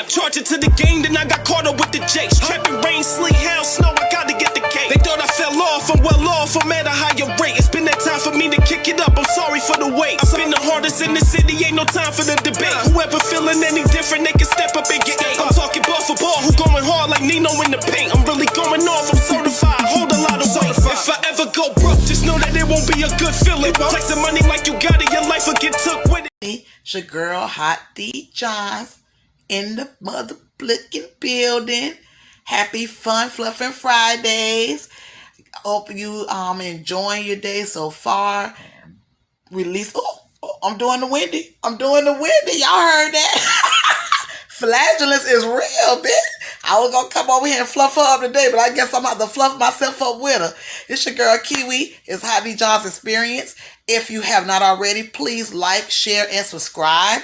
charged into the game, then I got caught up with the Jakes. Trapping rain, sleet, hail, snow, I gotta get the cake. They thought I fell off, I'm well off, I'm at a higher rate. It's been that time for me to kick it up, I'm sorry for the wait. I've been the hardest in the city, ain't no time for the debate. Whoever feeling any different, they can step up and get it. I'm talking ball for ball, who going hard like Nino in the paint. I'm really going off, I'm certified, hold a lot of weight. If I ever go broke, just know that it won't be a good feeling. Take some money like you got it, your life will get took with it. It's your girl, Hot D Johns, in the motherfucking building. Happy Fun Fluffing Fridays. Hope you enjoying your day so far. Release. Oh, I'm doing the Wendy. Y'all heard that? Flagellance is real, bitch. I was gonna come over here and fluff her up today, but I guess I'm about to fluff myself up with her. It's your girl Kiwi. It's Hot D Johns Experience. If you have not already, please like, share, and subscribe.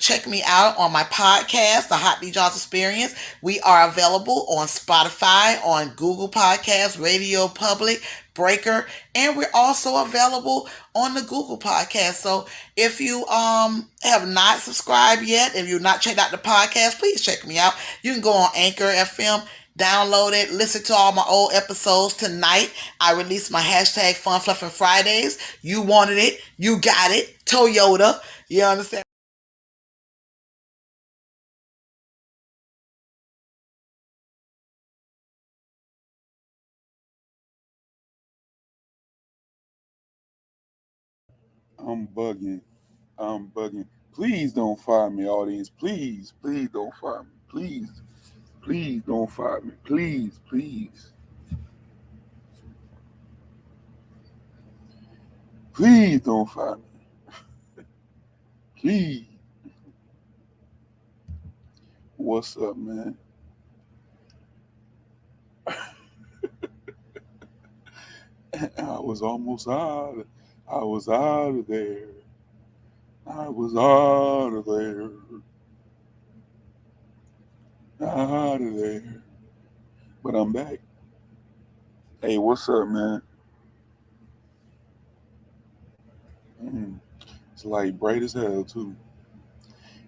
Check me out on my podcast, The Hot D Johns Experience. We are available on Spotify, on Google Podcasts, Radio Public, Breaker, and we're also available on the Google Podcast. So if you have not subscribed yet, if you've not checked out the podcast, please check me out. You can go on Anchor FM, download it, listen to all my old episodes. Tonight, I released my hashtag Fun Fluffing Fridays. You wanted it, you got it. Toyota, you understand? I'm bugging. I'm bugging. Please don't fire me, audience. Please don't fire me. Please don't fire me. Please. Please don't fire me. Please. What's up, man? I was almost out. I was out of there. Out of there. But I'm back. Hey, what's up, man? It's like bright as hell, too.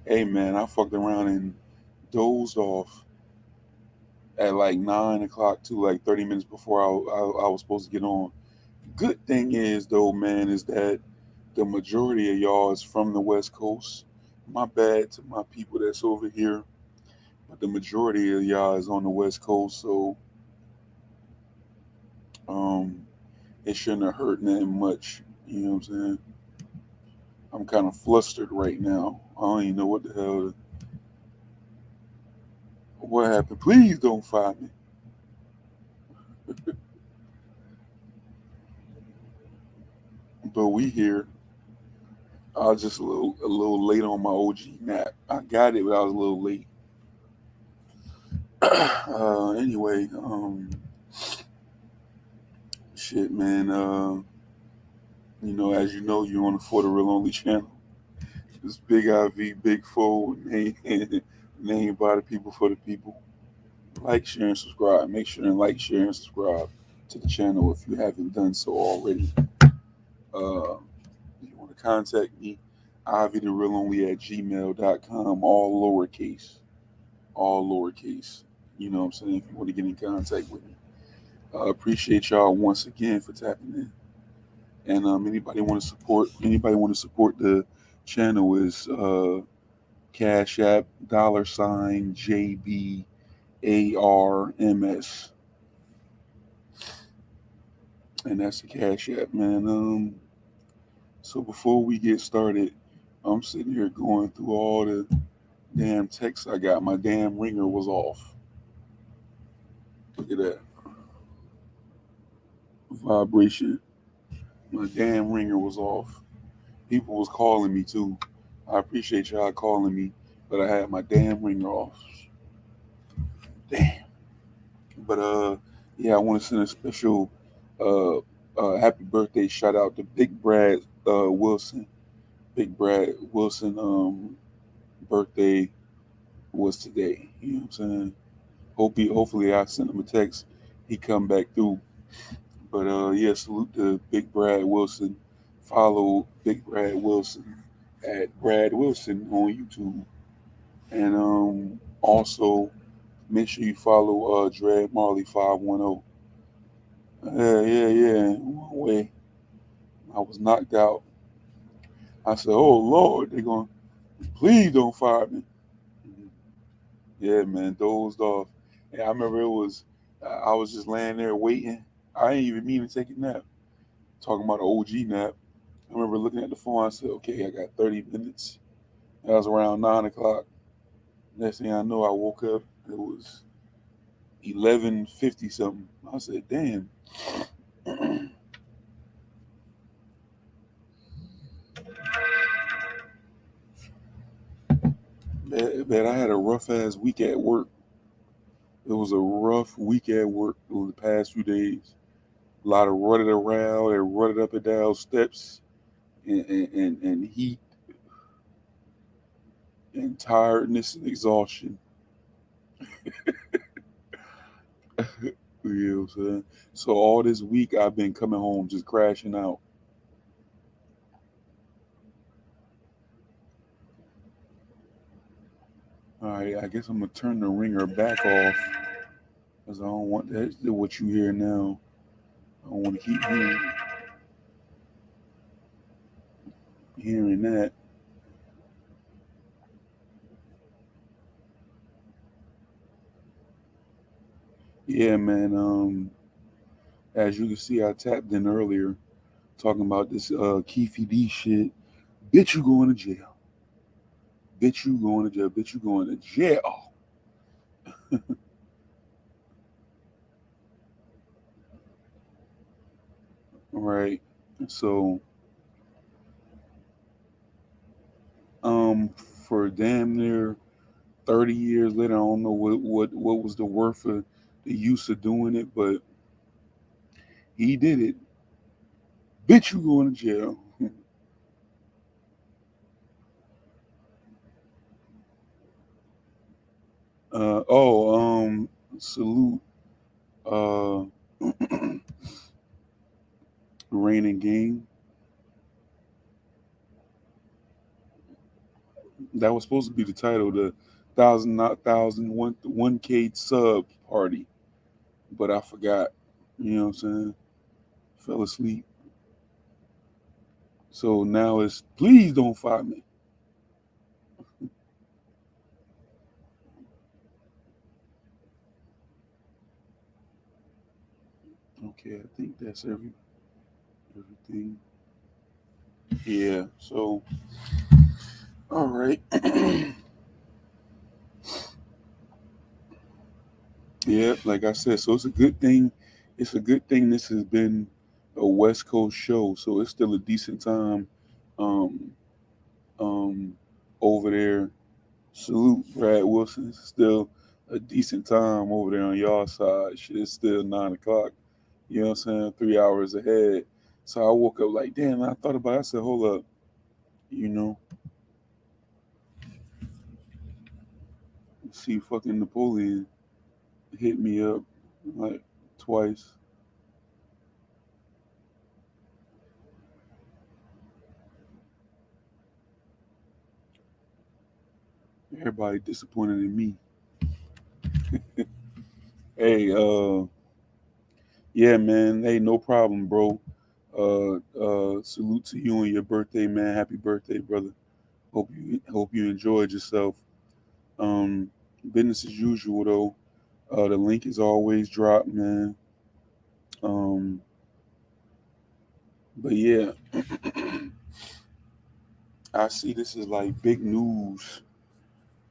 Hey, man, I fucked around and dozed off at like 9 o'clock to like 30 minutes before I was supposed to get on. Good thing is, though, man, is that the majority of y'all is from the West Coast. My bad to my people that's over here, but the majority of y'all is on the West Coast, so it shouldn't have hurt nothing much. You know what I'm saying? I'm kind of flustered right now. I don't even know what the hell. What happened? Please don't fire me. But we here. I was just a little late on my OG nap. I got it, but I was a little late. Anyway, shit, man. As you know, you're on the For the Real Only channel. It's Big IV, Big Foe, name by the people for the people. Like, share, and subscribe. Make sure and like, share, and subscribe to the channel if you haven't done so already. If you want to contact me, ivtherealonly@gmail.com, all lowercase. All lowercase. You know what I'm saying? If you want to get in contact with me. I appreciate y'all once again for tapping in. And anybody want to support the channel is Cash App $JBARMS. And that's the Cash App, man. So before we get started, I'm sitting here going through all the damn texts I got. My damn ringer was off. Look at that. Vibration. My damn ringer was off. People was calling me too. I appreciate y'all calling me, but I had my damn ringer off. Damn. But yeah, I want to send a special happy birthday shout out to Big Brad Wilson. Big Brad Wilson birthday was today. You know what I'm saying? Hopefully I sent him a text. He come back through. But yeah, salute to Big Brad Wilson. Follow Big Brad Wilson at Brad Wilson on YouTube. And also make sure you follow Dread Marley 510. Yeah. One way I was knocked out. I said, "Oh Lord, they're going. Please don't fire me." Yeah, man, dozed off. And I remember I was just laying there waiting. I didn't even mean to take a nap. Talking about an OG nap. I remember looking at the phone. I said, "Okay, I got 30 minutes." That was around 9 o'clock. Next thing I know, I woke up. It was 11:50 something. I said, "Damn." Man, I had a rough ass week at work. It was a rough week at work over the past few days. A lot of running around and running up and down steps and heat and tiredness and exhaustion. You know what I'm saying? So all this week I've been coming home just crashing out. All right, I guess I'm gonna turn the ringer back off because I don't want that what you hear now. I don't want to keep hearing that. Yeah, man. As you can see, I tapped in earlier talking about this Keefe D shit. Bitch, you going to jail. Bitch, you going to jail. Bitch, you going to jail. All right. So, for damn near 30 years later, I don't know what was the worth of the use of doing it, but he did it. Bitch, you going to jail. Salute, uh, Rain and Game. That was supposed to be the title, the thousand not thousand one K sub party, but I forgot. You know what I'm saying? Fell asleep. So now it's please don't fire me. Okay, I think that's everything. Yeah. So all right. Yeah, like I said, so it's a good thing. It's a good thing this has been a West Coast show, so it's still a decent time um over there. Salute Brad Wilson. It's still a decent time over there on y'all side. Shit, it's still 9 o'clock. You know what I'm saying? 3 hours ahead. So I woke up like, damn, I thought about it. I said, hold up, you know, see fucking Napoleon hit me up like twice. Everybody disappointed in me. Hey, yeah, man. Hey, no problem, bro. Salute to you on your birthday, man. Happy birthday, brother. Hope you enjoyed yourself. Um, Business as usual though. The link is always dropped, man. Um, but yeah, I see this is like big news.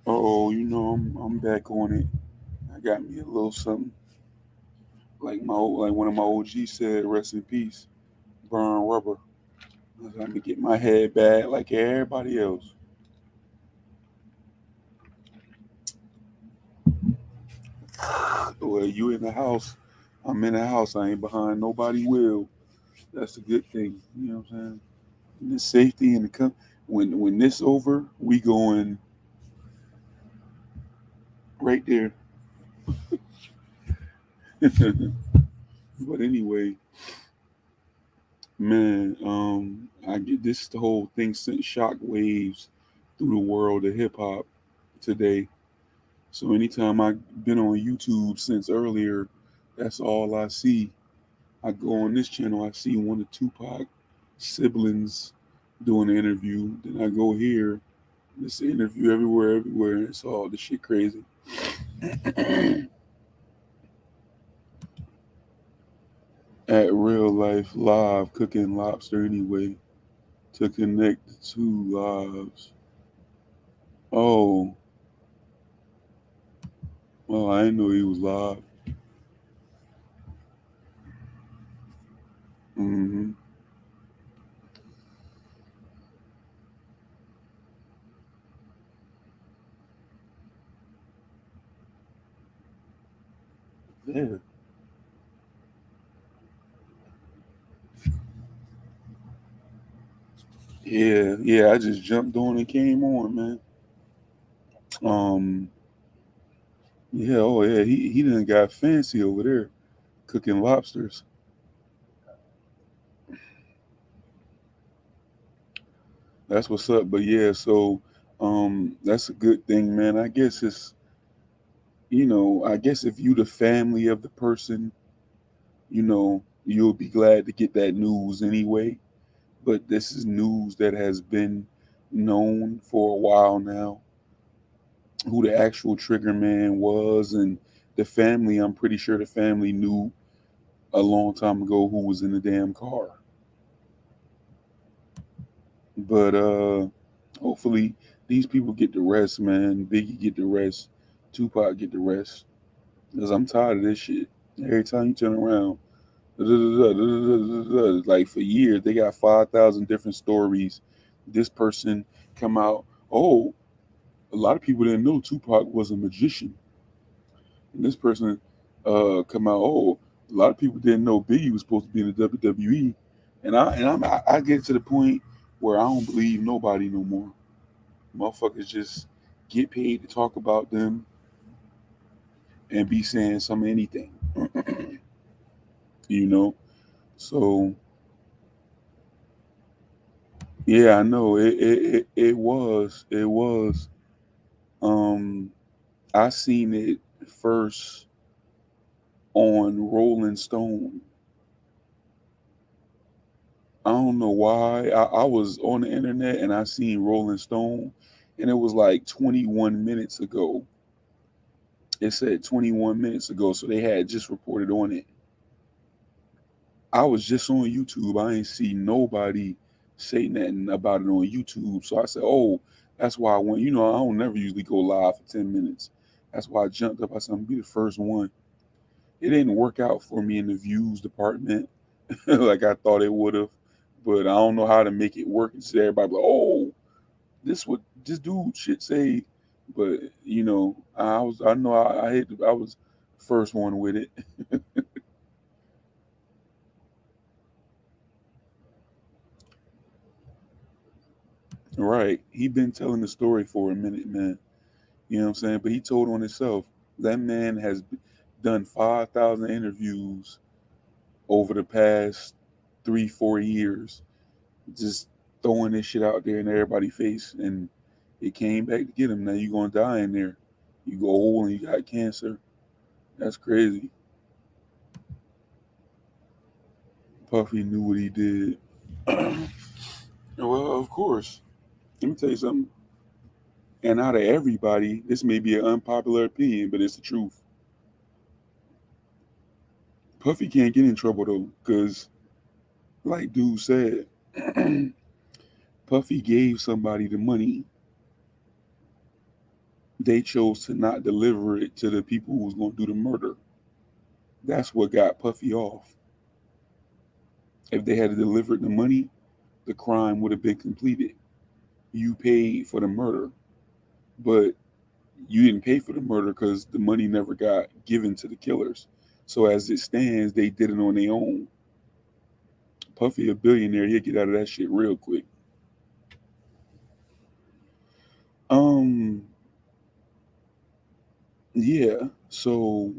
Oh, you know, I'm back on it. I got me a little something. Like one of my OGs said, rest in peace, burn rubber. Let me get my head back like everybody else. Well, you in the house. I'm in the house. I ain't behind nobody will. That's a good thing. You know what I'm saying? And the safety and when this over, we going right there. But anyway, man, I get this the whole thing sent shock waves through the world of hip hop. today. So anytime I've been on YouTube since earlier, that's all I see. I go on this channel, I see one of Tupac siblings doing an interview. Then I go here, this interview everywhere. It's all the shit crazy. At Real Life Live, cooking lobster anyway to connect the two lives. Oh, well, I didn't know he was live. Mm-hmm. Yeah. Yeah. I just jumped on and came on, man. Um, yeah. Oh, yeah. He done got fancy over there cooking lobsters. That's what's up. But yeah, so that's a good thing, man. I guess it's I guess if you the family of the person, you'll be glad to get that news anyway. But this is news that has been known for a while now. Who the actual trigger man was, and the family, I'm pretty sure the family knew a long time ago who was in the damn car. But hopefully these people get the rest, man. Biggie get the rest. Tupac get the rest. Because I'm tired of this shit. Every time you turn around, like for years, they got 5,000 different stories. This person come out, oh, a lot of people didn't know Tupac was a magician. And this person come out, oh, a lot of people didn't know Biggie was supposed to be in the WWE. I get to the point where I don't believe nobody no more. Motherfuckers just get paid to talk about them and be saying some anything. you know. So yeah, I know it was. Um, I seen it first on Rolling Stone. I don't know why. I was on the internet and I seen Rolling Stone, and it was like 21 minutes ago. It said 21 minutes ago, so they had just reported on it. I was just on YouTube. I ain't see nobody say nothing about it on YouTube. So I said, oh, that's why I went. I don't never usually go live for 10 minutes. That's why I jumped up. I said, I'm gonna be the first one. It didn't work out for me in the views department like I thought it would have. But I don't know how to make it work and say everybody like, oh, this what this dude should say. But I know I was the first one with it. Right. He been telling the story for a minute, man. You know what I'm saying? But he told on himself. That man has done 5,000 interviews over the past 3-4 years, just throwing this shit out there in everybody's face, and it came back to get him. Now you gonna die in there. You go old and you got cancer. That's crazy. Puffy knew what he did. Well, of course. Let me tell you something. And out of everybody, this may be an unpopular opinion, but it's the truth. Puffy can't get in trouble though, because like dude said, Puffy gave somebody the money. They chose to not deliver it to the people who was going to do the murder. That's what got Puffy off. If they had delivered the money, the crime would have been completed. You paid for the murder, but you didn't pay for the murder because the money never got given to the killers. So as it stands, they did it on their own. Puffy a billionaire, he'll get out of that shit real quick. Um, yeah. So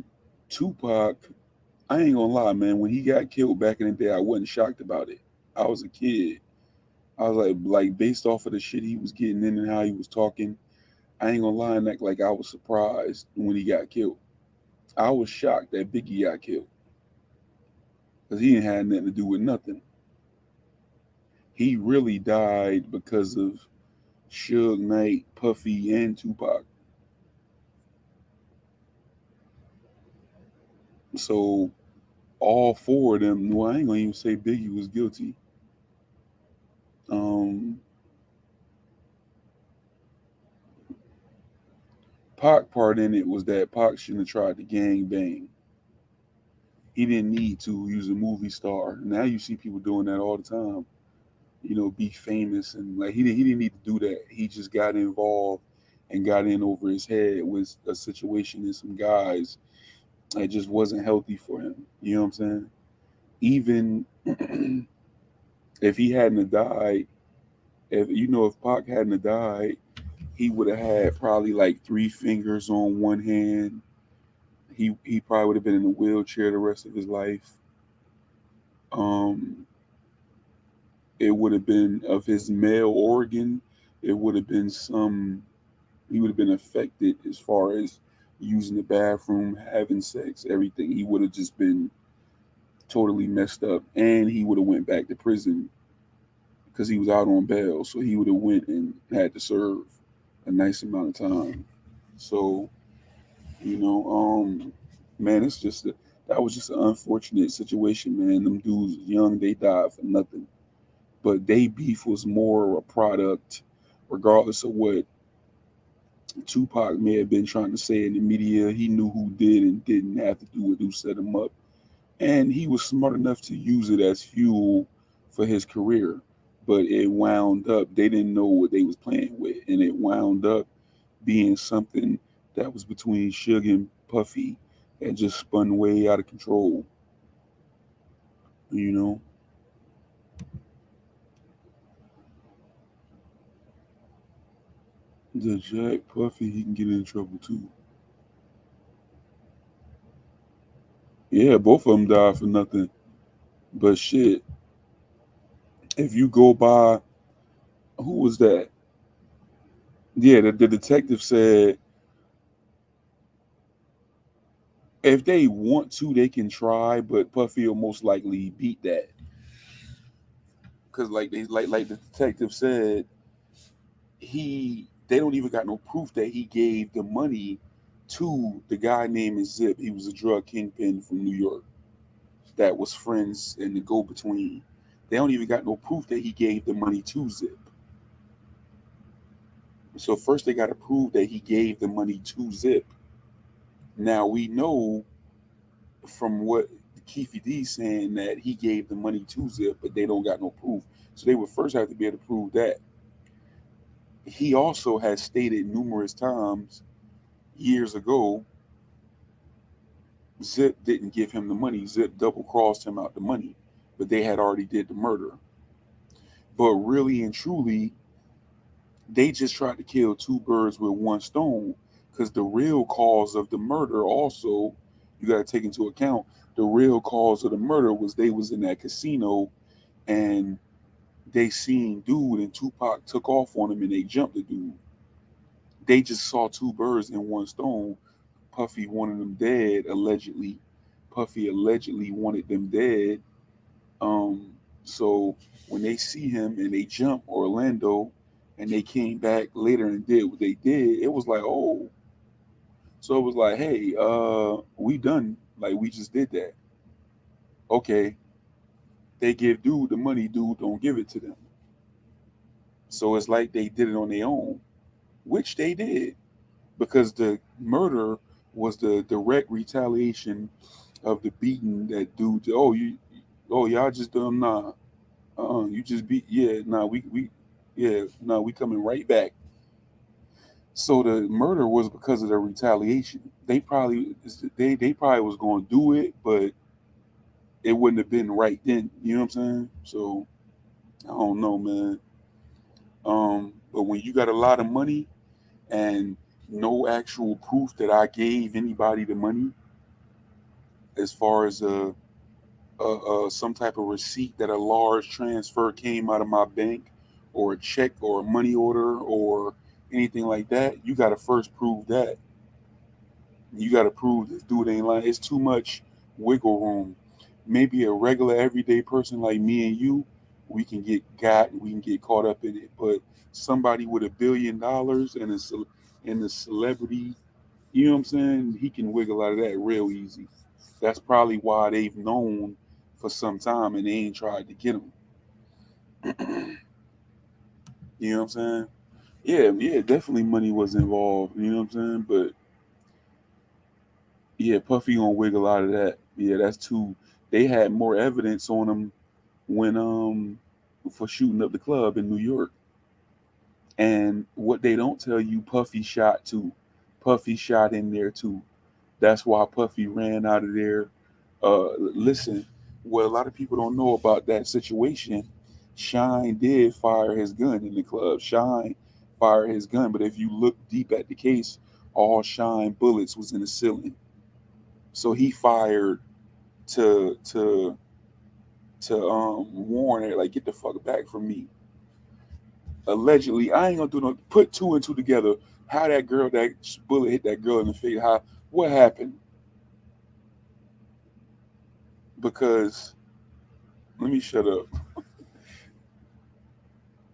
Tupac, I ain't gonna lie, man. When he got killed back in the day, I wasn't shocked about it. I was a kid. I was like based off of the shit he was getting in and how he was talking, I ain't gonna lie and act like I was surprised when he got killed. I was shocked that Biggie got killed because he didn't have nothing to do with nothing. He really died because of Suge Knight, Puffy, and Tupac. So all four of them, well, I ain't gonna even say Biggie was guilty. Um, Pac part in it was that Pac shouldn't have tried to gang bang. He didn't need to. He was a movie star. Now you see people doing that all the time. Be famous and like he didn't need to do that. He just got involved and got in over his head with a situation and some guys that just wasn't healthy for him. You know what I'm saying? Even if he hadn't have died, if Pac hadn't have died, he would have had probably like three fingers on one hand. He probably would have been in a wheelchair the rest of his life. Um, it would have been of his male organ. It would have been he would have been affected as far as using the bathroom, having sex, everything. He would have just been totally messed up, and he would have went back to prison because he was out on bail. So he would have went and had to serve a nice amount of time. So man, that was just an unfortunate situation, man. Them dudes young, they died for nothing. But they beef was more a product, regardless of what Tupac may have been trying to say in the media. He knew who did and didn't have to do it, who set him up. And he was smart enough to use it as fuel for his career. But it wound up, they didn't know what they was playing with. And it wound up being something that was between Suge and Puffy and just spun way out of control. You know? The Jack Puffy, he can get in trouble too. Yeah, both of them died for nothing. But shit, if you go by, who was that? Yeah, the detective said if they want to, they can try, but Puffy will most likely beat that. Cause like the detective said, they don't even got no proof that he gave the money to the guy named Zip. He was a drug kingpin from New York that was friends in the go between. They don't even got no proof that he gave the money to Zip. So first they got to prove that he gave the money to Zip. Now we know from what Keefe D saying that he gave the money to Zip, but they don't got no proof. So they would first have to be able to prove that. He also has stated numerous times years ago, Zip didn't give him the money. Zip double crossed him out the money, but they had already did the murder. But really and truly, they just tried to kill two birds with one stone because the real cause of the murder also, you got to take into account, the real cause of the murder was they was in that casino and they seen dude and Tupac took off on him and they jumped the dude. They just saw two birds in one stone. Puffy wanted them dead, allegedly. Puffy allegedly wanted them dead. So when they see him and they jump Orlando and they came back later and did what they did, it was like, oh. So it was like, hey, we done. Like we just did that. Okay. They give dude the money, dude don't give it to them. So it's like they did it on their own, which they did. Because the murder was the direct retaliation of the beating that dude. Oh y'all just done nah. You just beat nah we coming right back. So the murder was because of the retaliation. They probably was going to do it, but it wouldn't have been right then. You know what I'm saying? So I don't know, man. But when you got a lot of money and no actual proof that I gave anybody the money, as far as some type of receipt that a large transfer came out of my bank, or a check, or a money order, or anything like that, you got to first prove that. You got to prove this dude ain't lying. It's too much wiggle room. Maybe a regular everyday person like me and you, we can get caught up in it. But somebody with $1 billion and a celebrity, you know what I'm saying? He can wiggle out of that real easy. That's probably why they've known for some time and they ain't tried to get him. You know what I'm saying? Yeah, yeah, definitely money was involved. You know what I'm saying? But yeah, Puffy gonna wiggle out of that. Yeah, that's too. They had more evidence on him when for shooting up the club in New York. And what they don't tell you, Puffy shot too. Puffy shot in there too. That's why Puffy ran out of there. Listen, what a lot of people don't know about that situation, Shine did fire his gun in the club. Shine fired his gun, but if you look deep at the case, all Shine bullets was in the ceiling. So he fired to warn it, like, get the fuck back from me. Allegedly, I ain't gonna do no put two and two together. How that bullet hit that girl in the face? How what happened? Because let me shut up.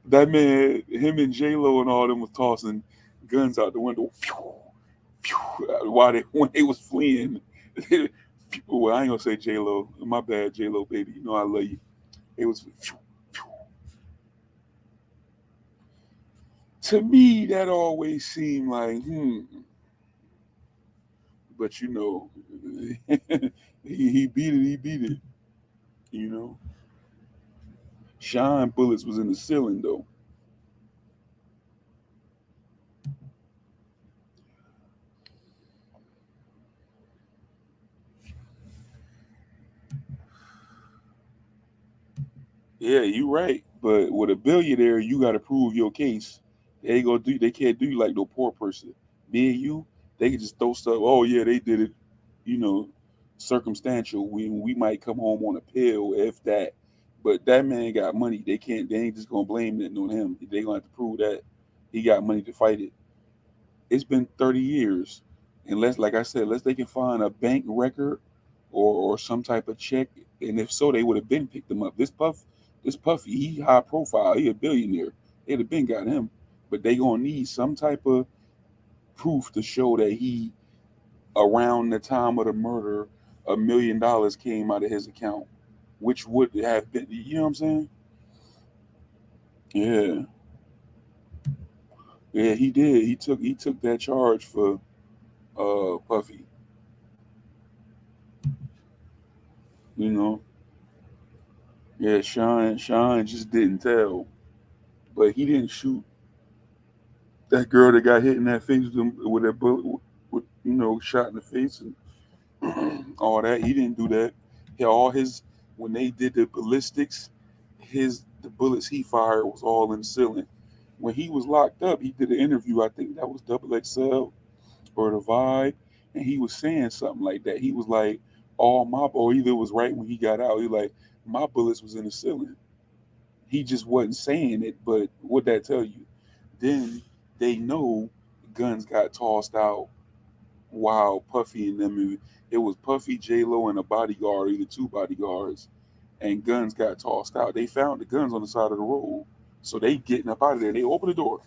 That man, him and J Lo and all them was tossing guns out the window. Phew, phew, while they when they was fleeing. Well, I ain't gonna say J Lo. My bad, J Lo, baby. You know I love you. It was phew, phew. To me, that always seemed like, but you know, he beat it. He beat it. You know, Shine bullets was in the ceiling though. Yeah, you right. But with a billionaire, you got to prove your case. They ain't gonna do. They can't do you like no poor person. Me and you, they can just throw stuff. Oh yeah, they did it. You know, circumstantial. We might come home on a pill if that. But that man got money. They can't. They ain't just gonna blame that on him. They gonna have to prove that he got money to fight it. It's been 30 years. Unless, like I said, unless they can find a bank record or some type of check. And if so, they would have been picked him up. This Puffy, he high profile. He a billionaire. They'd have been got him. But they gonna need some type of proof to show that he, around the time of the murder, $1 million came out of his account, which would have been, you know what I'm saying? Yeah, yeah, he did. He took that charge for Puffy. You know, yeah, Sean just didn't tell, but he didn't shoot that girl that got hit in that face with that bullet, with, shot in the face and all that. He didn't do that. He, all his when they did the ballistics, the bullets he fired was all in the ceiling. When he was locked up, he did an interview. I think that was Double XL or the Vibe, and he was saying something like that. He was like, "All my or either it was right when he got out. He like my bullets was in the ceiling." He just wasn't saying it, but what that tell you? Then they know guns got tossed out while Puffy and them. It was Puffy, J Lo, and a bodyguard, either two bodyguards, and guns got tossed out. They found the guns on the side of the road, so they getting up out of there. They open the door,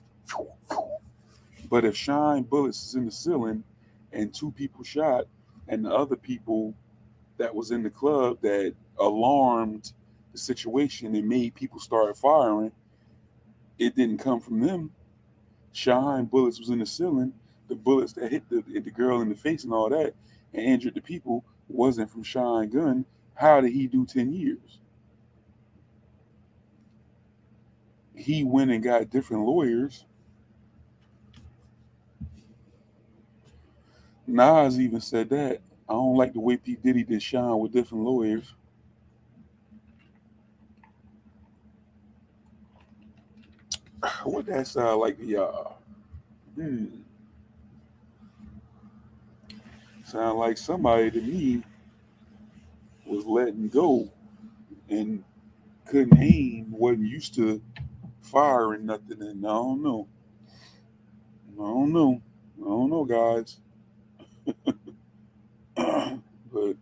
but if Shine bullets is in the ceiling, and two people shot, and the other people that was in the club that alarmed the situation and made people start firing, it didn't come from them. Shine bullets was in the ceiling. The bullets that hit the girl in the face and all that and injured the people wasn't from Shine gun. How did he do 10 years? He went and got different lawyers. Nas even said that. I don't like the way P. Diddy did Shine with different lawyers. What that sound like to y'all? Hmm. Sound like somebody to me was letting go and couldn't aim, wasn't used to firing nothing, and I don't know. don't know. I don't know, guys. But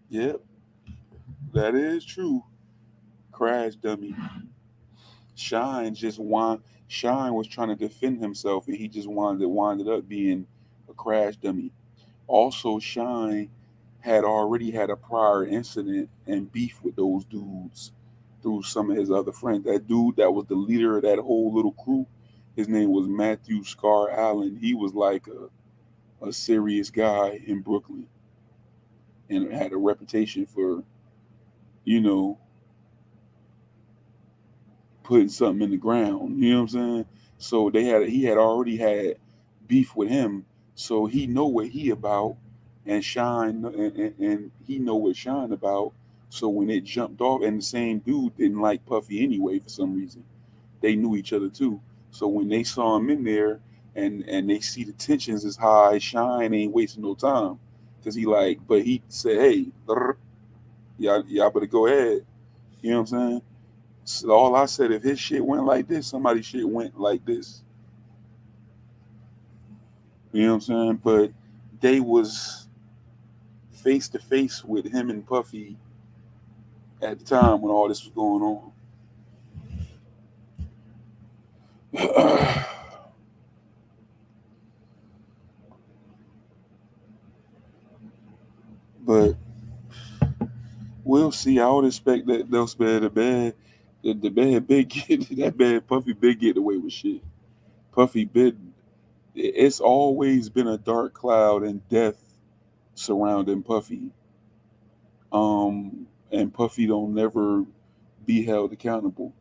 yep, that is true. Crash dummy. Shine just want Shine was trying to defend himself, and he just winded up being a crash dummy. Also, Shine had already had a prior incident and beef with those dudes through some of his other friends. That dude that was the leader of that whole little crew, his name was Matthew Scar Allen. He was like a serious guy in Brooklyn and had a reputation for, you know, putting something in the ground. You know what I'm saying? So he had already had beef with him, so he know what he about, and and he know what Shine about. So when it jumped off, and the same dude didn't like Puffy anyway for some reason, they knew each other too. So when they saw him in there, and they see the tensions is high, Shine ain't wasting no time, cause but he said, hey, y'all better go ahead. You know what I'm saying? So all I said, if his shit went like this, somebody's shit went like this. You know what I'm saying? But they was face to face with him and Puffy at the time when all this was going on. But we'll see. I would expect that they'll spare the bad. The bad big get that bad Puffy big get away with shit. Puffy big. It's always been a dark cloud and death surrounding Puffy. And Puffy don't never be held accountable.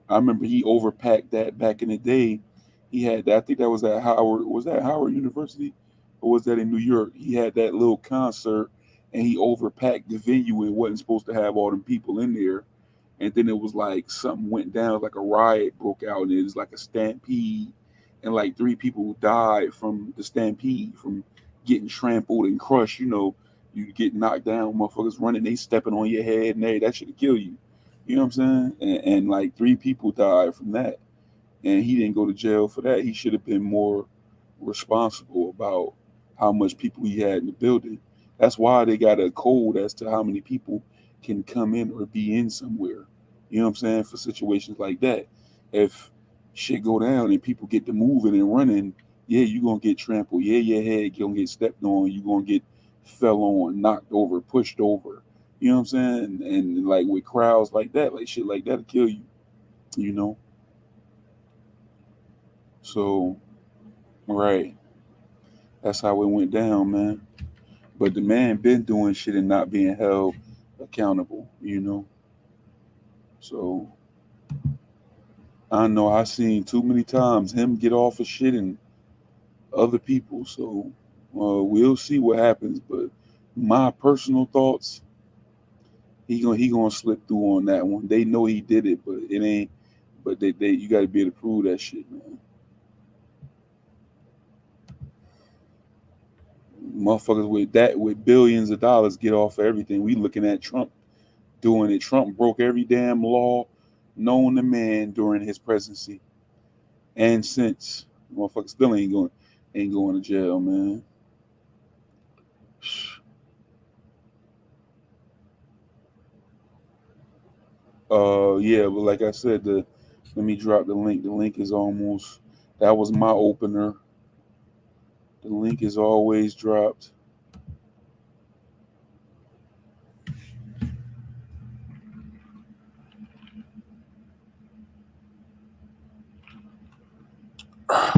I remember he overpacked that back in the day. He had that. I think that was at Howard. Was that Howard University, or was that in New York? He had that little concert, and he overpacked the venue and wasn't supposed to have all them people in there. And then it was like something went down, like a riot broke out, and it was like a stampede, and like three people died from the stampede, from getting trampled and crushed. You get knocked down, motherfuckers running, they stepping on your head, and that should kill you. You know what I'm saying? And like three people died from that, and he didn't go to jail for that. He should have been more responsible about how much people he had in the building. That's why they got a code as to how many people can come in or be in somewhere. You know what I'm saying? For situations like that. If shit go down and people get to moving and running, yeah, you're gonna get trampled. Yeah, your head gonna get stepped on, you're gonna get fell on, knocked over, pushed over. You know what I'm saying? And like with crowds like that, like shit like that'll kill you, you know? So right. That's how it went down, man. But the man been doing shit and not being held accountable. So I know I seen too many times him get off of shit and other people. So we'll see what happens. But my personal thoughts, he gonna slip through on that one. They know he did it, but it ain't. But they you got to be able to prove that shit, man. Motherfuckers with billions of dollars get off of everything. We looking at Trump doing it. Trump broke every damn law known to man during his presidency, and since motherfuckers still ain't going to jail, man. Yeah, but like I said, let me drop the link. The link is almost that was my opener. The link is always dropped.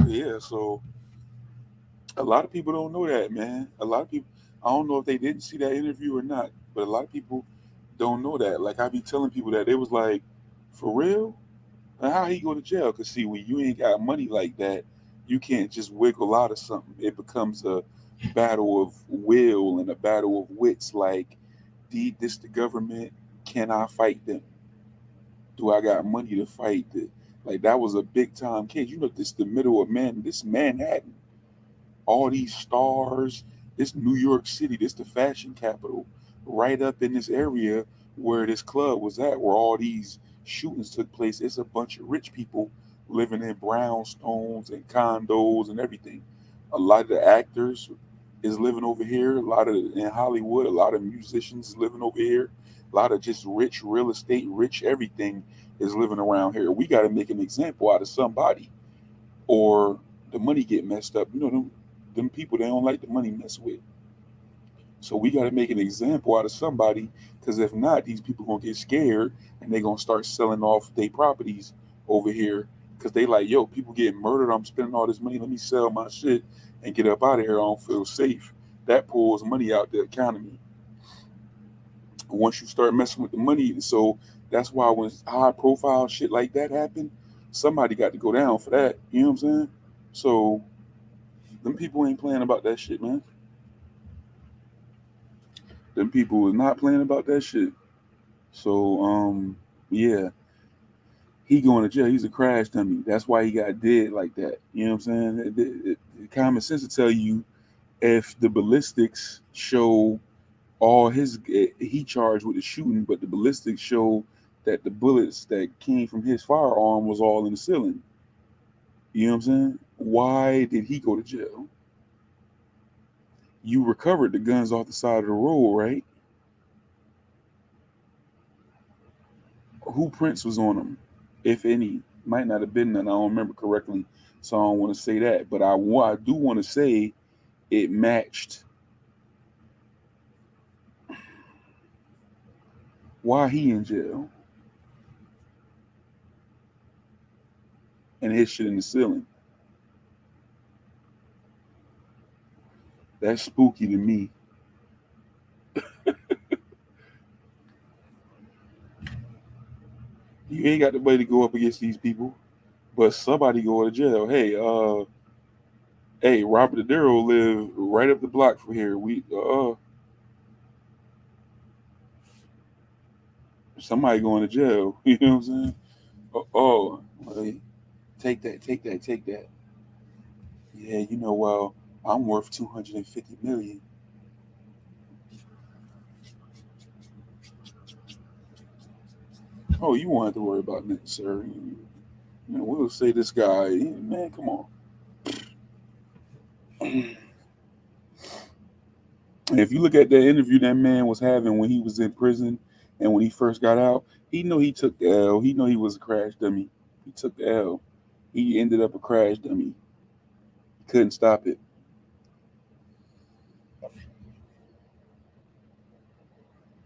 Yeah, so a lot of people don't know that, man. A lot of people, I don't know if they didn't see that interview or not, but a lot of people don't know that. Like I be telling people that, they was like, for real? And how he go to jail? Cause see, when you ain't got money like that, you can't just wiggle out of something. It becomes a battle of will and a battle of wits. Like, this the government? Can I fight them? Do I got money to fight? Like that was a big time case. You know, this the middle of this Manhattan, all these stars, this New York City, this the fashion capital, right up in this area where this club was at, where all these shootings took place. It's a bunch of rich people living in brownstones and condos and everything. A lot of the actors is living over here. A lot of in Hollywood, a lot of musicians is living over here. A lot of just rich real estate, rich everything is living around here. We got to make an example out of somebody, or the money get messed up. You know, them people, they don't like the money messed with. So we got to make an example out of somebody, because if not, these people gonna get scared and they gonna start selling off their properties over here, because they like, yo, people getting murdered. I'm spending all this money. Let me sell my shit and get up out of here. I don't feel safe. That pulls money out the economy. Once you start messing with the money, so that's why when high profile shit like that happen, somebody got to go down for that. You know what I'm saying? So them people ain't playing about that shit, man. Them people was not playing about that shit. So yeah, he going to jail. He's a crash dummy. That's why he got dead like that. You know what I'm saying? Common sense to tell you, if the ballistics show all his, he charged with the shooting, but the ballistics show that the bullets that came from his firearm was all in the ceiling. You know what I'm saying? Why did he go to jail? You recovered the guns off the side of the road, right? Who prints was on them, if any? Might not have been none. I don't remember correctly, so I don't want to say that. But I do want to say it matched. Why he in jail? And his shit in the ceiling. That's spooky to me. You ain't got the way to go up against these people, but somebody go to jail. Hey, Robert De Niro live right up the block from here. Somebody going to jail. You know what I'm saying? Hey, take that. Yeah, you know, well, I'm worth 250 million. Oh, you won't have to worry about that, sir. You know, we'll say this guy, man, come on. If you look at that interview that man was having when he was in prison and when he first got out, he know he took the L. He know he was a crash dummy. He took the L. He ended up a crash dummy. Couldn't stop it.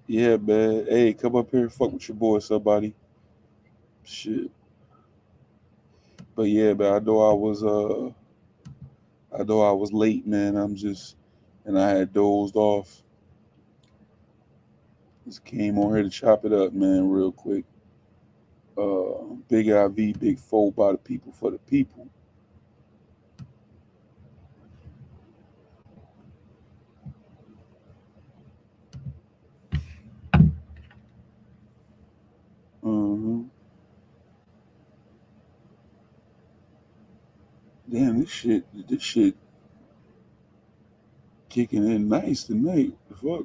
Yeah, man. Hey, come up here and fuck with your boy, somebody. Shit. But yeah, man, I know I was late, man. And I had dozed off. Just came on here to chop it up, man, real quick. Big IV, big foe by the people for the people. Uh-huh. Damn, this shit kicking in nice tonight. The fuck?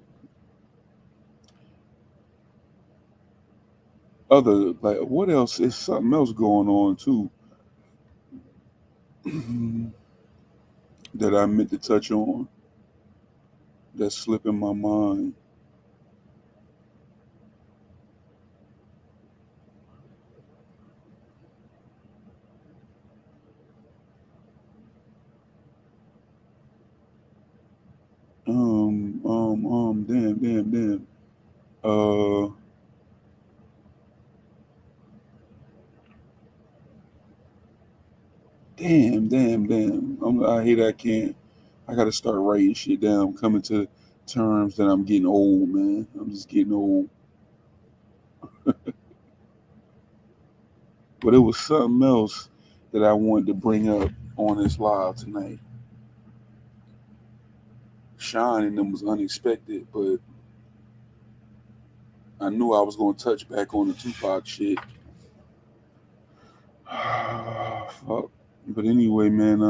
What else? Is something else going on too that I meant to touch on that's slipping my mind. Damn. Uh, damn. I hate I can't. I gotta start writing shit down. I'm coming to terms that I'm getting old, man. I'm just getting old. But it was something else that I wanted to bring up on this live tonight. Sean and them was unexpected, but I knew I was gonna touch back on the Tupac shit. Fuck. But anyway, man, I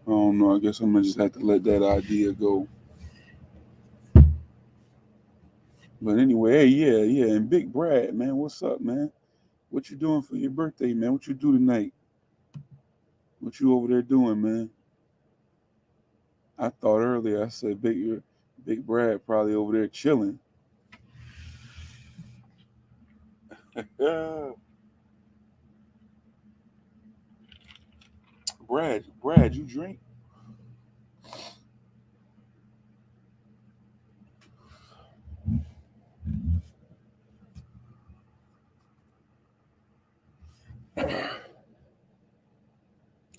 don't know. I guess I'm gonna just have to let that idea go. But anyway, hey, yeah, and Big Brad, man, what's up, man? What you doing for your birthday, man? What you do tonight? What you over there doing, man? I thought earlier I said Big Brad probably over there chilling. Brad, you drink?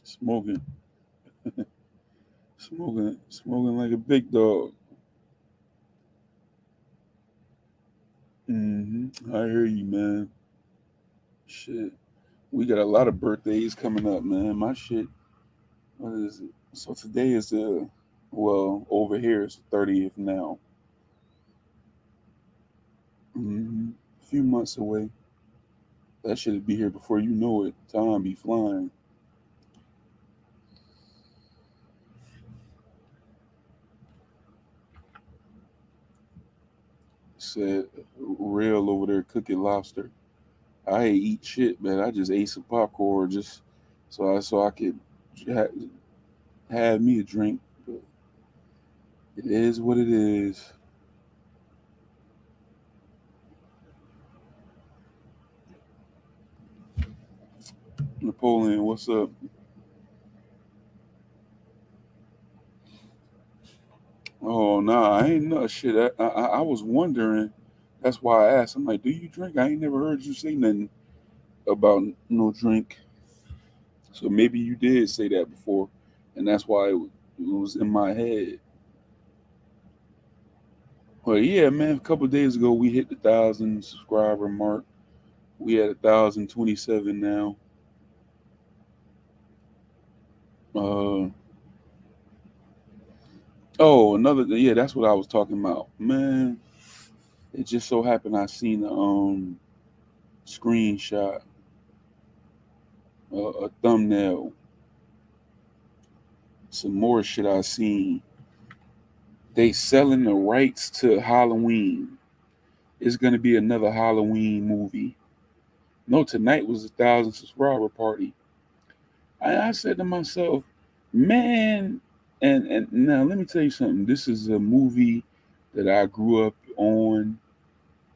Smoking, smoking like a big dog. I hear you, man. Shit, we got a lot of birthdays coming up, man. My shit. What is it? So today is over here it's the 30th now. A few months away. That should be here before you know it. Time be flying. Said real over there cooking lobster. I ain't eat shit, man. I just ate some popcorn just so I could ha- have me a drink. But it is what it is. Napoleon, what's up? Oh nah, I ain't no shit. I was wondering. That's why I asked. I'm like, do you drink? I ain't never heard you say nothing about no drink. So maybe you did say that before, and that's why it was in my head. But yeah, man, a couple of days ago we hit the 1,000 subscriber mark. We at 1,027 now. Uh oh, yeah, that's what I was talking about, man. It just so happened I seen a screenshot, a thumbnail, some more shit I seen. They selling the rights to Halloween. It's gonna be another Halloween movie. No, tonight was 1,000 subscriber party. I said to myself, man, and now let me tell you something. This is a movie that I grew up on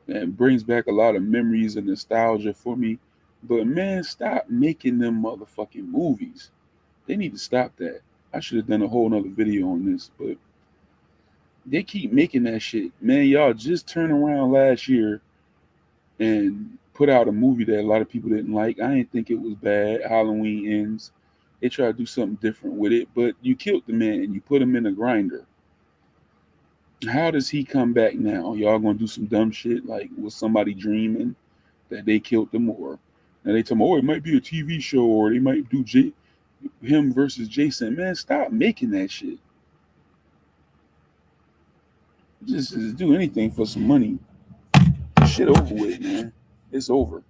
and brings back a lot of memories and nostalgia for me. But man, stop making them motherfucking movies. They need to stop that. I should have done a whole nother video on this, but they keep making that shit. Man, y'all just turned around last year and put out a movie that a lot of people didn't like. I didn't think it was bad. Halloween Ends. They tried to do something different with it, but you killed the man. You put him in a grinder. How does he come back now? Y'all gonna do some dumb shit like was somebody dreaming that they killed him, or now they tell me, oh, it might be a TV show, or they might do him versus Jason. Man, stop making that shit. Just do anything for some money. Shit over with, man. It's over.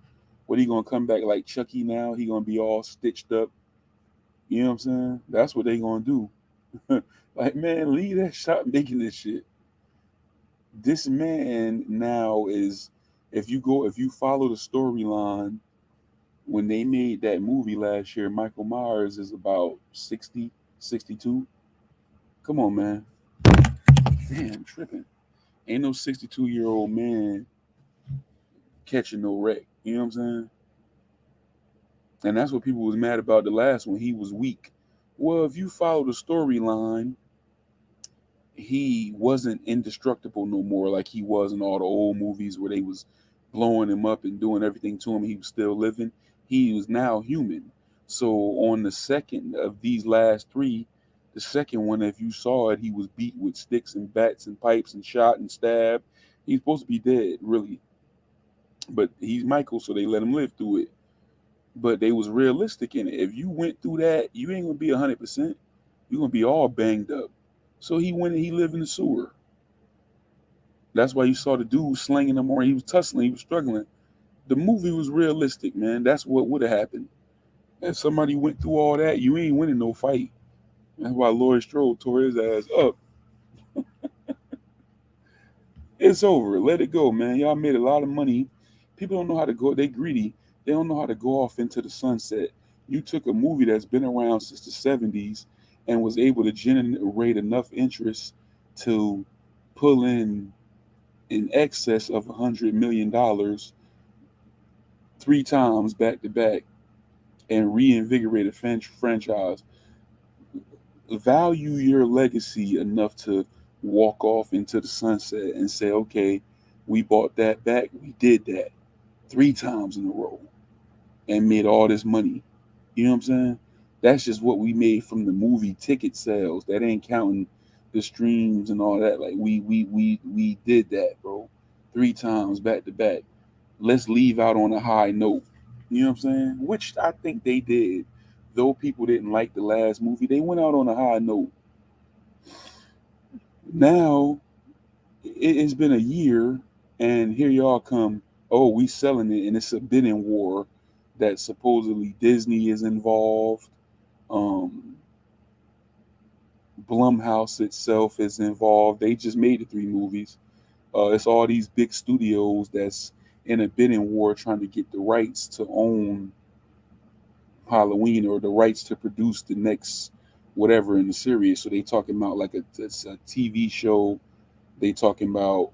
What, he gonna come back like Chucky now? He gonna be all stitched up. You know what I'm saying? That's what they gonna do. Like, man, leave that shot making this shit. This man now is, if you follow the storyline, when they made that movie last year, Michael Myers is about 60, 62. Come on, man. Damn, tripping. Ain't no 62-year-old man catching no wreck. You know what I'm saying? And that's what people was mad about the last one. He was weak. Well, if you follow the storyline, he wasn't indestructible no more like he was in all the old movies where they was blowing him up and doing everything to him. He was still living. He was now human. So on the second of these last three, the second one, if you saw it, he was beat with sticks and bats and pipes and shot and stabbed. He's supposed to be dead, really. But he's Michael, so they let him live through it. But they was realistic in it. If you went through that, you ain't gonna be 100%. You're gonna be all banged up. So he went and he lived in the sewer. That's why you saw the dude slinging them, or he was tussling, he was struggling. The movie was realistic, man. That's what would have happened. If somebody went through all that, you ain't winning no fight. That's why Laurie Strode tore his ass up. It's over. Let it go, man. Y'all made a lot of money. People don't know how to go. They greedy. They don't know how to go off into the sunset. You took a movie that's been around since the 70s and was able to generate enough interest to pull in excess of $100 million 3 times back to back and reinvigorate a franchise. Value your legacy enough to walk off into the sunset and say, okay, we bought that back. We did that 3 times in a row and made all this money. You know what I'm saying? That's just what we made from the movie ticket sales. That ain't counting the streams and all that. Like we did that, bro. 3 times back to back. Let's leave out on a high note. You know what I'm saying? Which I think they did. Though people didn't like the last movie, they went out on a high note. Now it's been a year, and here y'all come. Oh, we selling it, and it's a bidding war that supposedly Disney is involved. Blumhouse itself is involved. They just made the 3 movies. It's all these big studios that's in a bidding war trying to get the rights to own Halloween or the rights to produce the next whatever in the series. So they talking about like it's a TV show. They talking about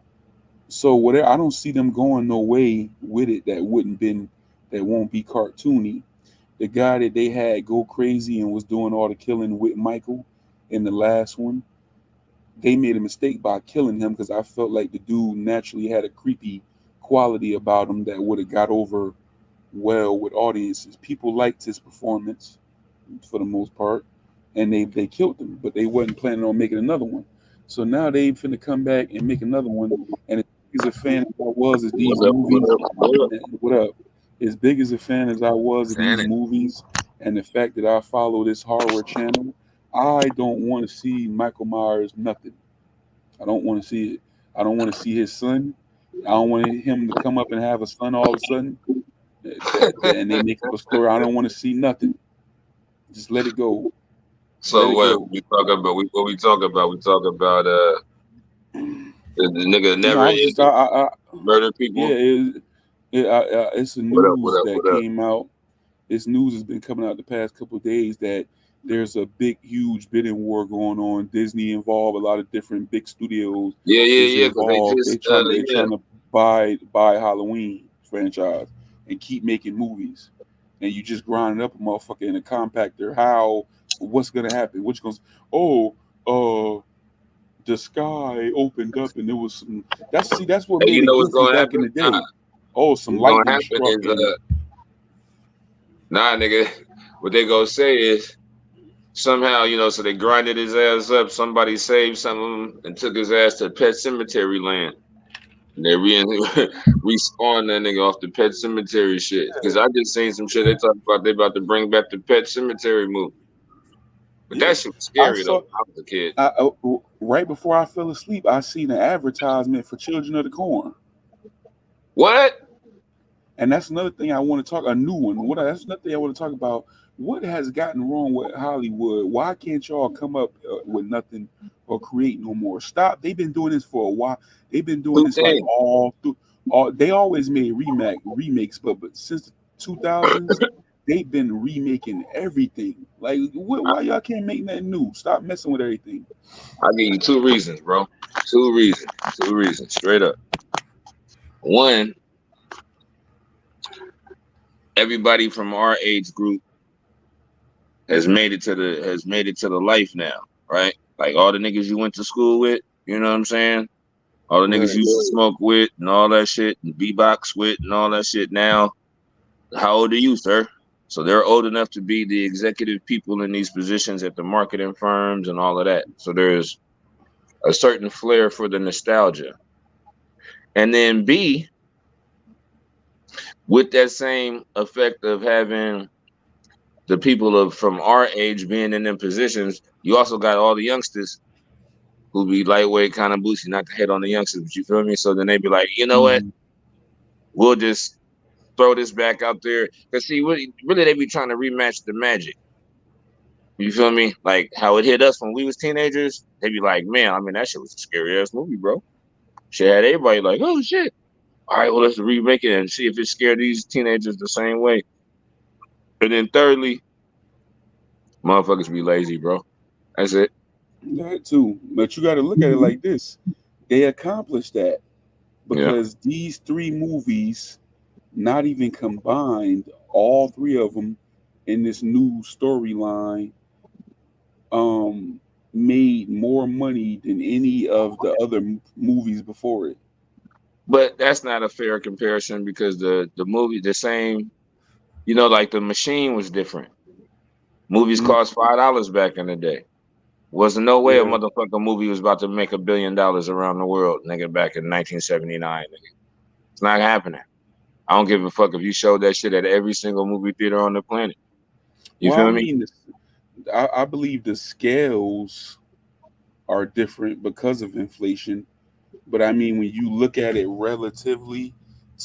so whatever. I don't see them going no way with it that won't be cartoony. The guy that they had go crazy and was doing all the killing with Michael in the last one, they made a mistake by killing him because I felt like the dude naturally had a creepy quality about him that would have got over well with audiences. People liked his performance for the most part, and they killed him, but they wasn't planning on making another one. So now they finna come back and make another one. And as big as a fan as I was of these movies, what up? As big as a fan as I was of these movies, and the fact that I follow this horror channel, I don't want to see Michael Myers nothing. I don't want to see it. I don't want to see his son. I don't want him to come up and have a son all of a sudden, and they make up a story. I don't want to see nothing. Just let it go. So what we talk about? What we talk about? We talk about the nigga never murder people. Yeah, it's a news that came out. This news has been coming out the past couple of days that there's a big, huge bidding war going on. Disney involved, a lot of different big studios. Yeah. They're trying to buy Halloween franchise and keep making movies. And you just grind up a motherfucker in a compactor. What's gonna happen? Which goes, the sky opened up and there was some. That's what made it goofy back in the day. Some lightning struck. Nah, nigga. What they gonna say is somehow, so they grinded his ass up. Somebody saved some of him and took his ass to Pet Cemetery land. And they respawned that nigga off the Pet Cemetery shit. Because I just seen some shit they talking about. They about to bring back the Pet Cemetery movie. But that shit was scary though. I was a kid. Right before I fell asleep, I seen an advertisement for Children of the Corn. What? And that's another thing I want to talk. A new one. That's another thing I want to talk about. What has gotten wrong with Hollywood? Why can't y'all come up with nothing or create no more? Stop. They've been doing this for a while. They've been doing this like all through. They always made remakes, but since the 2000s, they've been remaking everything. Like, why y'all can't make nothing new? Stop messing with everything. I'll give you 2 reasons, bro. 2 reasons, straight up. One, everybody from our age group has made it to the life now, right? Like all the niggas you went to school with, you know what I'm saying? All the niggas you used to smoke with and all that shit, and B-box with and all that shit. Now, how old are you, sir? So they're old enough to be the executive people in these positions at the marketing firms and all of that. So there's a certain flair for the nostalgia. And then B, with that same effect of having the people from our age being in them positions, you also got all the youngsters who be lightweight kind of boosty, not to hate on the youngsters, but you feel me? So then they be like, you know what? We'll just throw this back out there. Cause see, really they be trying to rematch the Magic. You feel me? Like how it hit us when we was teenagers. They be like, man, I mean, that shit was a scary ass movie, bro. Shit had everybody like, oh shit. All right, well, let's remake it and see if it scared these teenagers the same way. And then thirdly, motherfuckers be lazy, bro. That's it. That too. But you got to look at it like this. They accomplished that because these 3 movies, not even combined, all 3 of them in this new storyline, made more money than any of the other movies before it. But that's not a fair comparison because the movie, the same, you know, like The Machine was different. Movies cost $5 back in the day. Wasn't no way a motherfucking movie was about to make $1 billion around the world, nigga, back in 1979, nigga. It's not happening. I don't give a fuck if you showed that shit at every single movie theater on the planet. You feel me? I believe the scales are different because of inflation. But I mean, when you look at it relatively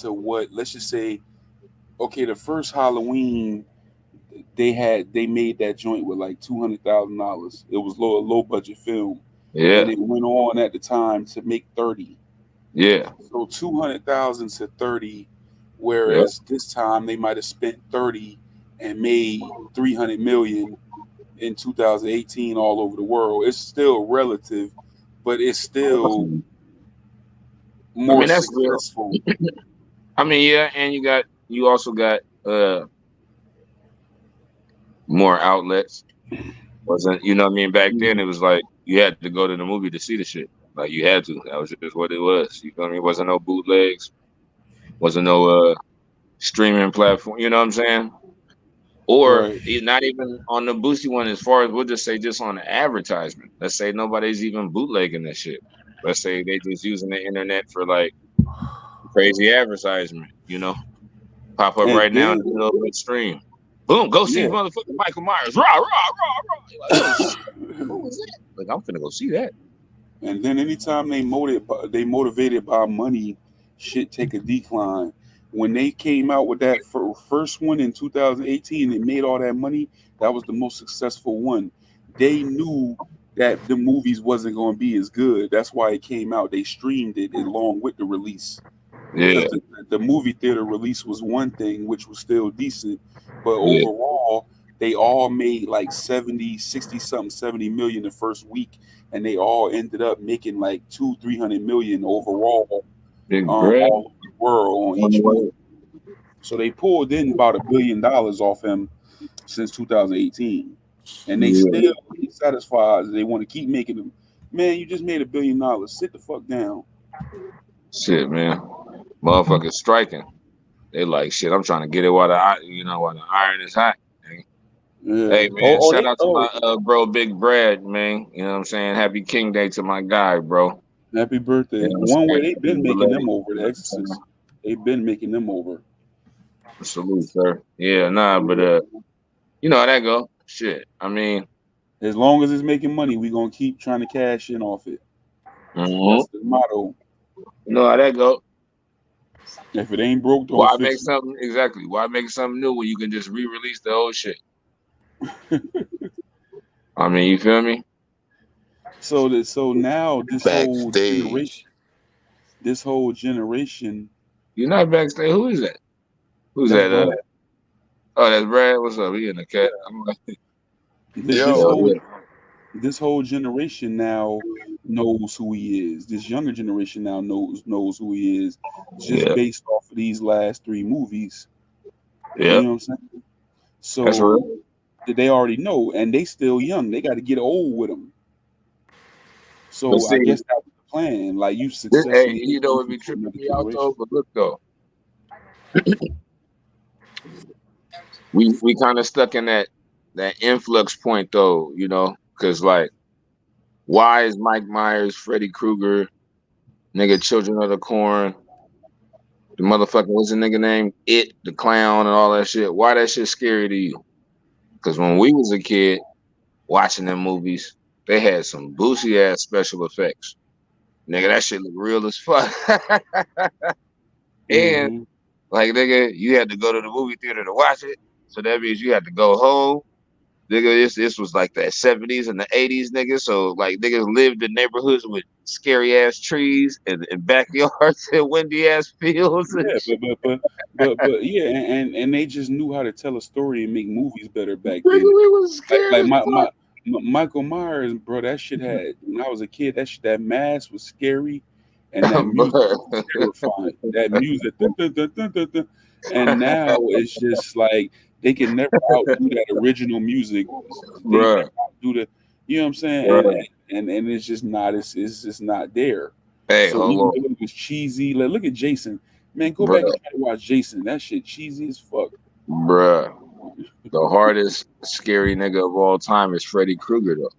to what, let's just say, okay, the first Halloween, they made that joint with like $200,000. It was low budget film. Yeah. And it went on at the time to make 30. Yeah. So 200,000 to 30, whereas this time they might have spent 30 and made 300 million in 2018 all over the world. It's still relative, but it's still more successful. I mean, yeah, and you also got more outlets. Wasn't, you know what I mean? Back then it was like you had to go to the movie to see the shit. Like you had to. That was just what it was. You feel me? Wasn't no bootlegs. Wasn't no streaming platform. You know what I'm saying? Or not even on the boosty one, as far as we'll just say just on the advertisement. Let's say nobody's even bootlegging this shit. Let's say they just using the internet for like crazy advertisement, you know. Pop up right now in the middle of the stream. Boom, go see motherfucking Michael Myers. Rah, rah, rah, rah. Like, what was that? Like, I'm finna go see that. And then anytime they motivated by money, shit take a decline. When they came out with that first one in 2018, it made all that money. That was the most successful one. They knew that the movies wasn't going to be as good. That's why it came out. They streamed it along with the release. Yeah. Because the movie theater release was one thing, which was still decent. But overall, they all made like 70 million the first week. And they all ended up making like 200-300 million overall all over the world on each movie. So they pulled in about $1 billion off him since 2018. And they still ain't satisfied. They want to keep making them. Man, you just made $1 billion. Sit the fuck down. Shit, man. Motherfuckers striking. They like, shit, I'm trying to get it while the iron is hot. Yeah. Hey, man, shout out to my bro, Big Brad, man. You know what I'm saying? Happy King Day to my guy, bro. Happy birthday. You know one way they've been making them over, the Exorcist. They've been making them over. Salute, sir. Yeah, nah, but you know how that go. Shit. I mean, as long as it's making money, we're gonna keep trying to cash in off it. That's the motto. You know how that go. If it ain't broke, don't why fix make it. something exactly? Why make something new when you can just re-release the old shit? I mean, you feel me? So now this whole generation. You're not backstage. Who is that? Who's that? Oh, that's Brad. What's up? He in the cat. This whole generation now knows who he is. This younger generation now knows who he is, just based off of these last 3 movies. Yeah, you know what I'm saying. So that's real. They already know, and they still young. They got to get old with them. So I guess that was the plan. Like you successfully. Hey, you know it'd be tripping me out though. But look though, we kind of stuck in that influx point though, you know, because like, why is Mike Myers, Freddy Krueger, nigga, Children of the Corn, the motherfucker, what's the nigga name? It, the clown, and all that shit. Why that shit scary to you? Because when we was a kid watching them movies, they had some boozy ass special effects. Nigga, that shit look real as fuck. And Mm-hmm. like nigga, you had to go to the movie theater to watch it. So that means you had to go home. Nigga, this was like the 70s and the 80s, nigga. So like niggas lived in neighborhoods with scary ass trees and backyards and windy ass fields and Yeah, shit. but yeah, and they just knew how to tell a story and make movies better back Nigga, then. we was Like scared like as fuck. Michael Myers, bro. That shit had when I was a kid. That mask was scary, and that music was terrifying. That music, dun, dun, dun, dun, dun, dun. And now it's just like they can never outdo that original music. They Bruh, never outdo the, you know what I'm saying? bruh. And it's just not. It's just not there. Hey, So hold even on, though it was cheesy, like look at Jason. Man, go back bruh, and try to watch Jason. That shit cheesy as fuck. bruh. The hardest scary nigga of all time is Freddy Krueger though.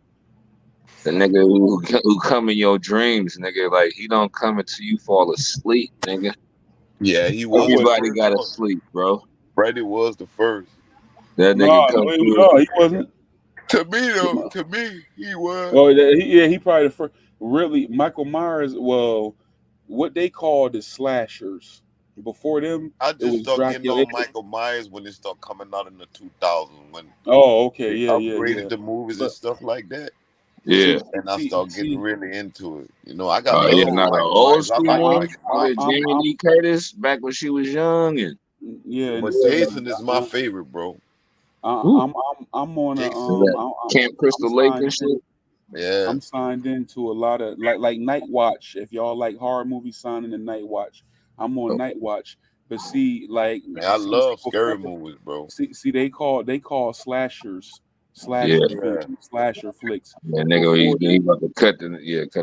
The nigga who come in your dreams, nigga. Like he don't come until you fall asleep, nigga. Yeah, he was the Everybody first gotta one. sleep, bro. Freddie was the first. That No, nigga come through. no, he wasn't. To me, though, to me, he was. Oh, he probably the first. Really, Michael Myers. Well, what they call the slashers. Before them, I it just was start getting Dracula. on Michael Myers when it started coming out in the 2000s, when Oh, okay, they yeah. upgraded the movies and But stuff like that. Yeah. And I start getting really into it. You know, I got Oh yeah, love for not the Michael old Myers. I school like ones. Michael I'm, Myers. Nigga, Jamie I'm, Lee Curtis back when she was young and yeah. In the But 70s, Jason is my favorite, bro. woo, I'm on a Jason. that Camp I'm Crystal Lake signed and in. shit. Yeah. I'm signed into a lot of like Night Watch. If y'all like horror movies, sign in to Night Watch. I'm on Oh, Night Watch. But see, like Man, I see love before scary movies, bro. see they call slashers yeah, slasher Yeah. films, slasher flicks. yeah, nigga, Before he them, about to cut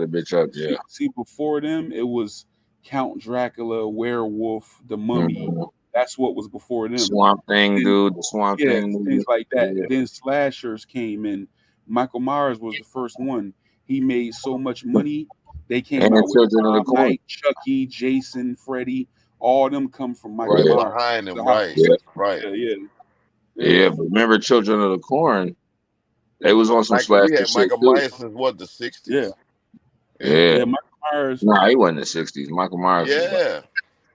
a bitch up. Yeah. before them, it was Count Dracula, Werewolf, The Mummy. Mhm. That's what was before them. Swamp Thing, Then dude. The Swamp yeah, Thing movie. things like that. Yeah. Then slashers came in. Michael Myers was the first one. He made so much money. They came And out with Children of the Prom Corn. Night, Chucky, Jason, Freddy. All of them come from Michael Right Yeah. Myers. behind him, The right. house. Yeah. Right. Yeah, but remember Children of the Corn? They was on some Michael, we slasher had shit Michael too. Myers since what, the 60s? Yeah. Yeah. Yeah, Michael Myers. Nah, he wasn't in the 60s. Michael Myers was Yeah.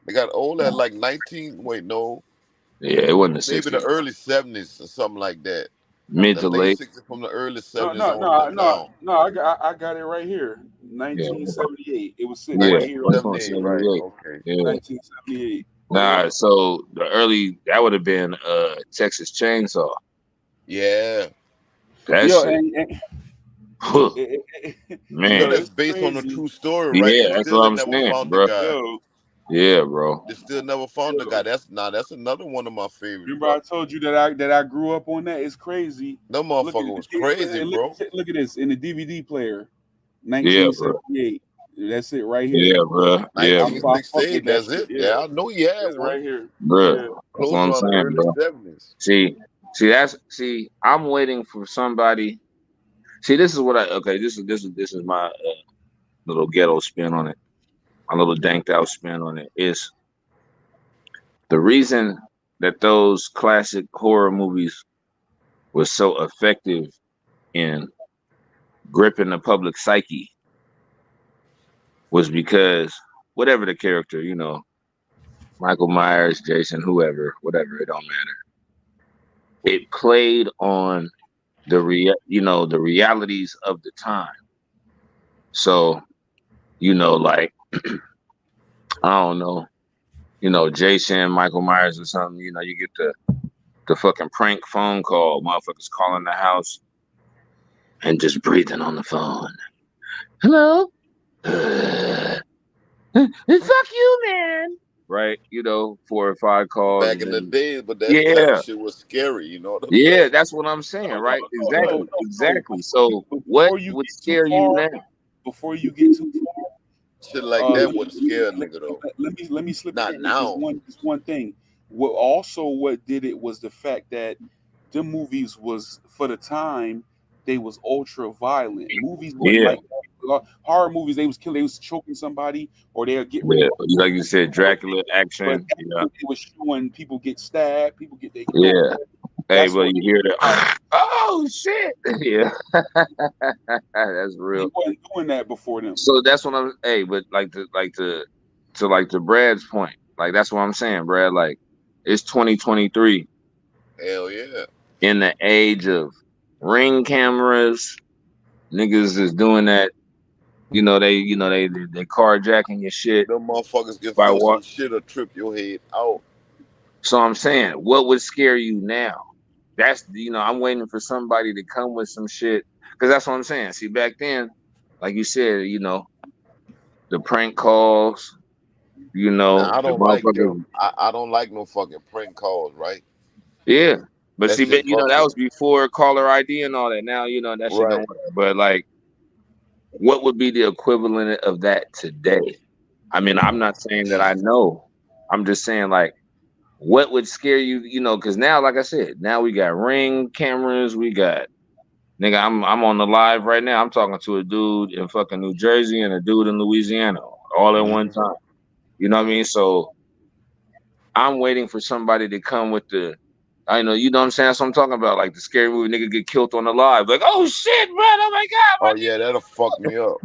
They got old at like 19. Wait, no. yeah, it wasn't the Maybe the 60s. early 70s or something like that. Mid The to late late. 60s from the early No, 70s no, on no, up no, down. I got it right here. Yeah. 1978. It was sitting Yeah. right here. That's on 1978, right. 78. Okay. Yeah. 1978. Nah, so the early that would have been Texas Chainsaw. Yeah. That Yo, shit. and Huh, it, You know man. that's it's based on a crazy. true story, right? Yeah, And that's still what they I'm never saying, found the bro. guy. Yo, Yeah, bro. They still never found the guy. That's another one of my favorites, remember bro. I told you that I grew up on that? It's crazy. That Look at motherfucker was crazy, bro. Look at this in the DVD player. Yeah, bro. 1978. That's it right here. Yeah, bro. Yeah, bro. I fuck with 1968, that that's shit. it. Yeah, I know he had It's one. right here. Bro. Yeah. That's Close what I'm around the saying, early bro. 70s. See, I'm waiting for somebody. See, this is what this is my little ghetto spin on it. My little danked out spin on it is the reason that those classic horror movies were so effective in gripping the public psyche was because whatever the character, you know, Michael Myers, Jason, whoever, whatever, it don't matter. It played on the realities of the time. So, you know, like I don't know, you know, Jason, Michael Myers or something, you know, you get the fucking prank phone call, motherfuckers calling the house and just breathing on the phone. Hello? Fuck you, man. Right? You know, 4 or 5 calls. Back in the days, but that Yeah. type of shit was scary, you know what I'm Yeah, saying? that's what I'm saying, right? No. Exactly. So Before what you would get too scare you far, now? Before you get too far, Shit like that would scare a nigga though. let me slip Not in now. just one thing. What did it was the fact that the movies was for the time they was ultra violent. Movies wasn't Yeah. like horror movies. They was choking somebody or they'll get rid Yeah, of. like you said, Dracula But action. Yeah. it was showing people get stabbed, people get their Yeah. Hey, That's but what- you hear that? oh shit. Yeah. That's He real. wasn't doing that before them. So that's what I'm but to Brad's point, like that's what I'm saying, Brad. Like it's 2023 Hell yeah. in the age of ring cameras, niggas is doing that. They carjacking your shit Them motherfuckers can by throw what? some shit or trip your head out. So I'm saying, what would scare you now? That's I'm waiting for somebody to come with some shit because that's what I'm saying. See, back then, like you said, the prank calls, Now I the don't like motherfuckers. them. I don't like no fucking prank calls, right? Yeah, but That see, shit fuck that me. was before caller ID and all that. Now that shit Right. don't work. But like, what would be the equivalent of that today? I mean, I'm not saying that I know. I'm just saying like, what would scare you? Because now, like I said, now we got ring cameras. We got nigga. I'm on the live right now. I'm talking to a dude in fucking New Jersey and a dude in Louisiana all at one time. You know what I mean? So I'm waiting for somebody to come with the. I know, you know what I'm saying? That's what I'm talking about. Like the scary movie, nigga get killed on the live. Like, oh shit, bro! Oh my god, Oh yeah, that'll fuck me up.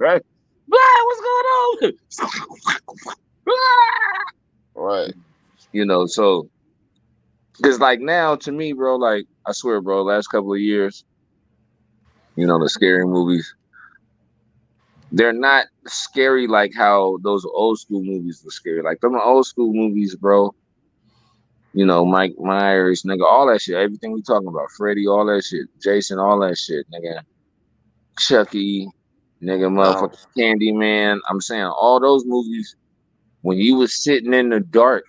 right? Blah, what's going on? Right. So because like now to me, bro, like I swear, bro, last couple of years, the scary movies, they're not scary like how those old school movies were scary. Like them old school movies, bro. Mike Myers, nigga, all that shit. Everything we talking about, Freddy, all that shit, Jason, all that shit, nigga, Chucky, nigga, Now, motherfucking Candyman. I'm saying all those movies. When you was sitting in the dark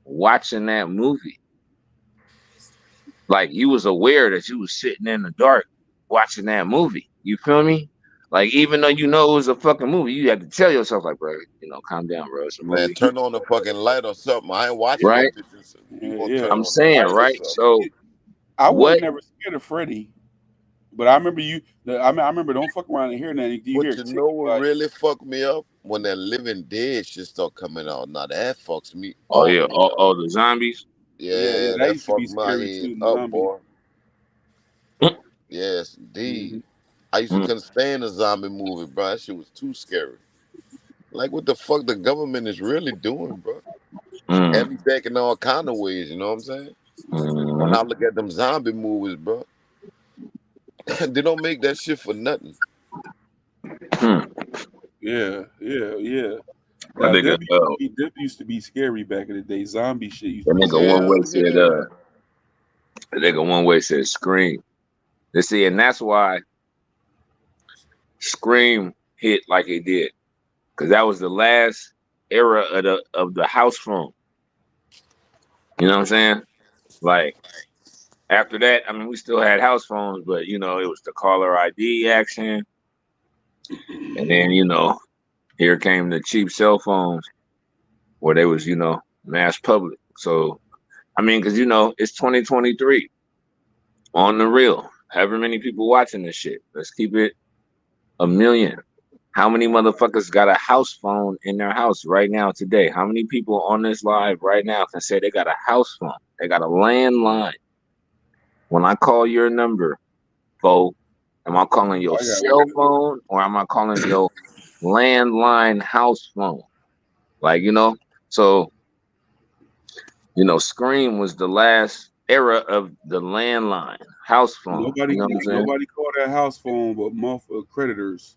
watching that movie, like you was aware that you was sitting in the dark watching that movie. You feel me? Like even though it was a fucking movie, you had to tell yourself like, bro, calm down, bro. It's a man, movie, turn on the fucking light or something. I ain't watching no right? bitches. So Yeah, you gonna yeah. turn I'm on the saying, light or right? something. So I what? was never scared of Freddy, but I remember I remember don't fuck around and hear that. You But hear you tick, know what like, really fucked me up? When that Living Dead shit start coming out. Now that fucks me Oh up, yeah, nigga. all the zombies. yeah, Yeah, that that used to be fucked my scary head too. The up, zombie. boy. Yes, indeed. Hmm. I used to Mm, couldn't stand a zombie movie, bro. That shit was too scary. Like what the fuck the government is really doing, bro? mm, Had me back in all kind of ways, you know what I'm saying? When mm, I look at them zombie movies, bro, they don't make that shit for nothing. mm. Yeah. I Now think Them used to be scary back in the day. Zombie shit used the to be nigga scary. one way Hell said yeah. the nigga one way said Scream. You see, and that's why Scream hit like it did, because that was the last era of the house phone. You know what I'm saying? Like after that, I mean, we still had house phones, but it was the caller ID action, and then here came the cheap cell phones where they was mass public. So I mean, because it's 2023 on the real. However many people watching this shit, let's keep it a million. How many motherfuckers got a house phone in their house right now today? How many people on this live right now can say they got a house phone? They got a landline. When I call your number, Bo, am I calling your I got cell phone or am I calling your landline house phone? Like, so, Scream was the last era of the landline house phone. You know what I'm saying? nobody called that house phone but motherfucker creditors.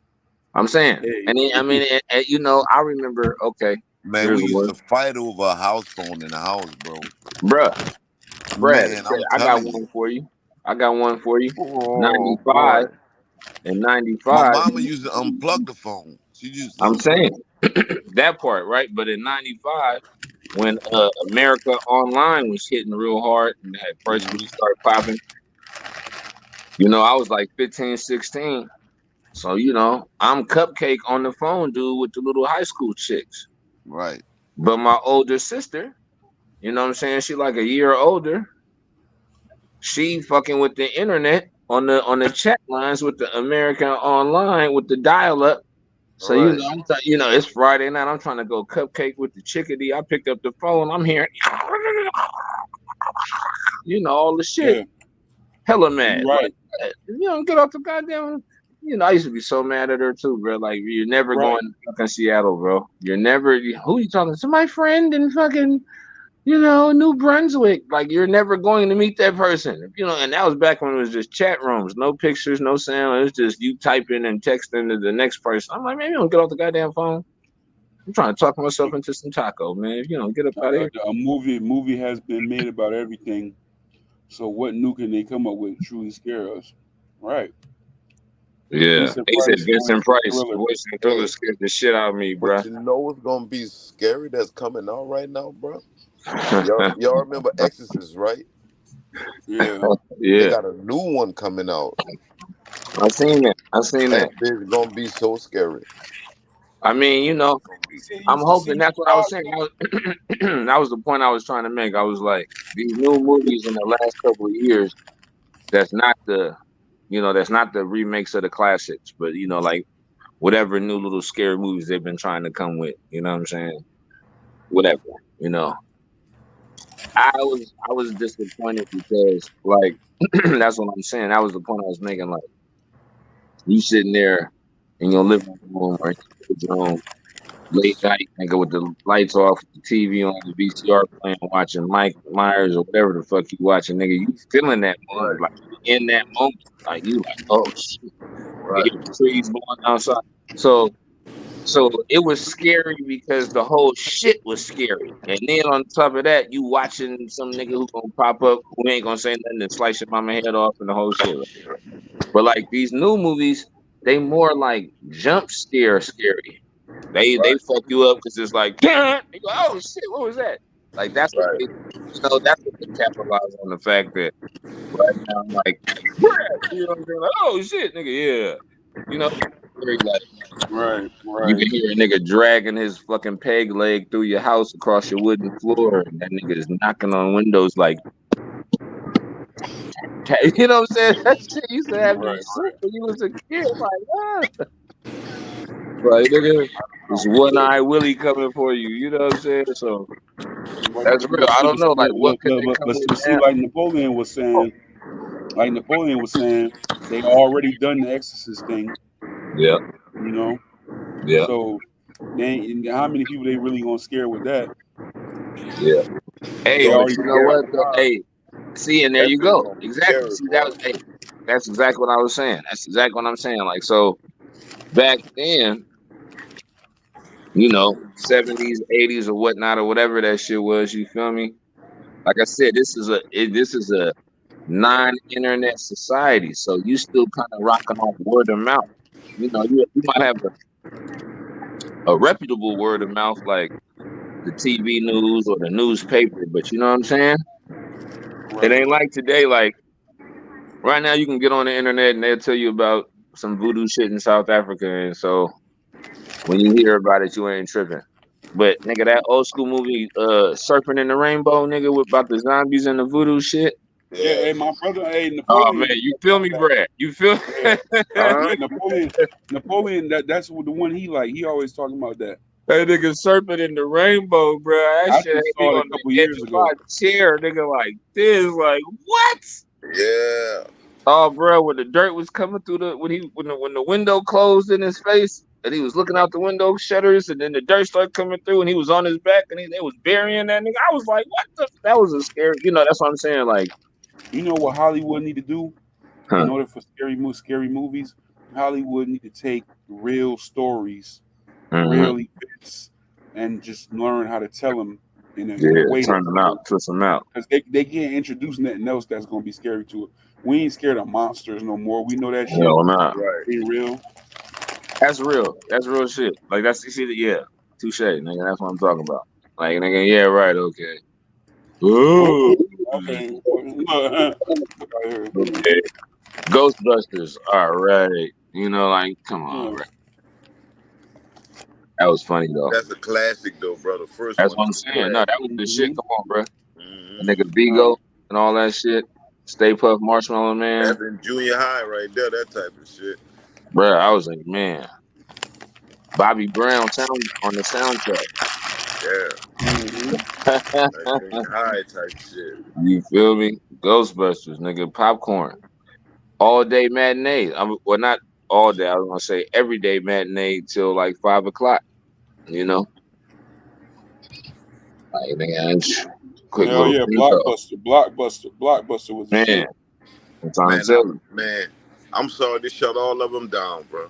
I'm saying, Hey, and I mean, I remember. Okay, Man, here's we the used word, to fight over a house phone in the house, bro. bruh. Brad, Man, I'm I got telling you. one for you. I got one for you. Oh 95 boy. and My 95. mama used to unplug the phone. She used to I'm unplug saying it. that part, right? But in 95, when America Online was hitting real hard and that first really started popping, I was like 15, 16. So, I'm cupcake on the phone, dude, with the little high school chicks. Right. But my older sister, you know what I'm saying? She like a year older. She fucking with the internet on the chat lines with the American Online with the dial up. So Right. it's Friday night. I'm trying to go cupcake with the chickadee. I picked up the phone. I'm hearing, all the shit. yeah. hella mad. You're right. Like, get off the goddamn. I used to be so mad at her too, bro. Like, you're never Right. going to fucking Seattle, bro. You're never. Who you talking to? My friend in fucking, New Brunswick. Like, you're never going to meet that person. And that was back when it was just chat rooms, no pictures, no sound. It was just you typing and texting to the next person. I'm like, man, you don't get off the goddamn phone. I'm trying to talk myself into some taco, man. Get up out of here. A movie has been made about everything. So what new can they come up with to truly scare us? Right. Yeah. Vincent He said Price, Vincent Voice Price. and Thriller. Voice and Thriller scared the shit out of me, bro. But you know what's gonna be scary that's coming out right now, bro? Y'all remember Exorcist, right? Yeah. They Yeah. got a new one coming out. I seen that. That bitch gonna be so scary. I mean, I'm hoping that's what I was saying. That was the point I was trying to make. I was like, these new movies in the last couple of years, that's not the remakes of the classics, but like whatever new little scary movies they've been trying to come with. You know what I'm saying? Whatever. I was disappointed because like that's what I'm saying. That was the point I was making. Like, you sitting there in your living room or in your room late night, nigga, with the lights off, the TV on, the VCR playing, watching Mike Myers or whatever the fuck you watching, nigga. You feeling that moment, like in that moment, like you like, oh shit, right. The trees blowing outside. So it was scary because the whole shit was scary, and then on top of that, you watching some nigga who gonna pop up who ain't gonna say nothing and slice your mama head off and the whole shit. Right? But like these new movies, they more like jump scare scary. They fuck you up because it's like, you go, oh shit, what was that? Like that's what that's what they capitalize on, the fact that right now I'm like, like, oh shit, nigga, yeah, very like, Right. you can hear a nigga dragging his fucking peg leg through your house across your wooden floor, and that nigga is knocking on windows like, you know what I'm saying? That shit used to have you sick when you was a kid, like, Like, nigga, it's one-eye Willie coming for you. You know what I'm saying? So that's real. I don't know, like, what could they come with see, now? like Napoleon was saying, they already done the Exorcist thing. Yeah. Yeah. So, how many people they really gonna scare with that? Yeah. Hey, but you know what? Hey, see, and there you go. Exactly. See, that's exactly what I was saying. That's exactly what I'm saying. Like, so back then, 70s, 80s, or whatnot, or whatever that shit was. You feel me? Like I said, this is a non-internet society, so you still kind of rocking off word of mouth. You might have a reputable word of mouth like the TV news or the newspaper, but you know what I'm saying? It ain't like today. Like right now, you can get on the internet and they'll tell you about some voodoo shit in South Africa, and so when you hear about it, you ain't tripping. But nigga, that old school movie, Serpent in the Rainbow, nigga, about the zombies and the voodoo shit. Yeah, hey, my brother, Napoleon. Oh man, you feel me, Brad? You feel? Napoleon. That's the one he like. He always talking about that. That nigga Serpent in the Rainbow, bro. That shit ain't saw it on the edge of my chair, nigga. Like this, like what? Yeah. Oh, bro, when the dirt was coming through when the window closed in his face, and he was looking out the window shutters, and then the dirt started coming through, and he was on his back, and they was burying that nigga. I was like, what the? That was a scary. That's what I'm saying. Like, you know what Hollywood need to do in order for scary movies? Hollywood need to take real stories, real events, and just learn how to tell them in a way. Turn them out, twist them out. Because they can't introduce nothing else that's gonna be scary to it. We ain't scared of monsters no more. We know that shit. No, not. Right. Be real. That's real. That's real shit. Like that's yeah. Touche, nigga. That's what I'm talking about. Like nigga, yeah, right, okay. Ooh. Okay. Okay. Ghostbusters. All right. Like, come on, bro. That was funny though. That's a classic though, bro. The first That's one. That's what I'm saying. No, that was the shit. Come on, bro. Nigga Vigo and all that shit. Stay Puft Marshmallow Man. That's in junior high right there, that type of shit. Bro, I was like, man. Bobby Brown on the soundtrack. Yeah. Junior high type shit. You feel me? Ghostbusters, nigga, popcorn, all day matinee. Well, not all day. I was gonna say every day matinee till like 5 o'clock. You know, like nigga, quick Hell little yeah, Cinco. Blockbuster was the Man, shit. I'm trying Man, to tell you. man, I'm sorry to shut all of them down, bro.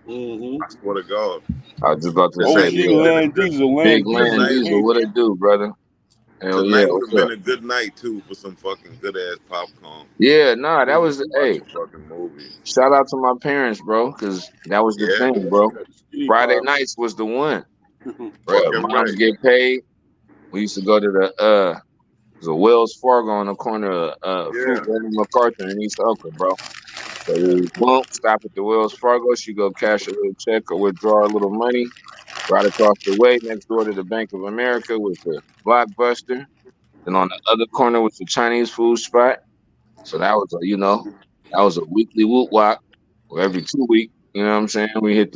Mm-hmm. I swear to God. I was just about to This say, ain't OG been a Land good Diesel, Big Land Diesel. Land tonight. Diesel, what it do, brother? Hell yeah, Tonight would have what's up? been a good night too for some fucking good ass popcorn. Yeah, nah, that was Watch hey. a fucking movie. Shout out to my parents, bro, because that was the Yeah, thing, bro. Skinny Friday pop. nights was the one. Bro, fucking moms right. get paid. We used to go to there's a Wells Fargo on the corner of Yeah. Fruit and MacArthur in East Oakland, bro. So we boom, stop at the Wells Fargo. She go cash a little check or withdraw a little money. Right across the way, next door to the Bank of America, was the Blockbuster. Then on the other corner was the Chinese food spot. So that was that was a weekly whoop walk, or every 2 weeks. You know what I'm saying? We hit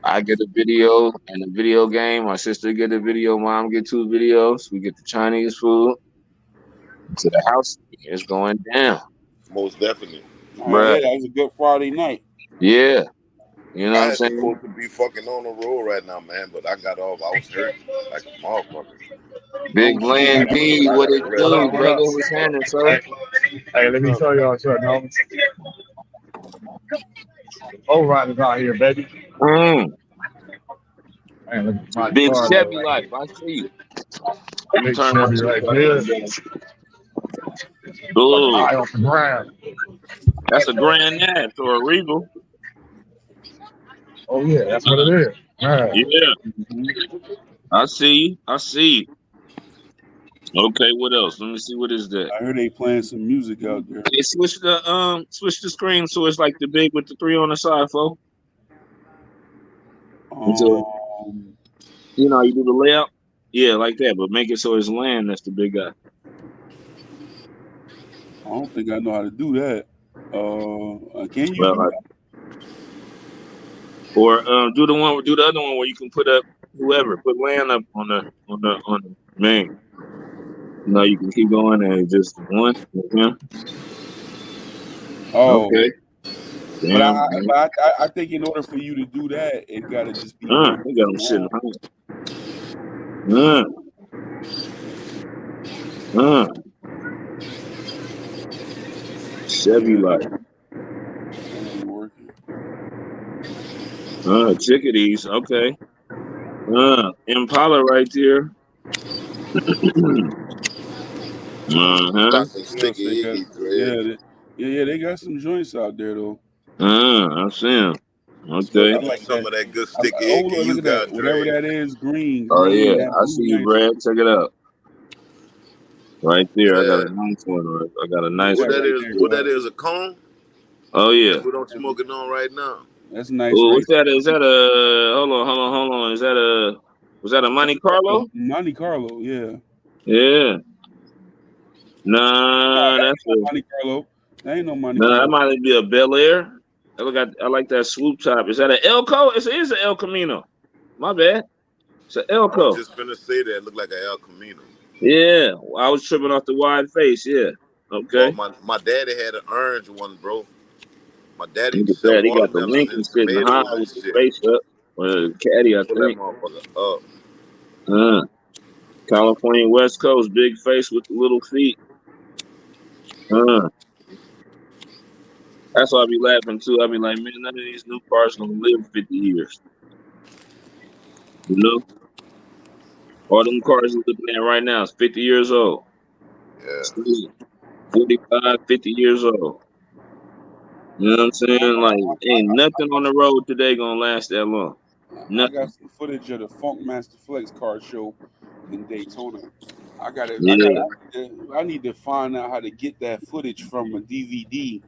I get a video and a video game. My sister get a video. Mom get 2 videos. We get the Chinese food to the house. It's going down, Most definitely. bruh. Yeah, that was a good Friday night. Yeah, you know what I I'm was saying? supposed to be fucking on the road right now, man, but I got off. I was hurt like a motherfucker. Big OG Land Land B, Diesel. what it What do, up, brother? What's happening, sir? Hey, let me show y'all something, homie. Overriders out here, baby. Mm. Man, look at my Big car Chevy right life, here. I see you. Let me Big turn my Chevy shit right back there. on. Fucking Ooh, eye off the ground. that's a Grand Nash or a Regal. Oh yeah, that's what it is. Man. Yeah, Mm-hmm. I see you. Okay, what else? Let me see. What is that? I heard they playing some music out there. Hey, switch the screen so it's like the big with the 3 on the side, folks. So, you know, you do the layout. Yeah, like that, but make it so it's land. That's the big guy. I don't think I know how to do that. Can you Well, do that? or do the other one where you can put up whoever, put land up on the main. No, you can keep going and just one. Yeah. Oh, Okay. but Damn. I think in order for you to do that, it got to just be. They got them sitting high. Chevy life. Ain't working. Chickadees. Okay. Impala right there. Got some What sticky else they icky, got? Greg. Yeah, they got some joints out there though. I see him. Especially Okay. I like some of that good sticky oh, icky look you at that. got, Whatever Dre. that is, green. Oh yeah, That I blue see you, nice. Brad. Check it out. Right there. I got Yeah. a nice one. I got a nice What one. that right is? there, What bro. that is? A cone? Oh yeah. We don't smoke it on right now. That's nice, Oh, right? what's that? Is that a hold on. Was that a Monte Carlo? Monte Carlo, yeah. Yeah. Nah, That ain't that's no a Monte Carlo. That ain't no Monte nah. That Carlo. might be a Bel Air. I like that swoop top. Is that an Elco? It is an El Camino. My bad. It's an I was Elco. just finna say that. It looked like an El Camino. Yeah. I was tripping off the wide face. Yeah. Well, Okay. my daddy had an orange one, bro. My daddy Look used to at sell that. He got the watermelons Lincoln and sitting high tomatoes and with the shit. face up. Caddy, I Pull that think. motherfucker up. California West Coast, big face with the little feet. That's why I be laughing too. I be like, man, none of these new cars gonna live 50 years. You know? All them cars you're looking at right now is 50 years old. Yeah. 45, 50 years old. You know what I'm saying? Like, ain't nothing on the road today gonna last that long. I Nothing. got some footage of the Funk Master Flex car show in Daytona. Yeah. I need to find out how to get that footage from a DVD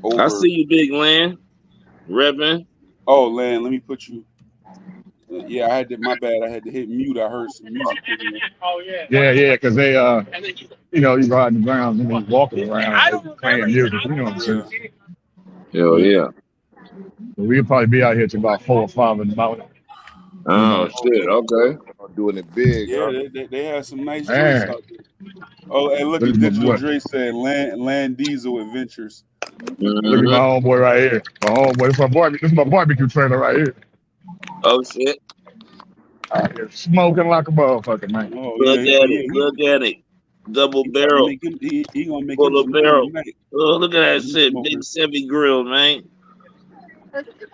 I over. see you, Big Land. Reppin'. Oh, Land, let me put you. Yeah, my bad. I had to hit mute. I heard some music. Yeah, because they you know, you ride the ground and then walking around playing music, you know what I'm saying? Hell yeah. We'll probably be out here till about 4 or 5 in the morning. Oh shit, okay. doing it big, Yeah, huh? they have some nice joints Man, out there. Oh, and look look at at my Digital boy. Dre said Land Diesel Adventures. Look at my Mm-hmm. homeboy right here. My homeboy. This is my barbecue trailer right here. Oh shit! Out here smoking like a motherfucker, man. Oh Look yeah, oh at yeah. it! Look at it! Double He about to barrel, make him. He gonna make him full of some money barrel. tonight. Oh, look at that He's shit! Big smoking. Chevy grill, man.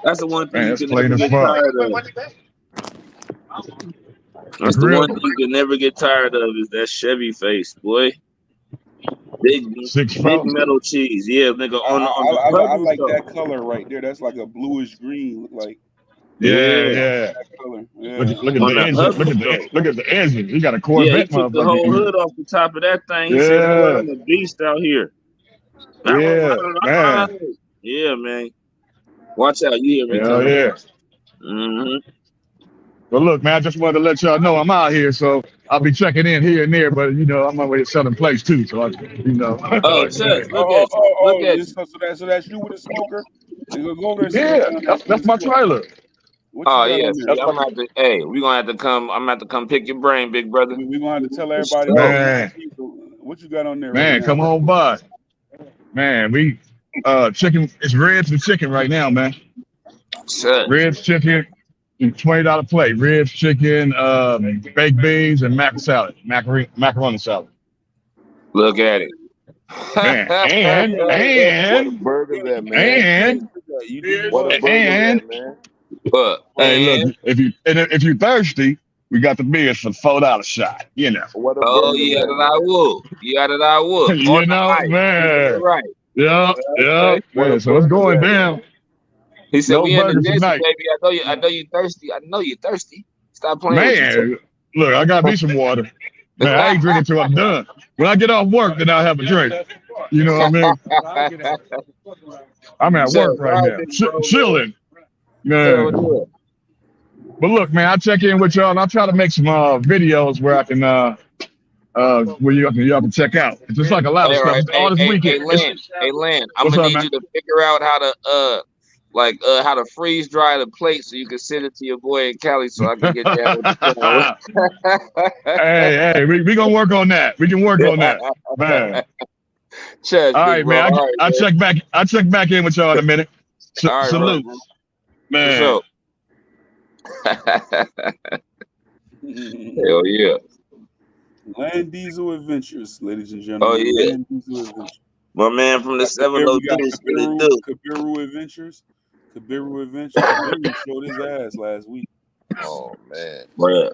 That's the one thing Man, you it's can never clean as get fuck. tired of. The That's the grill, one thing you can never get tired of is that Chevy face, boy. Big, 6-4. big metal cheese. Yeah, nigga, on the I covers like though. that color right there. That's like a bluish green. Look like Yeah, Yeah, yeah. that color. Look, Yeah. look at on the the engine. hovers though. Look at the engine. He got a Yeah, he Corvette, took the whole motherfucker. hood off the top of that thing. He said, "Boy, Yeah, I'm a beast out here." yeah, man. Yeah, man. Watch out, you hear me Hell coming? yeah. Mm-hmm. But look, man, I just wanted to let y'all know I'm out here, so I'll be checking in here and there. But you know, I'm on my way to Southern Place too, so I, you know. Oh, Chess, look Oh, at you. Look at you. so that's you with a smoker. Go over there and see Yeah, what you got that's my trailer. What you Oh, got yeah. on See, there? That's I'm my gonna have to, hey, we're gonna have to come. I'm gonna have to come pick your brain, big brother. We gonna have to tell For everybody sure. what you got on there right man. now. Come on by, man. We chicken. It's ribs and chicken right now, man. Chess. Ribs, chicken, and $20 plate. Ribs, chicken, baked beans, and macaroni salad. Look at it. Man, What a burger that, man. and You do What a what? burger and that, man. But hey, and look, if you're thirsty, we got the beers for $4 shot. You know, What a oh burger yeah, that, that I man. will. Yeah, that I will. On you the know, ice. man. Right. Yeah, Okay. What a man. So it's burger going that, down. man. He said, No "We in the burgers desert, tonight, baby. I know you thirsty. I know you thirsty. Stop playing with you." man. Look, I got me some water. Man, I ain't drinking till I'm done. When I get off work, then I'll have a drink. You know what I mean? I'm at Chess, work right all right, now, big bro, man. chilling, Hell man. yeah. But look, man, I check in with y'all, and I try to make some videos where I can where y'all can check out. It's just like a lot of All stuff. right. It's all this Hey, weekend. Land. I'm What's gonna up, need man? you to figure out how to how to freeze dry the plate so you can send it to your boy in Cali so I can get down with the Hey, we gonna work on that. We can work on that, man. Chess, All big right, bro. man. All right, I check back. I check back in with y'all in a minute. all right, bro. Salute, man. For sure. Hell yeah. Land Diesel Adventures, ladies and gentlemen. Oh yeah. Land Diesel Adventures. My man from the We got 702 is gonna do. Kabiru Adventures. Kabiru Adventures. Kabiru showed his ass last week. Oh, man. Bruh.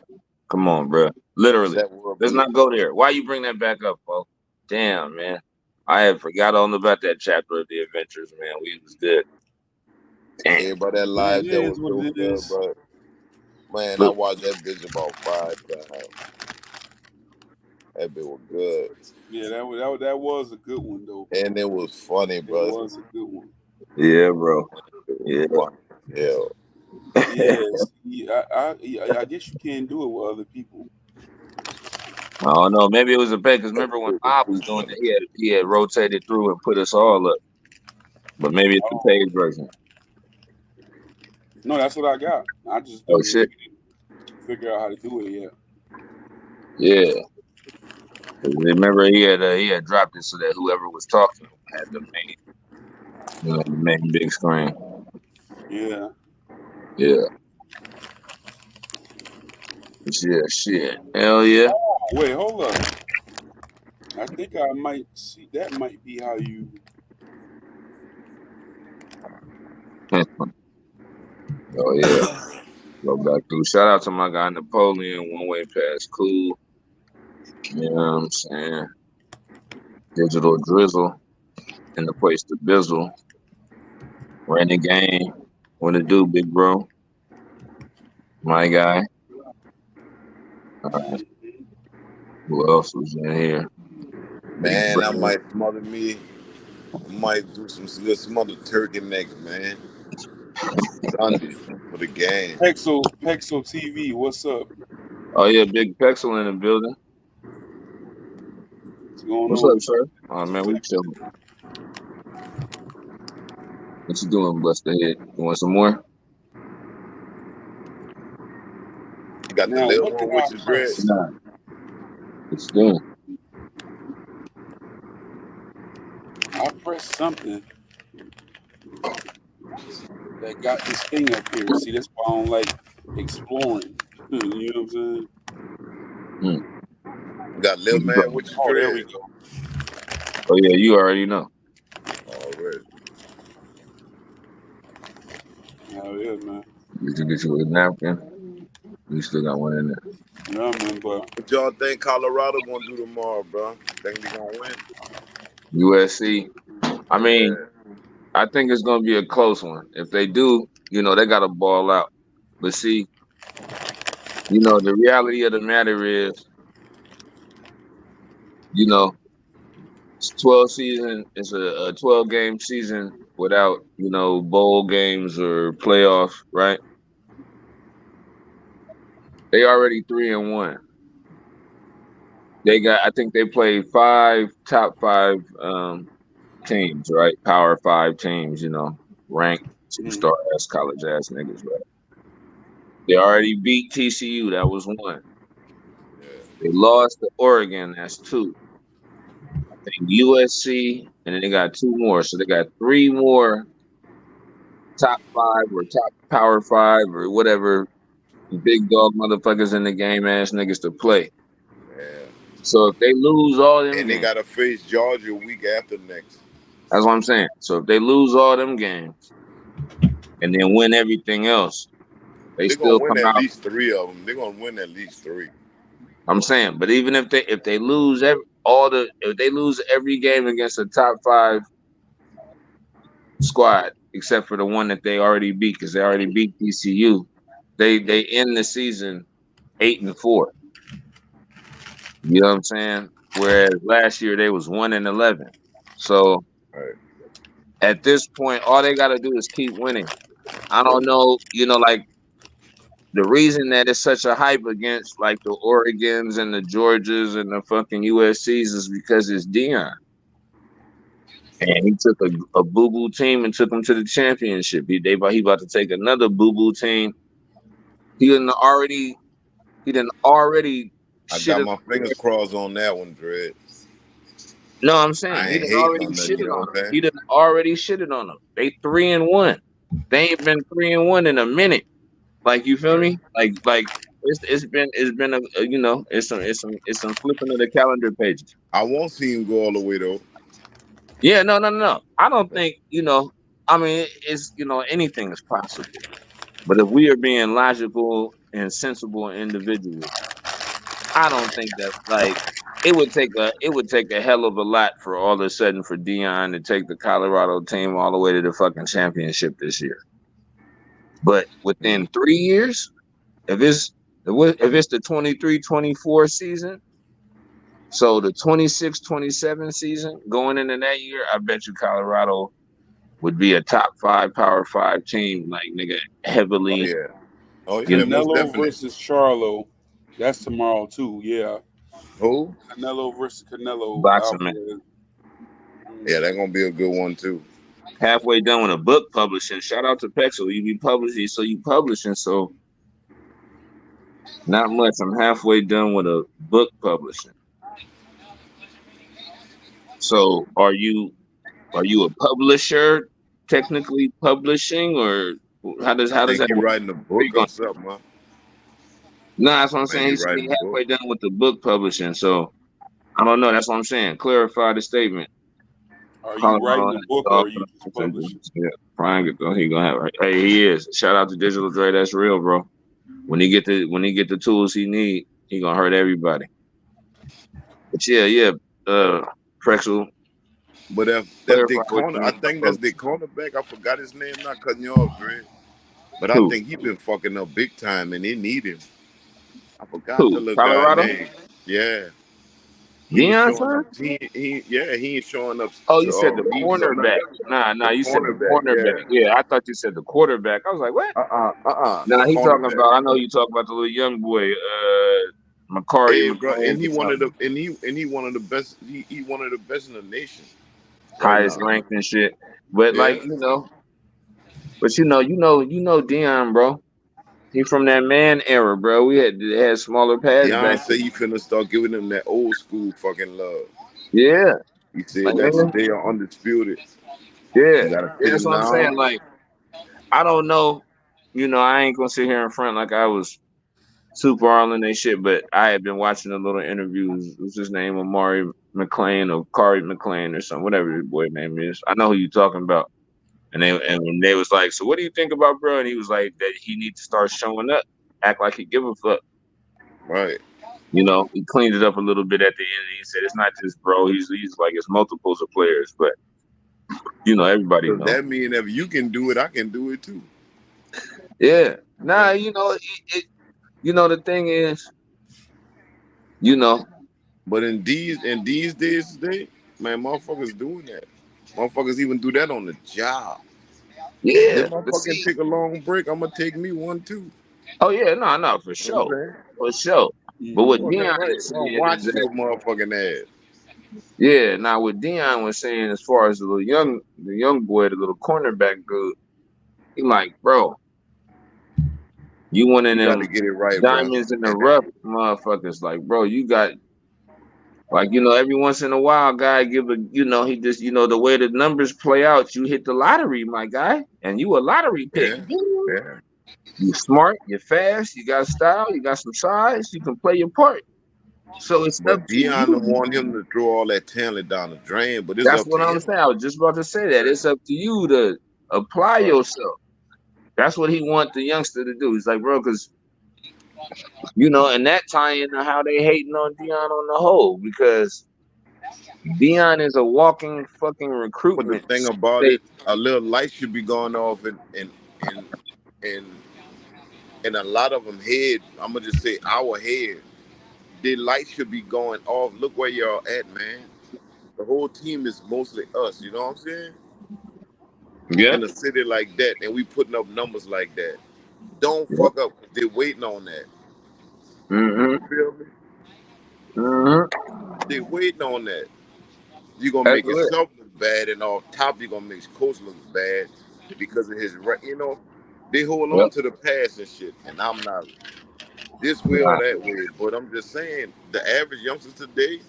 Come on, bruh. Literally. That world Let's not go there. Why you bring that back up, folks? Damn, man. I had forgot all about that chapter of the adventures, man. We was good. Damn. Everybody that live It that is was what so it good, is. bro. Man, I watched that bitch about 5 times. That bitch was good. Yeah, that was a good one though. And it was funny, It bro. was a good one. Yeah, bro. Yeah. Yeah. Yes, I guess you can't do it with other people. I don't know. Maybe it was a pay because remember when Bob was doing it, he had rotated through and put us all up. But maybe it's the paid version. No, that's what I got. I just Oh shit. figure out how to do it yet. Yeah. Remember he had dropped it so that whoever was talking had the main big screen. Yeah. Yeah. Shit. Hell yeah. Wait, hold up. I think I might see. That might be how you. Oh yeah. Go back through. Shout out to my guy Napoleon, One Way Pass Cool. You know what I'm saying? Digital Drizzle in the place to bizzle. Randy Game. What it do, big bro? My guy. Who else was in here? Man, I might smother me. I might do some good smothered turkey next, man. Sunday for the game. Pexel TV. What's up? Oh yeah, Big Pexel in the building. What's going What's on? up, sir? Oh man, we chilling. What you doing, blessed ahead? You want some more? You got the Now, little what one did with I the press? dreads. Nah, it's done. I pressed something that got this thing up here. See, that's why I don't like exploring. You know what I'm saying? Got little man with the Oh, there we dreads. go. Oh yeah, you already know. Already. Hell yeah, man. You can get you a napkin. You still got one in there. Yeah, man, but What y'all think Colorado gonna do tomorrow, bro? Think they gonna win? USC. I mean, Yeah. I think it's gonna be a close one. If they do, they gotta ball out. But see, the reality of the matter is, it's 12 season. It's a 12-game season without bowl games or playoffs, right? They already 3-1. I think they played 5 top 5 teams, right? Power 5 teams, ranked superstar ass college ass niggas, right? They already beat TCU, that was 1. They lost to Oregon, that's 2. I think USC, and then they got 2 more. So they got 3 more top 5 or top power 5 or whatever big dog motherfuckers in the game ass niggas to play. Yeah. So if they lose all them And they games, gotta face Georgia a week after next. that's what I'm saying. So if they lose all them games and then win everything else, they They're gonna still win come at out. least 3 of them. They're gonna win at least 3. I'm saying, but even if they lose if they lose every game against a top 5 squad, except for the one that they already beat, because they already beat TCU, they end the season 8-4. You know what I'm saying? Whereas last year they was 1-11. So Right. at this point, all they gotta do is keep winning. I don't know, like the reason that it's such a hype against like the Oregons and the Georgias and the fucking USCs is because it's Deion. And he took a boo-boo team and took them to the championship. He about to take another boo-boo team. He didn't already I shit got on. my fingers crossed on that one, Dread. No, I'm saying I he ain't didn't hating already on nothing, you shitted know on what them. I'm saying? He didn't already shitted on them. They 3-1. They ain't been 3-1 in a minute. Like, you feel me? Like it's been it's some flipping of the calendar pages. I won't see him go all the way though. Yeah, no. I don't think I mean, it's anything is possible. But if we are being logical and sensible individuals, I don't think that it would take a hell of a lot for all of a sudden for Deion to take the Colorado team all the way to the fucking championship this year. But within 3 years, if it's the 23-24 season, so the 26-27 season going into that year, I bet you Colorado would be a top 5 power 5 team, like nigga heavily. Oh yeah, most Canelo definitely. versus Charlo. That's tomorrow too. Yeah. Who? Canelo versus Canelo. Boxing, man. Yeah, that's gonna be a good one too. Halfway done with a book publishing. Shout out to Pexel. You be publishing, so not much. I'm halfway done with a book publishing. So are you a publisher, technically publishing, or how does I think that he work? writing a book or something, huh? No, that's what I'm I think saying. he He said writing he a halfway book. done with the book publishing. So I don't know. That's what I'm saying. Clarify the statement. Are you writing a book or are you just publishing? Yeah, Brian, he gonna have. Hey, he is. Shout out to Digital Dre. That's real, bro. When he get the tools he need, he gonna hurt everybody. But yeah, Prexel. But if that's their corner, I think that's their cornerback. I forgot his name. Not cutting you off, Dre. But I think he been fucking up big time, and they need him. I forgot the little guy's name. Yeah. He ain't showing up. He ain't showing up. Oh, you said the cornerback. Nah, you said the cornerback. Yeah, I thought you said the quarterback. I was like, what? Nah, he talking about. I know you talking about the little young boy, Makari. Hey, bro, and he one of the best. He one of the best in the nation. Highest ranked and shit. But but Deion, bro. He from that man era, bro. We had smaller pads Deion back said then. he finna start giving them that old school fucking love. Yeah, He said like that's nigga. they are undisputed. Yeah, You gotta yeah. sit That's him what I'm saying. down. Like I don't know. I ain't gonna sit here in front like I was super all in they shit, but I had been watching the little interviews. What's his name? Amari McLean or Kari McLean or something, whatever his boy name is. I know who you talking about. And when they was like, so what do you think about bro? And he was like that he needs to start showing up, act like he give a fuck. Right. He cleaned it up a little bit at the end. And he said it's not just bro. He's like it's multiples of players, but everybody So know. that means if you can do it, I can do it too. Yeah. Nah. The thing is, But in these days today, man, motherfuckers doing that. Motherfuckers even do that on the job. yeah. If motherfucking take a long break, I'm gonna take me one too. Oh yeah, no, for You know what sure, I'm saying? for sure. But what Fucking Dion right. is I'm saying is watching that your motherfucking ass. yeah. Now what Dion was saying as far as the young boy, the little cornerback dude, he like, bro, you one of You got to them get it right, bro. diamonds in the rough, motherfuckers. Like, bro, you got like every once in a while, guy give a he just the way the numbers play out, you hit the lottery, my guy, and you a lottery pick. Yeah, yeah. You smart, you're fast, you got style, you got some size, you can play your part. So it's up But to Dion don't you. want him to throw all that talent down the drain, but it's That's up to what I'm him. saying. I was just about to say that. It's up to you to apply Right. yourself. That's what he want the youngster to do. He's like, bro, because and that tie into how they hating on Dion on the whole, because Dion is a walking fucking But the recruitment thing about state. it, a little light should be going off in a lot of them head. I'm gonna just say our head. The light should be going off. Look where y'all at, man. The whole team is mostly us. You know what I'm saying? Yeah. In a city like that, and we putting up numbers like that. Don't Yeah. fuck up. They're waiting on that. Mm-hmm. You feel me? Mm-hmm. They waiting on that. You're gonna That's make it. yourself look bad, and off top you're gonna make coach look bad because of his they hold Yep. on to the past and shit. And I'm not this way or Nah. that way, but I'm just saying the average youngsters today,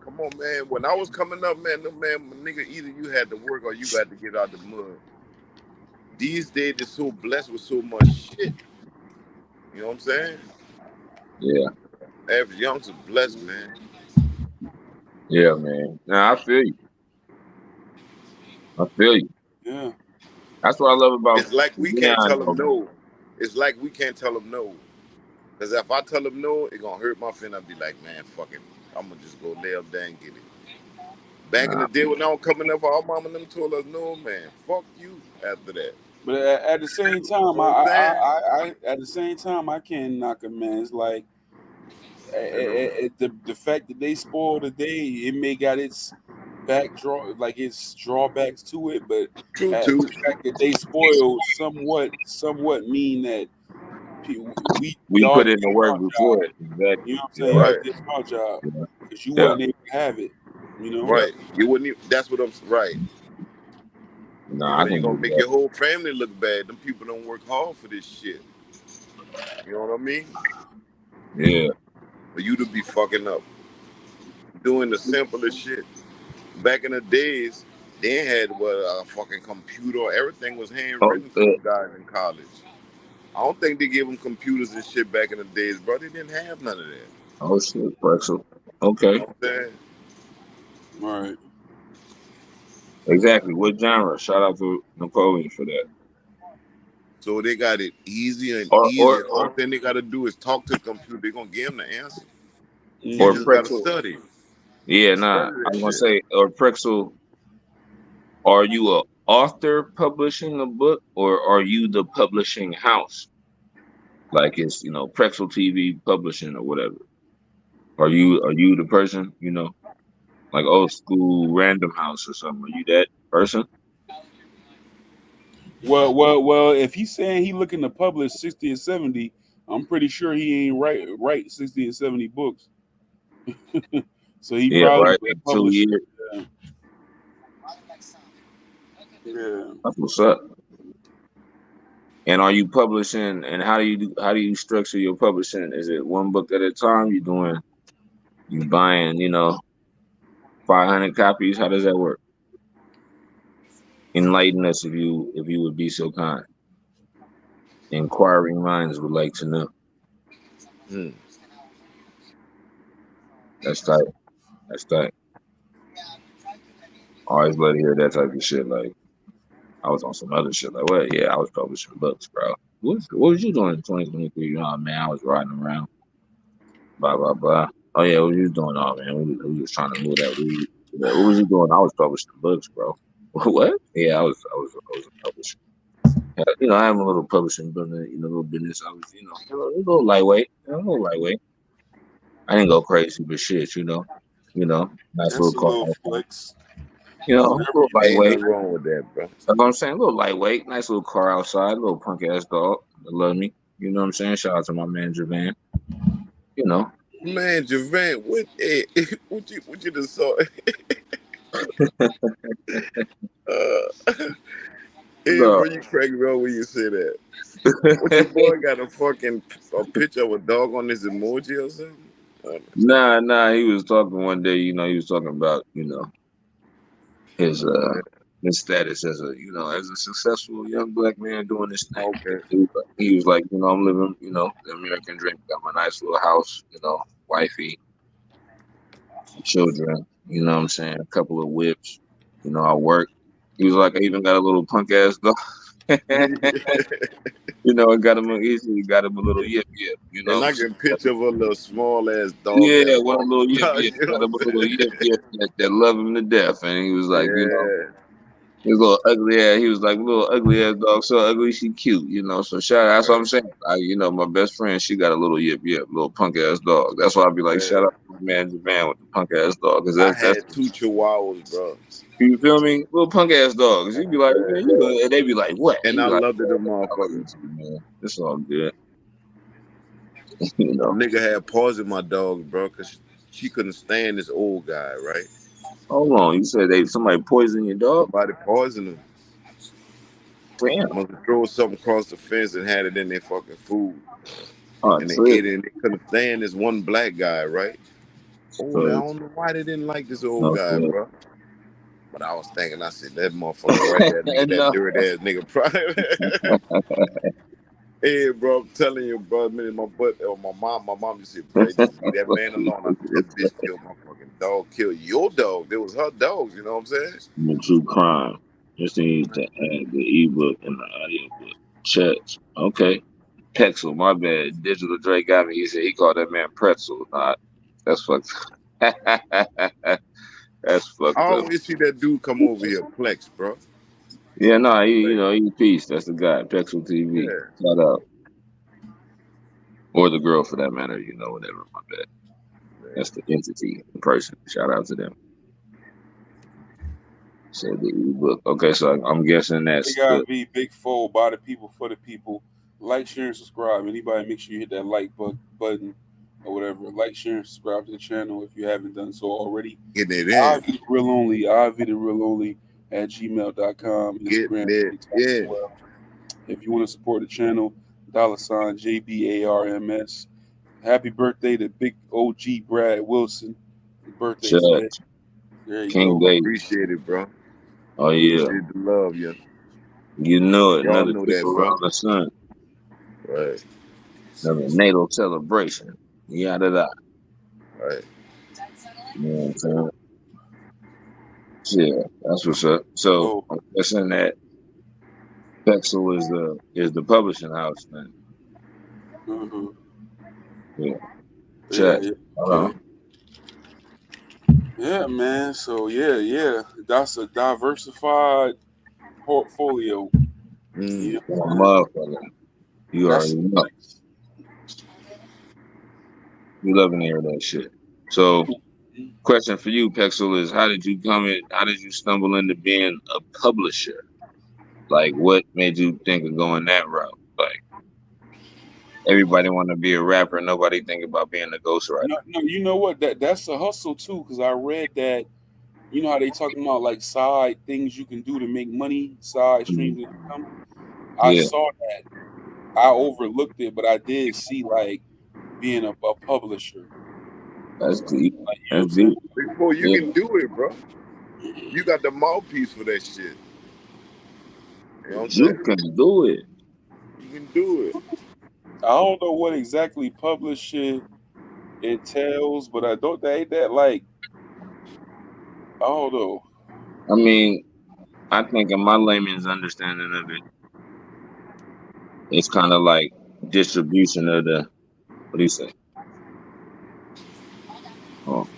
come on man. When I was coming up, man, nigga, either you had to work or you got to get out the mud. These days they're so blessed with so much shit. You know what I'm saying? Yeah. Average youngsters blessed, man. Yeah, man. Nah, I feel you. I feel you. Yeah. That's what I love about It's like we can't Dion, tell them though. no. It's like we can't tell them no. Because if I tell them no, it's going to hurt my feeling. I'll be like, man, fuck it. I'm going to just go lay up there and get it. Back in Nah. the day when I was coming up, our mama and them told us, no, man, fuck you after that. But at the same You time, know what I'm saying? I at the same time I can't knock a man. It's like the fact that they spoiled the day, it may got its its drawbacks to it, but True, the too. fact that they spoiled somewhat mean that we We y'all put in did the work our job. before it. Exactly. You know what I'm Yeah. saying? Y'all Right, did our job Yeah. because you Yeah. wasn't able to have it. You know. Yeah. right. You wouldn't even, that's what I'm, right. Nah, And I then can you're going do to make that. your whole family look bad. Them people don't work hard for this shit. You know what I mean? Yeah. For you to be fucking up. Doing the simplest shit. Back in the days, they had a fucking computer. Everything was Oh, handwritten for them guys in college. I don't think they gave them computers and shit back in the days, bro. They didn't have none of that. oh shit, Pretzel. You Okay. know what I'm saying? Right. Exactly. What genre? Shout out to Napoleon for that. So they got it easier and Or or easier. Only thing they got to do is talk to the computer. They're going to give them the answer. You or just got to Pretzel. study. Yeah, Study nah. I that was gonna shit. say, or Pretzel, are you a author publishing a book or are you the publishing house? Like it's, Pretzel TV publishing or whatever. Are you the person, like old school Random House or something? Are you that person? Well. If he's saying he looking to publish 60 or 70, I'm pretty sure he ain't write 60 and 70 books. So he Yeah, probably right. a In 2 publisher. years. Yeah. That's what's up. And are you publishing? And how do you structure your publishing? Is it one book at a time? You buying 500 copies? How does that work? Enlighten us if you would be so kind. Inquiring minds would like to know. That's tight. That's tight. Always love to hear that type of shit. Like, I was on some other shit. Like, what? Yeah, I was publishing books, bro. What was you doing in 2023? Oh, man, I was riding around. Blah, blah, blah. Oh, yeah, what you doing? Oh, man, we was trying to move that weed. What was you doing? I was publishing books, bro. What? Yeah, I was a publisher. Yeah, I have a little publishing business, little business. I was, a little lightweight. A little lightweight. I didn't go crazy, but shit, nice That's little a car. little flex. A little lightweight. Ain't nothing wrong with that, bro. That's what I'm saying. A little lightweight, nice little car outside, a little punk ass dog that love me. You know what I'm saying? Shout out to my man Javan. Man, Javan, what you just saw? Bro, you crack me up when you say that. What your boy got a picture of a dog on his emoji or something? Nah. He was talking one day. He was talking about his status as a successful young black man doing this thing. Okay. He was like, I'm living, the American dream. Got my nice little house, wifey, children. You know what I'm saying? A couple of whips. I work. He was like, I even got a little punk ass dog. And got him a little yip. And I can picture of a little small ass dog. Yeah, one little yip. Got him a little yip that love him to death. And he was like, his little ugly ass. He was like, little ugly ass dog, so ugly she cute. So shout out. That's what I'm saying. My best friend, she got a little yip, little punk ass dog. That's why I'd be like, shout out to my man Javan with the punk ass dog. Cause I had 2 chihuahuas, bro. You feel me? Little punk ass dogs. You'd be like, and they'd be like, what? And I like, loved it, them motherfuckers. Man, it's all good. Nigga had paws in my dog, bro, because she couldn't stand this old guy, right? Hold on, you said somebody poisoned your dog? Somebody poisoned him. Damn. Must have thrown something across the fence and had it in their fucking food. And they ate it, and they couldn't stand this one black guy, right? I don't know why they didn't like this old guy, bro. But I was thinking, I said, that motherfucker right there, that dirty ass nigga probably. Hey, bro, I'm telling you, bro, my mom used to say, bro, just leave that man alone. I said, that bitch killed my fucking dog, killed your dog. It was her dogs, you know what I'm saying? The true crime. Just need to add the ebook and the audiobook. Checks. Okay. Pexel, my bad. Digital Dre got me. He said he called that man Pretzel. Nah, that's fucked up. That's fucked up. I always see that dude come over here, Plex, bro. Yeah, no, he peace. That's the guy, Pexel TV. Yeah. Shout out. Or the girl for that matter, whatever, my bad. That's the entity in person. Shout out to them. So the ebook. Okay, so I'm guessing that's it gotta be Big Fold, by the people, for the people. Like, share, and subscribe. Anybody, make sure you hit that like button or whatever. Like, share, and subscribe to the channel if you haven't done so already. Get it in. Ivy the Real Only at gmail.com. Instagram. Yeah. Well. If you want to support the channel, $ JBARMS. Happy birthday to Big OG Brad Wilson. His birthday today. There you King go. David. Appreciate it, bro. Oh yeah. Appreciate the love, yeah. You know it. Y'all Another know that, around the sun. Right. Another natal celebration. Yada da. Right. You know what I'm saying? Yeah, that's what's up. So I'm guessing that Pexel is the publishing house, man. Mm-hmm. Yeah. Check. Yeah, man. So yeah. That's a diversified portfolio. Yeah. Motherfucker. You already know. You loving to hear that shit. So question for you, Pexel, is how did you stumble into being a publisher? Like, what made you think of going that route? Like, everybody want to be a rapper, nobody think about being a ghostwriter. No, you know what? That's a hustle too, because I read that, how they talking about like side things you can do to make money, side streams of income. I Yeah, saw that. I overlooked it, but I did see like being a publisher. that's deep. Like, you know what That's I'm saying? deep. Big boy, you Yeah, can do it, bro. You got the mouthpiece for that shit. You know what I'm you saying? can do it. You can do it. I don't know what exactly publishing entails, but I don't ain't that like I don't know. I mean, I think in my layman's understanding of it, it's kind of like distribution of the. What do you say? Oh,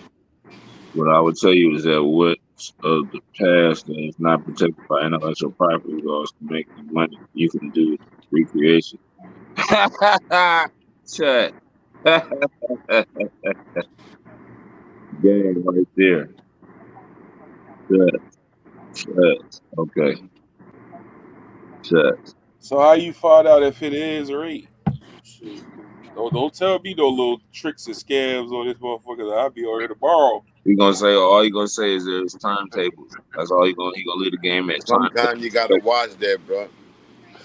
what I would tell you is that what's of the past that is not protected by intellectual property laws to make you money, you can do recreation. Shut. Gang right there. Shut. Shut. Okay. Shut. So how you find out if it is or ain't? Shit. Don't tell me no little tricks and scams on this motherfucker. I'll be over here tomorrow. You gonna say all you gonna say is there's timetables. That's all he gonna leave the game at Sometimes you gotta timetables. watch that, bro.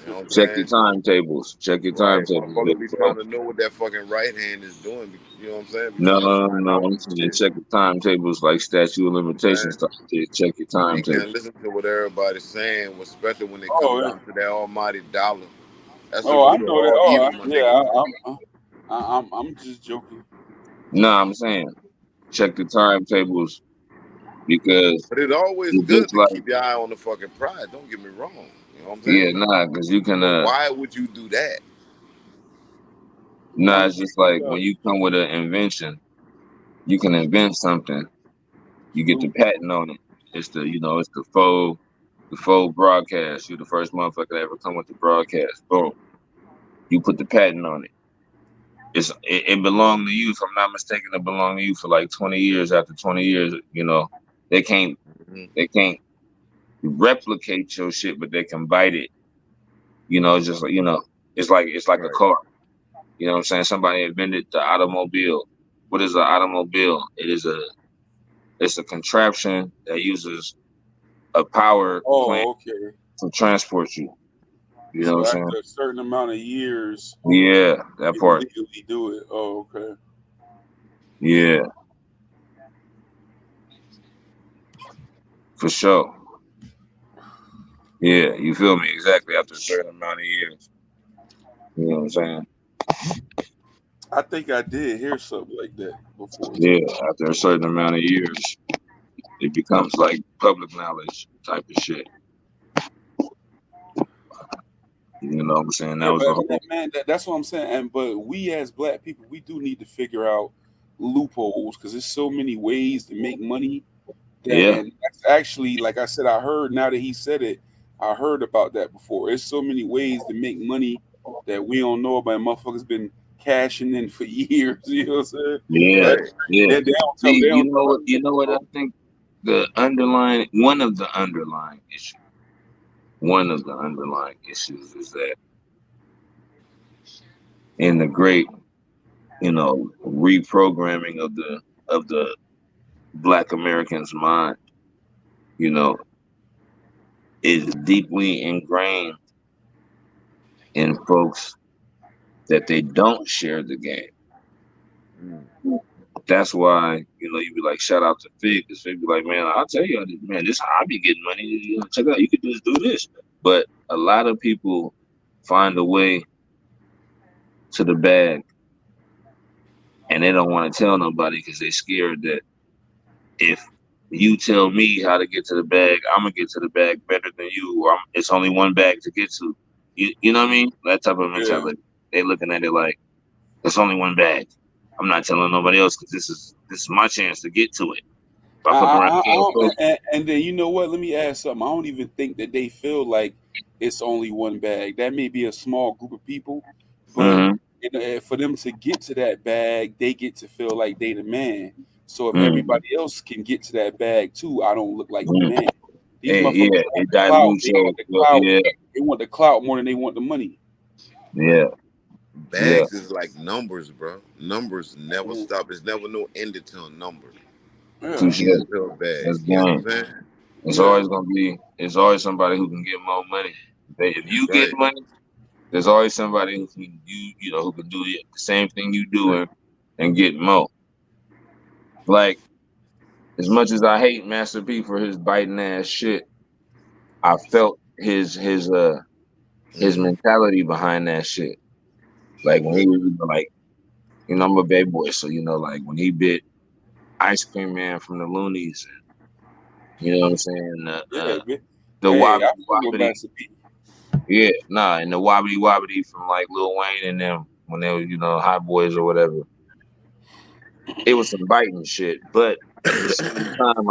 You know what I'm Check your saying? timetables. Check your Right. timetables. Motherfuckers be Big trying bro. to know what that fucking right hand is doing. You know what I'm saying? Be No, trying to no, find no. out I'm and saying shit. check the timetables like statute of You know what I'm limitations. saying? Check your You timetable. can't listen to what everybody's saying, especially when it comes Oh, down to that almighty dollar. That's the oh, I root of know that. all Oh, evil, my nigga. yeah. I'm just joking. No, I'm saying check the timetables because But it's always it's good just to like keep your eye on the fucking prize. Don't get me wrong. You know what I'm yeah, saying? nah, because you can But why would you do that? I nah, mean, it's just like when you come with an invention, you can invent something. You get the patent on it. It's the faux broadcast. You're the first motherfucker to ever come with the broadcast. Boom. You put the patent on it. It belonged to you. If I'm not mistaken, it belonged to you for like 20 years. After 20 years, they can't Mhm. they can't replicate your shit, but they can bite it. It's just like it's like a Right. car. You know what I'm saying? Somebody invented the automobile. What is an automobile? It's a contraption that uses a power plant oh, okay. to transport you. You know So what I'm saying? after a certain amount of years, Yeah, that you can part. legally do it. Oh, okay. Yeah, for sure. Yeah, you feel me? Exactly. After a certain amount of years. You know what I'm saying? I think I did hear something like that before Yeah, too. after a certain amount of years, it becomes like public knowledge type of shit. You know what I'm saying? That Yeah, was but the whole. man, that's what I'm saying. But we as black people, we do need to figure out loopholes because there's so many ways to make money. Yeah, And that's actually, like I said, I heard now that he said it, I heard about that before. There's so many ways to make money that we don't know about. Motherfuckers been cashing in for years. You know what I'm saying? yeah, Right. yeah. They don't tell. See, They don't tell us. you know what I think one of the underlying issues is that in the great, reprogramming of the Black Americans' mind, you know, is deeply ingrained in folks that they don't share the game. Mm. That's why, you be like, shout out to Fig, because Fig be like, man, I'll tell you, man, this how I be getting money. Check it out, you could just do this. But a lot of people find a way to the bag and they don't want to tell nobody because they're scared that if you tell me how to get to the bag, I'm gonna get to the bag better than you, or it's only one bag to get to. You know what I mean? That type of Yeah. mentality. They looking at it like it's only one bag. I'm not telling nobody else because this is my chance to get to it. If I fuck around, I don't, and then you know what? Let me add something. I don't even think that they feel like it's only one bag. That may be a small group of people, but for them to get to that bag, they get to feel like they the man. So if everybody else can get to that bag too, I don't look like the man. These motherfuckers yeah, want it the clout. dilutes They your, want the clout. yeah, They want the clout more than they want the money. yeah, yeah. Bags is like numbers, bro. Numbers never stop. There's never no end to a number. Yeah. Touche. You can fill a bag. That's You know what game. I'm saying? It's always gonna be. It's always somebody who can get more money. If you get money, there's always somebody who can who can do the same thing you do and get more. Like, as much as I hate Master P for his biting ass shit, I felt his mentality behind that shit. Like when he was like, I'm a bad boy, so like when he bit Ice Cream Man from the Loonies, you know what I'm saying? The wobbly. Yeah, and the wobbly from like Lil Wayne and them when they were, Hot Boys or whatever. It was some biting shit, but at the same time,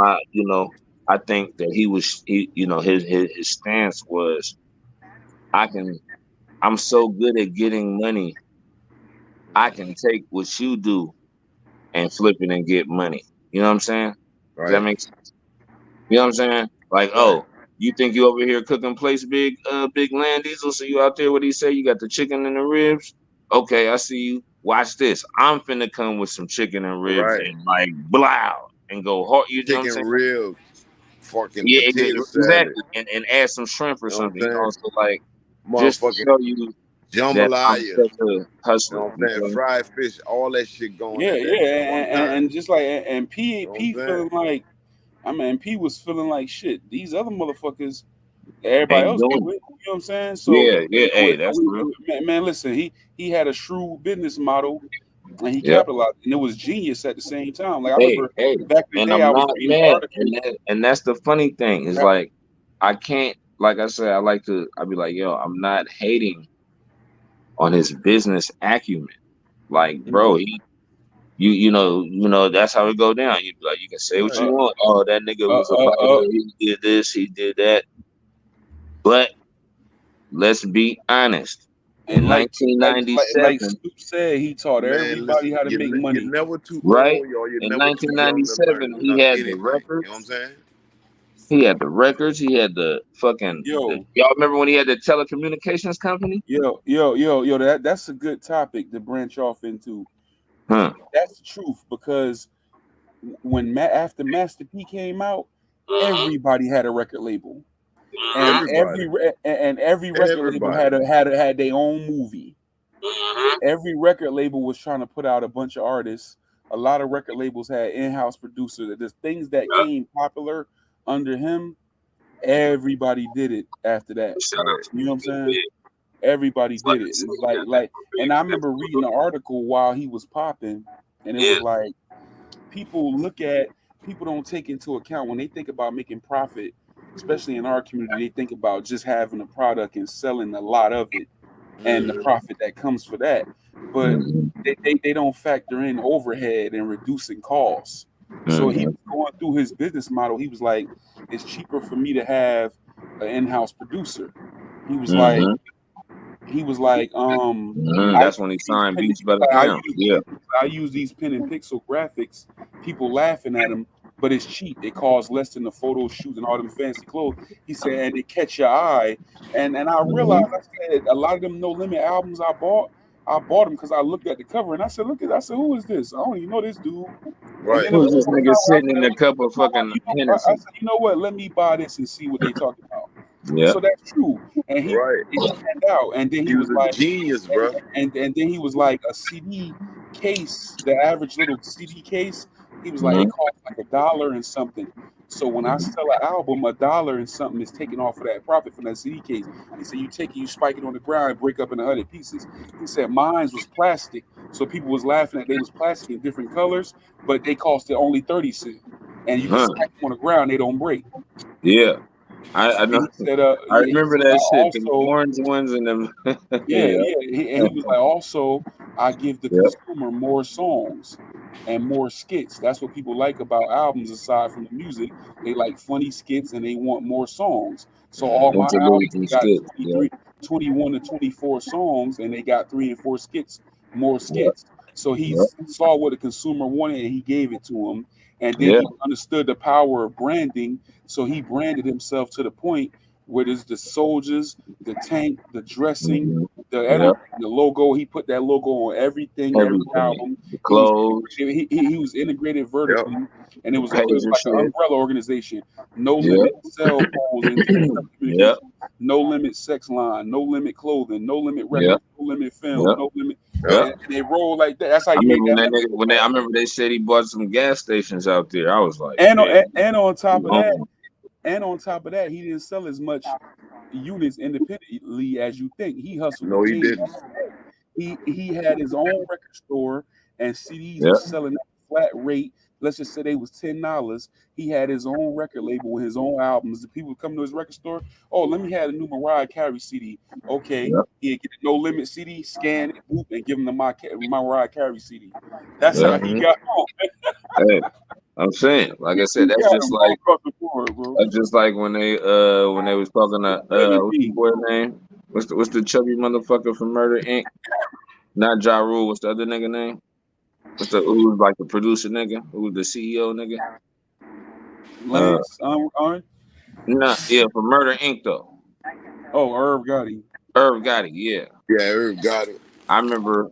I think that his stance was, I'm so good at getting money, I can take what you do and flip it and get money. You know what I'm saying? Does that make sense? You know what I'm saying? Like, oh, you think you over here cooking plates, big Land Diesel? So you out there? What he say? You got the chicken and the ribs? Okay, I see you. Watch this. I'm finna come with some chicken and ribs and like blow and go hard. You know what I'm saying? Chicken ribs, fucking potato salad. Exactly, and add some shrimp or something. So like, just to show you jambalaya, hustler, fried fish, all that shit going. And just like and P feeling like, P was feeling like shit. These other motherfuckers, everybody else, you know what I'm saying? So hey, that's real. Man, listen, he had a shrewd business model, and he capitalized, and it was genius at the same time. Like I remember back in the day, I was reading articles, and that's the funny thing is like, I can't, like I said, I'd be like, yo, I'm not hating on his business acumen, like, bro, you know, that's how it go down. You be like, you can say what you want. Oh, that nigga was a fighter. He did this, he did that. But let's be honest. In 1997, like Snoop said, he taught everybody how to make money. You're never too right? old, or you're in never 1997, he had the records. You know what I'm saying? He had the records. He had the fucking. Y'all remember when he had the telecommunications company? That's a good topic to branch off into. That's the truth, because when after Master P came out, everybody had a record label, and every record label had their own movie. Every record label was trying to put out a bunch of artists. A lot of record labels had in-house producers. There's things that came popular under him. Everybody did it after that. You know what I'm saying? Everybody did it. It's like, and I remember reading an article while he was popping, and it was like, people don't take into account when they think about making profit, especially in our community. They think about just having a product and selling a lot of it, and the profit that comes for that. But they don't factor in overhead and reducing costs. So he was going through his business model. He was like, it's cheaper for me to have an in-house producer. He was like, that's when he signed Beats Better Now. I use these pen and pixel graphics. People laughing at him, but it's cheap. It costs less than the photo shoot and all them fancy clothes. He said, and it catch your eye. And I realized, I said, a lot of them No Limit albums I bought them because I looked at the cover and I said, who is this? I don't even know this dude. Right. Who's this nigga sitting in a cup of fucking Hennessy? I said, you know what? Let me buy this and see what they talking about. Yeah. So that's true. And he stand out. And then he was like, genius, bro. And then he was like, a CD case, the average little CD case, he was like, it costs like $1 and something. So when I sell an album, $1 and something is taken off of that profit from that CD case. He said, you spike it on the ground and break up in 100 pieces. He said mine was plastic. So people was laughing at they was plastic in different colors, but they costed only 30 cents. And you can spike them on the ground, they don't break. Yeah. I know. Said, I remember that shit. The orange ones and them. And he was like, also, I give the consumer more songs and more skits. That's what people like about albums. Aside from the music, they like funny skits and they want more songs. So all my albums got 21 to 24 songs, and they got 3 and 4 skits, more skits. So he saw what the consumer wanted, and he gave it to him. And then he understood the power of branding. So he branded himself to the point where there's the soldiers, the tank, the dressing, the logo. He put that logo on everything. Every album. The clothes. He was integrated vertically, and it was like an umbrella organization. No Limit cell phones. No Limit sex line, No Limit clothing, No Limit records, No Limit film, No Limit. And they roll like that. That's how I you make remember that. when that nigga, I remember they said he bought some gas stations out there. I was like, And man, on top of that, he didn't sell as much units independently as you think. He hustled No, the he game. didn't. He had his own record store, and CDs was selling at a flat rate. Let's just say they was $10. He had his own record label with his own albums. The people would come to his record store. Oh, let me have a new Mariah Carey CD. Okay, he'd get a No Limit CD, scan it, boop, and give him the Mariah Carey CD. That's how he got on. Hey, I'm saying, like I said, that's just like when they was talking to what's the boy name? What's the chubby motherfucker from Murder Inc? Not Ja Rule. What's the other nigga name? Who was like the producer nigga? Who was the CEO nigga? Lance, No, yeah, for Murder Inc though. Oh, Irv Gotti. Yeah. Yeah, Irv Gotti. I remember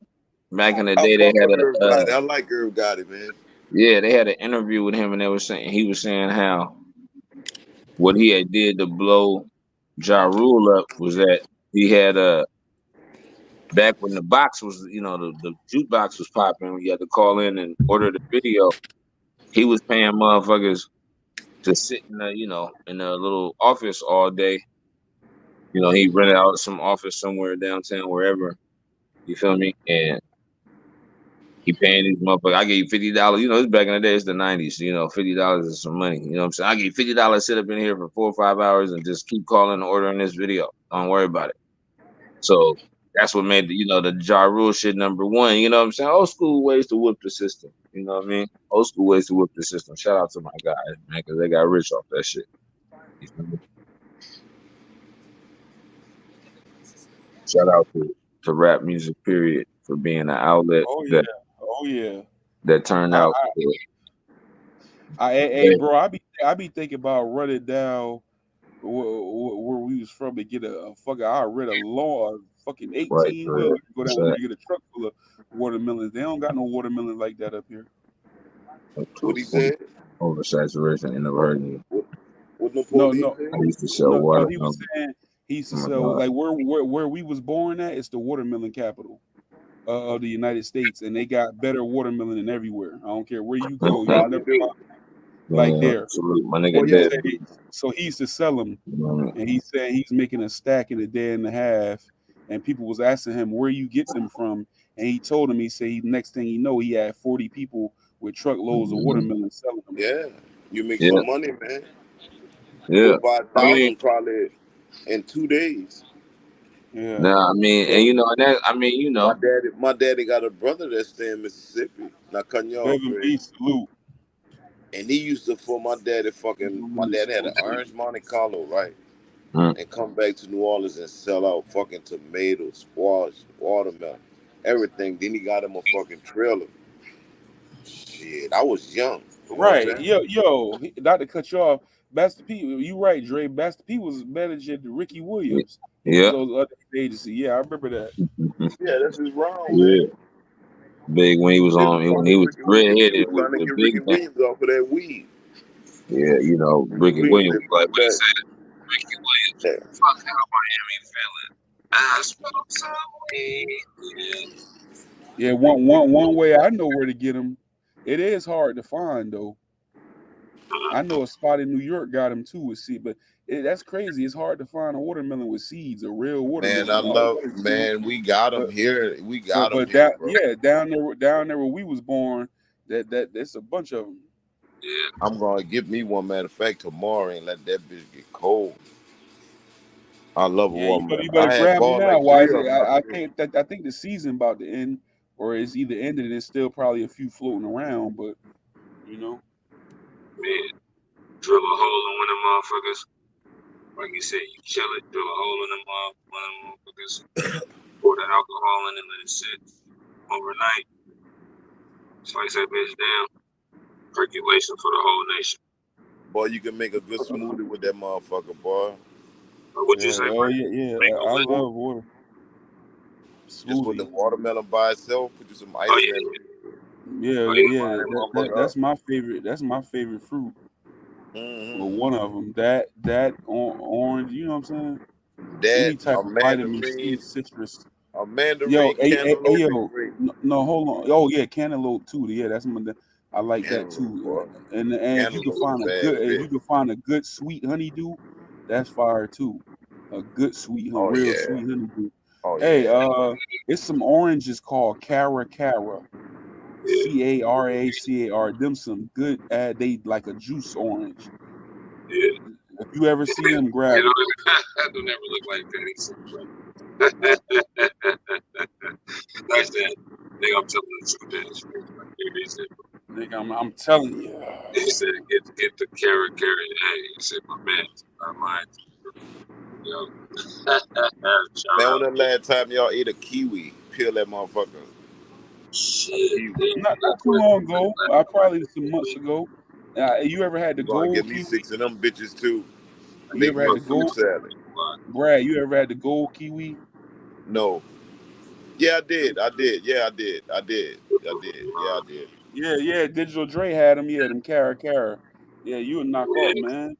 back in the day they had I like Irv Gotti, man. Yeah, they had an interview with him, and he was saying how what he had did to blow Ja Rule up was that he had back when the box was, the jukebox was popping, you had to call in and order the video. He was paying motherfuckers to sit in in a little office all day. He rented out some office somewhere downtown, wherever. You feel me? And he paying these motherfuckers. I gave you $50. It's back in the day. It's the 90s. $50 is some money. You know what I'm saying? I gave you $50. Sit up in here for 4 or 5 hours and just keep calling and ordering this video. Don't worry about it. So that's what made the Ja Rule shit number one. You know what I'm saying? Old school ways to whip the system. You know what I mean? Old school ways to whip the system. Shout out to my guys, man, because they got rich off that shit. You feel me? Shout out to rap music, period, for being an outlet that turned out. Hey, bro, I be thinking about running down where we was from to get a fucking. I read a law, fucking 18 wheeler, go down there to get a truck full of watermelons. They don't got no watermelon like that up here. What he said? Oversaturation in the hurting. No. I used to sell water. He was saying he used to sell like where we was born at. It's the watermelon capital of the United States, and they got better watermelon than everywhere. I don't care where you go. Y'all never like there. My nigga so he used to sell them, and he said he's making a stack in a day and a half. And people was asking him where you get them from, and he told him, he said next thing you know, he had 40 people with truckloads of watermelon selling them. Yeah, you make some money, man. Yeah, buy 1,000 probably in 2 days. Yeah. Nah, I mean, and my daddy got a brother that stay in Mississippi. Not cutting you off, salute. And he used to my dad had an orange Monte Carlo, right? And come back to New Orleans and sell out fucking tomatoes, squash, watermelon, everything. Then he got him a fucking trailer. Shit, I was young. Right. Yo, not to cut you off. Master P, you right, Dre. Master P was manager to Ricky Williams. Yeah. Those other agency. Yeah, I remember that. Yeah, that's his wrong. Yeah. Big when he was when he was redheaded with Ricky Williams off of that weed. Yeah, Ricky Williams, like what he said. Ricky Williams, fuck how Miami feeling. I smoke some weed. Yeah, one way I know where to get them. It is hard to find though. I know a spot in New York got them too with seeds, but that's crazy. It's hard to find a watermelon with seeds, a real watermelon. Man, we got them here. We got them here, bro. Yeah, down there where we was born, that's a bunch of them. Yeah. I'm gonna get me one. Matter of fact, tomorrow and let that bitch get cold. I love a watermelon. You better grab them now. Why? I think the season about to end, or it's either ended and it's still probably a few floating around, but Man, drill a hole in one of them motherfuckers. Like you said, you kill it, drill a hole in them motherfuckers, pour the alcohol in and let it sit overnight. Slice that bitch down. Percolation for the whole nation. Boy, you can make a good smoothie with that motherfucker, boy. What'd you say? Oh, yeah. I love water. Just with the watermelon by itself, put you some ice in it. Yeah. That's my favorite. That's my favorite fruit. Well, one of them. That orange. You know what I'm saying? That any type a of vitamin C, mandarin, citrus. a Yo, mandarin, hey, cantaloupe, and yo, grape. no, hold on. Oh yeah, cantaloupe too. Yeah, that's one that I like that Cantaloupe, too. boy. And if you can Cantaloupe, find a a bad good, if you bitch. can find a good sweet honeydew, that's fire too. A good sweet, Oh real yeah, sweet honeydew. oh Hey, yeah. it's some oranges called Cara, Caracar. Them some good. They like a juice orange. If you ever see them, grab it. That don't ever look like that. That's that. Nigga, I'm telling the truth. That shit. Like, he said, Nigga, I'm telling you. he said, get the carrot. Hey, he said, my man, not mine. Yo, shout Man, when out. the last time y'all ate a kiwi? Peel that motherfucker. A Shit, kiwi. Not too long ago. Probably some months ago. You ever had the You gonna give gold me kiwi? 6 of them bitches too? You Make ever me had a the fruit gold? salad. Brad, you ever had the gold kiwi? No. Yeah, I did. Yeah, I did. Yeah, I did. Yeah. Digital Dre had them. Yeah, them Cara. Yeah, you would knock off, man.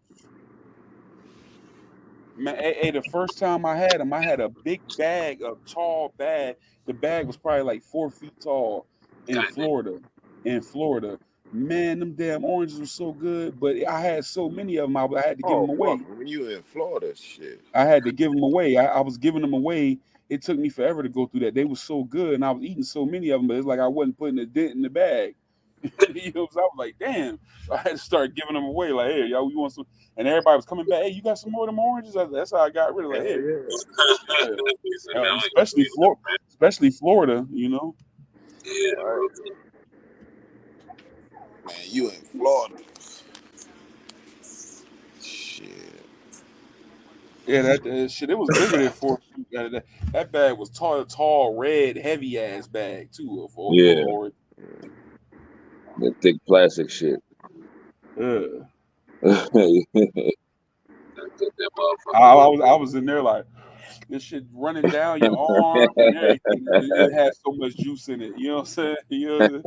Man, hey, the first time I had them, I had a big bag, a tall bag. The bag was probably like 4 feet tall in Florida. Man, them damn oranges were so good, but I had so many of them, I had to give Oh them away. fuck, when you in Florida, shit. I had to give them away. I was giving them away. It took me forever to go through that. They were so good, and I was eating so many of them, but it's like I wasn't putting a dent in the bag. You know, so I was like, damn. So I had to start giving them away. Like, hey, y'all, you want some? And everybody was coming back. Hey, you got some more of them oranges? That's how I got rid of. Like, Hell hey, yeah. yeah. Especially Florida. You know. Right. Man, you in Florida. Shit. Yeah, that shit. It was bigger than 4 feet. That bag was tall, red, heavy ass bag too. For Yeah, orange. the thick plastic shit. I was in there like this shit running down your arm and everything. It has so much juice in it. You know what I'm saying? You know,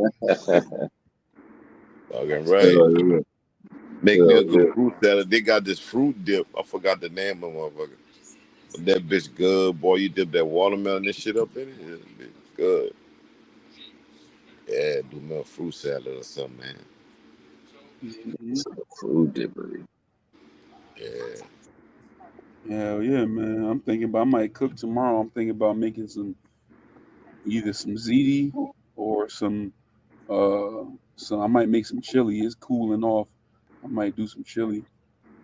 Fucking right. Make me a good fruit salad. They got this fruit dip. I forgot the name of motherfucker. But that bitch good, boy. You dip that watermelon and shit up in it. It's good. Yeah, do me a fruit salad or something, man. Fruit dippery. Yeah. Hell yeah, man. I'm thinking about I might cook tomorrow. I'm thinking about making either some ziti or some I might make some chili. It's cooling off. I might do some chili.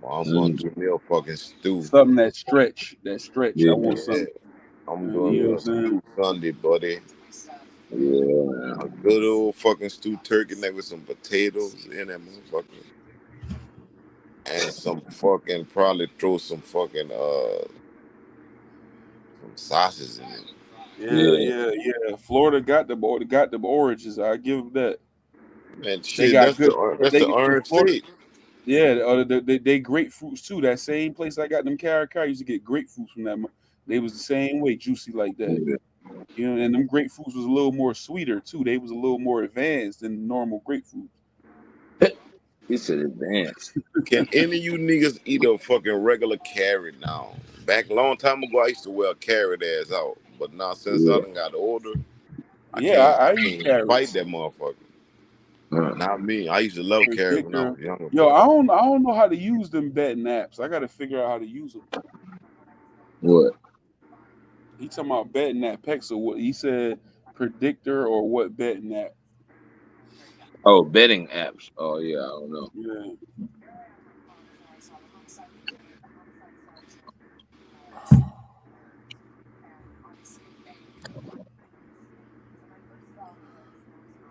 Well, I'm gonna do me a fucking stew. Something that stretch. Yeah. I want something. I'm doing You know me what a I'm saying? stew Sunday, buddy. Yeah. A good old fucking stew turkey neck with some potatoes in that motherfucker. And some fucking probably throw some fucking some sausages in it. Yeah. Florida got the oranges. I give them that. Man, They shit, got that's good. the orange Florida. state. Yeah, they grapefruits too. That same place I got them Caracar used to get grapefruits from that. They was the same way, juicy like that. You know, and them grapefruits was a little more sweeter too. They was a little more advanced than normal grapefruits. He said advanced. Can any of you niggas eat a fucking regular carrot now? Back a long time ago, I used to wear carrot ass out. But now since I done got older, I Yeah, can't I I eat can't fight carrots. that motherfucker. Not me. I used to love carrot when I Predictor. was younger, Yo, boy. I don't know how to use them betting apps. I got to figure out how to use them. What? He talking about betting app Pexel. What he said, predictor or what betting app? Oh, betting apps. Oh yeah, I don't know. Yeah.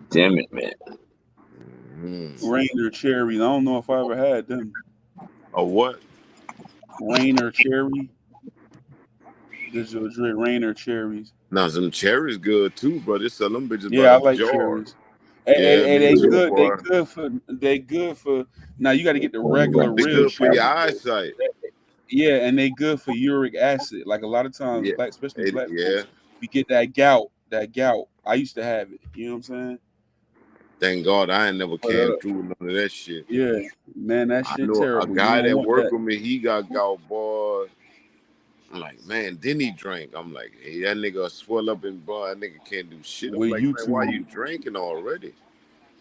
Damn it, man. Rainer cherries. I don't know if I ever had them. A what? Rainer cherry. Digital Dre Rainer cherries. Now some cherries good too, bro. They sell them bitches by Yeah, I the like jar. cherries. Yeah, And me they too, good. boy. They good for. Now you got to get the regular They real good for your cherries. eyesight. Yeah, and they good for uric acid. Like a lot of times, Yeah. especially black Yeah. folks, we get that gout. That gout. I used to have it. You know what I'm saying? Thank God I ain't never But came through with none of that shit. yeah, man, that I shit know a terrible. You guy don't that want worked that. with me, he got gout, boy. I'm like, man, then he drank. I'm like, hey, that nigga swell up in bar. That nigga can't do shit. I'm with like, man, why you YouTube. drinking already?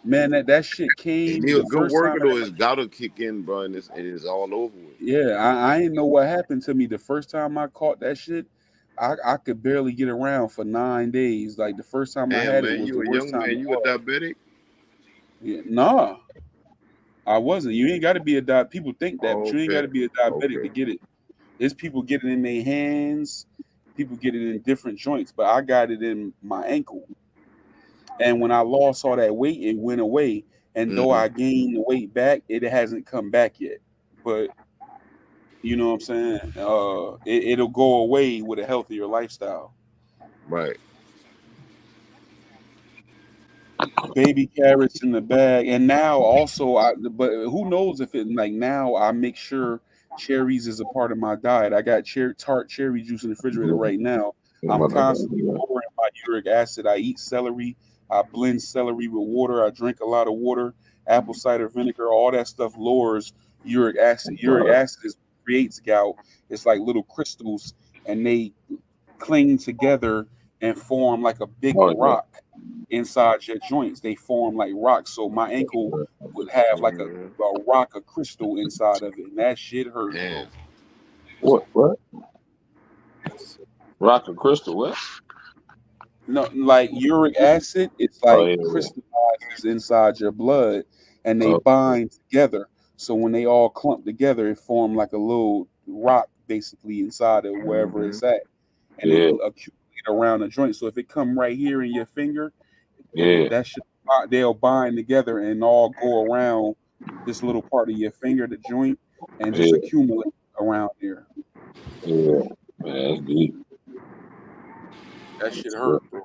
Man, that shit And came he a the good first time worker it though. ever. His gotta kick in, bro, and it's all over with. Yeah, I didn't know what happened to me the first time I caught that shit. I could barely get around for 9 days. Like the first time I Damn, had it man, was the you a worst young time man. it You a was. diabetic? Yeah, nah, I wasn't. You ain't got to be a diabetic. People think that, but you ain't got Okay, to be a diabetic to okay. get it. There's people get it in their hands, people get it in different joints, but I got it in my ankle. And when I lost all that weight, it went away. And though Mm, I gained the weight back, it hasn't come back yet. But you know what I'm saying? It'll go away with a healthier lifestyle. right. Baby carrots in the bag, and now also, but who knows if it like now I make sure cherries is a part of my diet. I got tart cherry juice in the refrigerator right now. I'm constantly lowering my uric acid. I eat celery. I blend celery with water. I drink a lot of water. Apple cider vinegar, all that stuff lowers uric acid. Uric acid creates gout. It's like little crystals, and they cling together and form like a big rock inside your joints. They form like rocks. So my ankle would have like Mm, a rock, a crystal inside of it, and that shit hurt, bro. damn. What? Rock and crystal? What? No, like uric acid, it's Oh like yeah. crystallizes inside your blood, and they Oh, bind together. So when they all clump together, it form like a little rock, basically inside of wherever Mm-hmm. it's at, and it yeah, accumulate around the joint. So if it come right here in your finger, yeah, that should they'll bind together and all go around this little part of your finger, the joint, and just yeah, accumulate around there. yeah. Man, that's deep. That shit hurt, bro.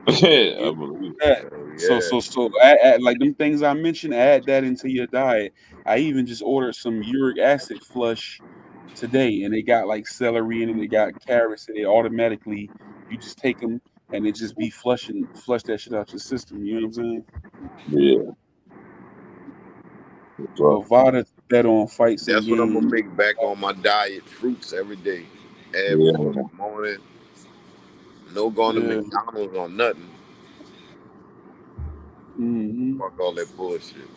Yeah, I You believe. that. Oh yeah. So add, like them things I mentioned, add that into your diet. I even just ordered some uric acid flush today, and they got like celery in it, they got carrots, and they automatically you just take them and it just be flush that shit out your system. You know what I'm saying? Yeah. So, Bovada to bet on fights and That's what I'm gonna games. make back on my diet. Fruits every day. yeah, Every morning. No going to Yeah. McDonald's or nothing. Hmm. Fuck all that bullshit.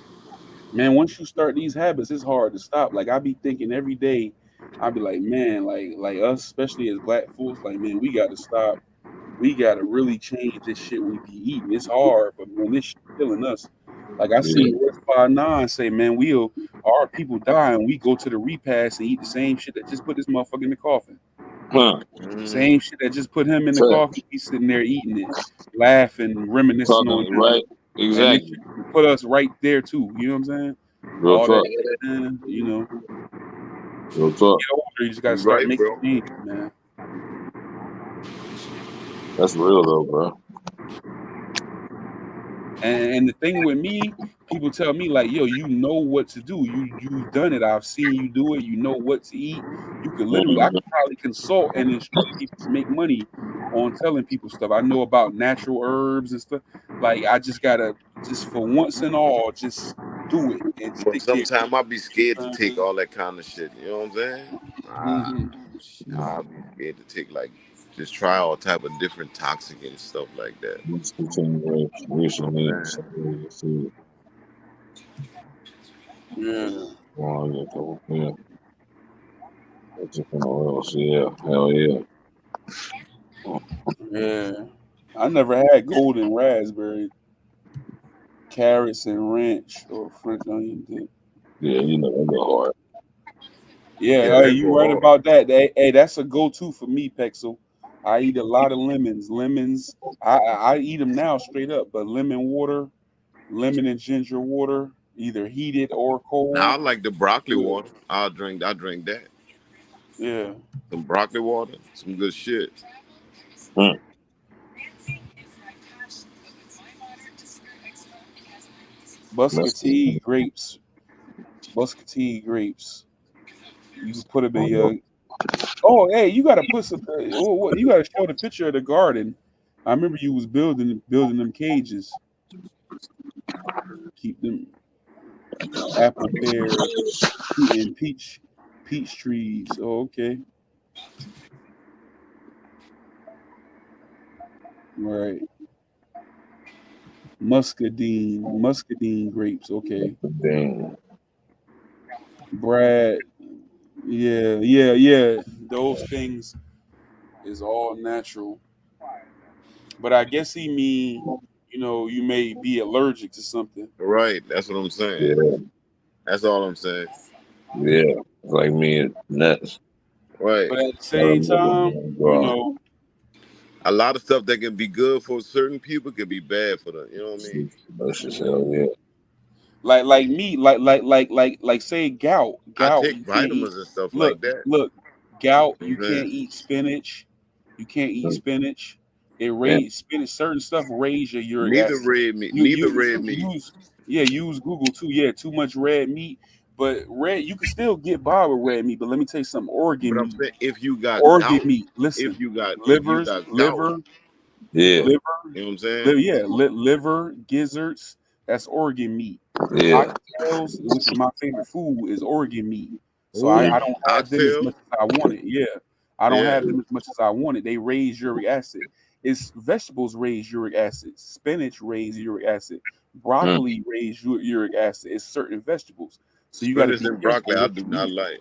Man, once you start these habits, it's hard to stop. Like I be thinking every day, I be like, man, like us, especially as black folks, like man, we got to stop. We got to really change this shit we be eating. It's hard, but man, this shit killing us. Like I yeah. seen West 9 say, man, our people dying. We go to the repast and eat the same shit that just put this motherfucker in the coffin. Huh. Mm, Same shit that just put him in the So, coffin. He's sitting there eating it, laughing, reminiscing on talking them. right? And this Exactly. shit put us right there too. You know what I'm saying? Real All that, talk. you know. Real talk. Get older, you just gotta you start right, making bro. changes, man. That's real though, bro. And the thing with me, people tell me like, "Yo, you know what to do. You've done it. I've seen you do it. You know what to eat. You could literally, I Mhm. could probably consult and instruct people to make money on telling people stuff. I know about natural herbs and stuff. Like I just gotta, just for once and all, just do it and But stick there. sometimes I be scared to take all that kind of shit. You know what I'm saying? Mm-hmm. I be scared to take like just try all type of different toxic and stuff like that. Just continue recently. Man. See, Yeah, yeah. Different oils. Yeah. Hell yeah. yeah. I never had golden raspberry, carrots and ranch or French onion dip. Yeah, you know that go hard. Yeah, Yeah, hey, that you go right hard. about that. Hey, that's a go-to for me, Pexel. I eat a lot of lemons. Lemons, I eat them now straight up, but lemon water, lemon and ginger water, either heated or Now I cold. like the broccoli Good. water. I drink that. Yeah. Some broccoli water, some good shit. Hmm. That's Muscatine grapes. Muscatine grapes. You can put them in your. Oh, hey, you gotta put some. You gotta show the picture of the garden. I remember you was building them cages. Keep them apple, pear, and peach trees. Oh, okay. Right. Muscadine grapes. Okay. Dang. Brad. Yeah. Those things is all natural. But I guess he mean, you may be allergic to something. Right. That's what I'm saying. Yeah, That's all I'm saying. yeah. Like me and nuts. Right. But at the same time, A lot of stuff that can be good for certain people can be bad for them. You know what I mean? Delicious, hell yeah. like me, like say gout. I Gout, take you can't eat. vitamins and stuff like that. Look, gout, you Man. can't eat spinach. You can't eat spinach. It Yeah. raise spinach. Certain stuff raise your uric Neither acid. red meat. Neither red meat. Use Google too. Yeah, too much red meat. But you can still get by with red meat. But let me tell you something. Organ But I'm meat. saying if you got Organ gout, meat. Listen, if you got liver, gout, Yeah. you know what I'm saying? liver, gizzards. That's organ meat. Yeah. Oxtails, which is my favorite food, is organ meat. So Ooh, I don't have them as oxtail. much as I want it. Yeah, I don't Yeah. have them as much as I want it. They raise uric acid. It's vegetables raise uric acid. Spinach raise uric acid. Broccoli raise uric acid. It's certain vegetables. So you got to Spinach be and broccoli, careful I what do you not eat. like.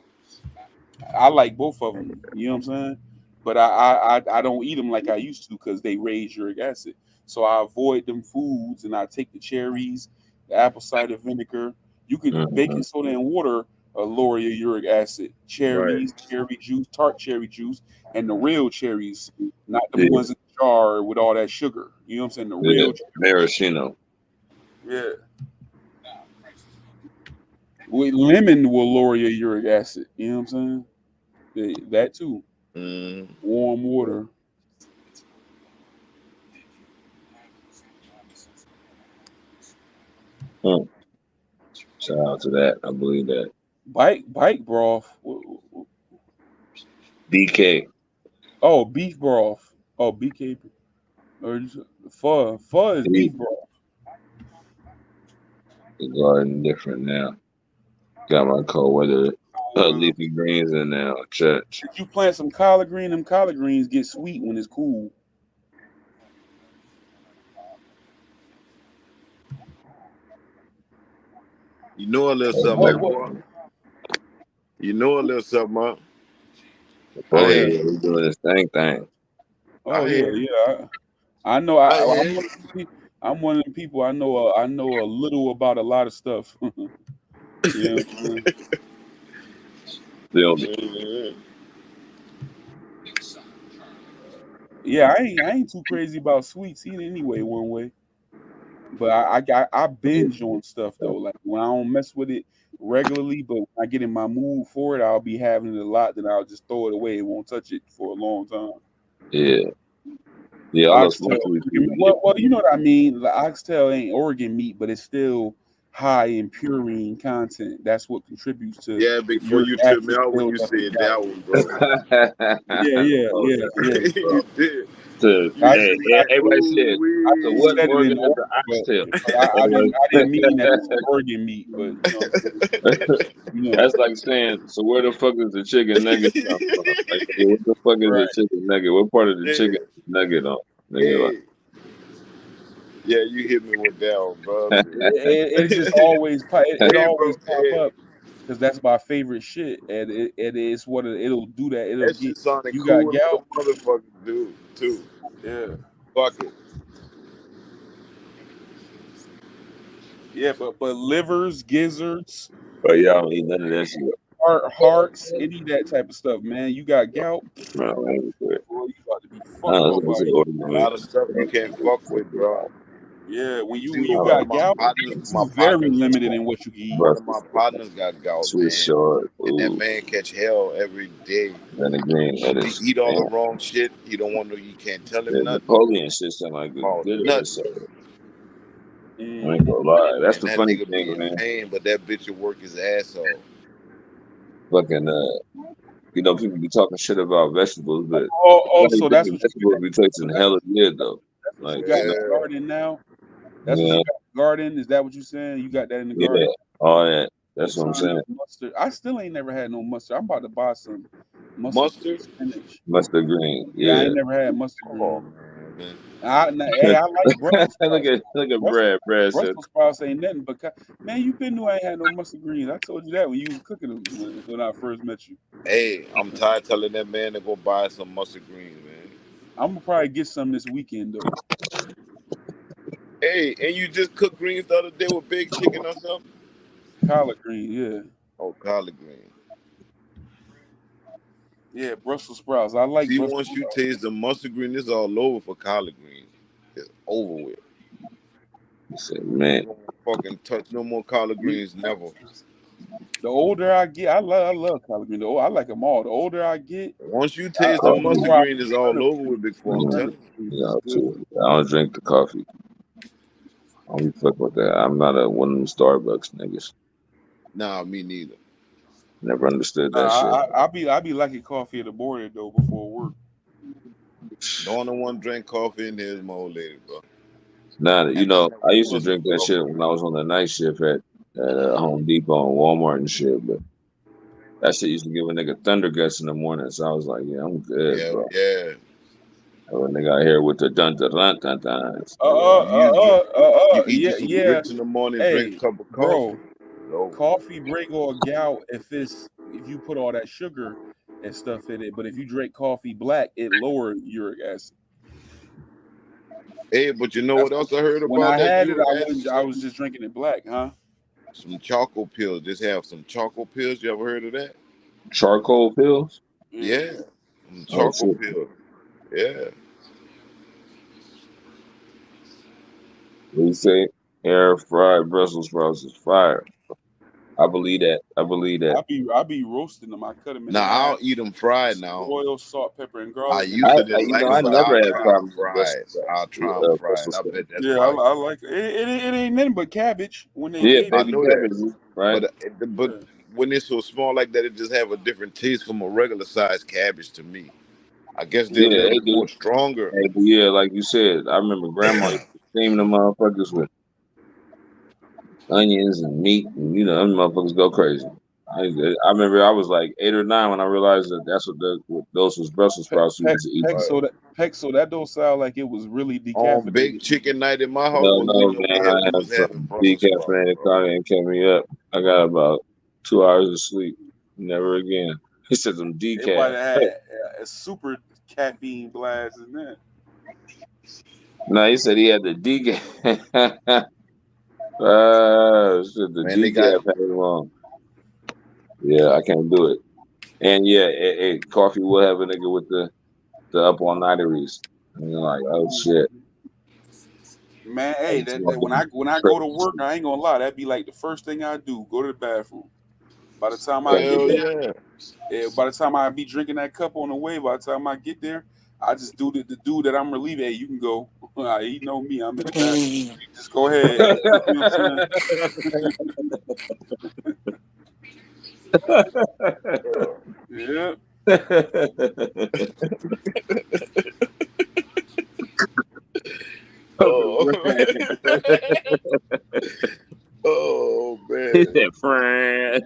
I like both of them. You know what I'm saying? But I don't eat them like I used to because they raise uric acid. So I avoid them foods and I take the cherries, the apple cider vinegar. You can baking soda and water lower your uric acid. Cherries, cherry juice, tart cherry juice, and the real cherries, not the ones in the jar with all that sugar. You know what I'm saying? The real cherries. Maraschino. Yeah. With lemon will lower your uric acid. You know what I'm saying? That too. Warm water. Shout out to that. I believe that. Bike broth. BK. Oh, beef broth. Oh, BK. Or pho is beef broth. The garden different now. Got my cold weather leafy greens in now. Church. If you plant some collard green, them collard greens get sweet when it's cool. You know a little something, boy. You know a little something, huh? Oh yeah, we're doing this thing. Oh yeah. I know. I'm one of the people. I know a little about a lot of stuff. Yeah. Yeah, I ain't too crazy about sweets either anyway, one way. But I binge on stuff though. Like when I don't mess with it regularly, but when I get in my mood for it, I'll be having it a lot, then I'll just throw it away and won't touch it for a long time. Yeah. Yeah, oxtail. Well, you know what I mean. The oxtail ain't organ meat, but it's still high in purine content. That's what contributes to. Yeah, before you took me out when you said that one, bro. Yeah. You did. Everybody said, so what organ is the oxtail? I didn't mean that it's organ meat, but that's like saying, so where the fuck is the chicken nugget from? Like, what the fuck is the chicken nugget? What part of the chicken nugget on? Yeah, you hit me with that one, bro. it just always pop up because that's my favorite shit, and it is what it'll do. That it'll that get sounded you cool got gout, motherfucker, dude. Too. Yeah. Fuck it. Yeah, but livers, gizzards. Oh yeah, I don't eat none of that shit. Hearts, any of that type of stuff, man. You got gout. No, I ain't boy, you about to be fucked up. A lot of stuff you can't fuck with, bro. Yeah, when you got gout, you're very limited in what you can eat. One of my partners got gout, man. Short. And that man catch hell every day. Then again, he eat all the wrong shit. You don't want to. You can't tell him nothing. Napoleon shit sound like nuts. I ain't gonna lie. That's the funny thing, man. Pain, but that bitch will work his ass off. Fucking people be talking shit about vegetables, but so that's what vegetables be tasting hella good though. Like you got in the garden now. That's what you got in the garden. Is that what you saying? You got that in the garden? Yeah, all that. That's what I'm saying. Mustard. I still ain't never had no mustard. I'm about to buy some mustard. Spinach. Mustard green. Yeah, I ain't never had mustard green. man. Hey, I like Brussels sprouts. look at Brad. Brad said, Brussels sprouts ain't nothing but man. You been knew I ain't had no mustard greens. I told you that when you was cooking them when I first met you. Hey, I'm tired of telling that man to go buy some mustard greens, man. I'm gonna probably get some this weekend though. Hey, and you just cooked greens the other day with baked chicken or something? Collard green, yeah. Oh, collard greens. Yeah, Brussels sprouts. I like. See, Brussels once you sprouts. taste the mustard green, it's all over for collard greens. It's over with. he said, man, Don't fucking touch no more collard greens, never. The older I get, I love collard green. I like them all. The older I get, Once you taste the mustard green, it's all over with, Big Four. I'm telling you. I don't drink the coffee. I don't fuck with that. I'm not one of them Starbucks niggas. Nah, me neither. Never understood that shit. I be liking coffee at the border though before work. The only one drink coffee in here is my old lady, bro. Nah, you know, I used to drink that shit when I was on the night shift at Home Depot and Walmart and shit, but that shit used to give a nigga thunder guts in the morning. So I was like, yeah, I'm good, Yeah, bro. yeah. A nigga out here with the dun. You eat you some grits in the morning, drink a cup of coffee. Bro, coffee break or a gout if you put all that sugar and stuff in it. But if you drink coffee black, it lowers uric acid. Hey, but you know what else I heard about? When I had it, I was just drinking it black, huh? Some charcoal pills. Just have some charcoal pills. You ever heard of that? Charcoal pills? Yeah. Some charcoal pills. Yeah. We say air fried Brussels sprouts is fire. I believe that. I be roasting them. I cut them in. I'll eat them fried now. Oil, salt, pepper, and garlic. I used to just like them. I never had problems fried. I'll try them fried. I bet that's I like it. It ain't nothing but cabbage when they baby I know cabbage, that. Right? But when it's so small like that, it just have a different taste from a regular sized cabbage to me. I guess they're a little more stronger. Yeah, like you said, I remember grandma used to steam them motherfuckers with onions and meat, and you know, them motherfuckers go crazy. I remember I was like 8 or 9 when I realized that that's what those was Brussels sprouts we used to eat. So that don't sound like it was really decaffeinated. On big chicken night in my house. No, man, I had some decaffeinated coffee and kept me up. I got about 2 hours of sleep. Never again. He said some decaf. It might have had a super caffeine blast in that. No, he said he had the decaf. The decaf had it wrong. Yeah, I can't do it. And yeah, coffee will have a nigga with the up all nighter's. And you're like, oh shit. Man, hey, when I go to work, I ain't gonna lie, that'd be like the first thing I do, go to the bathroom. By the time I get there, by the time I be drinking that cup on the way, by the time I get there, I just do the dude that I'm relieving. Hey, you can go. He know me. I'm in the back. Just go ahead. Yeah. Oh man. He said, friend.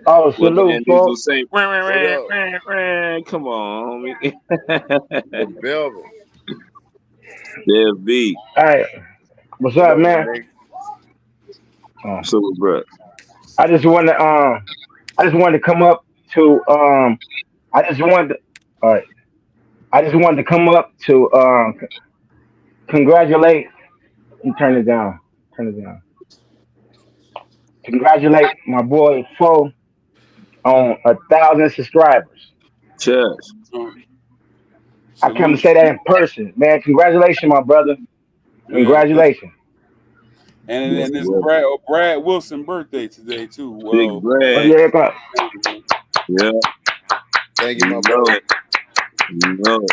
Oh, salute, folks. Say, come on, homie. Velvet. Yeah, B. Hey, what's up, man? So, bro. I just wanted to come up to I just wanted to come up to congratulate. Let me turn it down. Congratulate my boy Fo on 1,000 subscribers. Cheers. I come to say that in person, man. Congratulations, my brother. Congratulations. And it's Brad Wilson birthday today too. Well, Big Brad. Yeah. Thank you, my brother. You know it.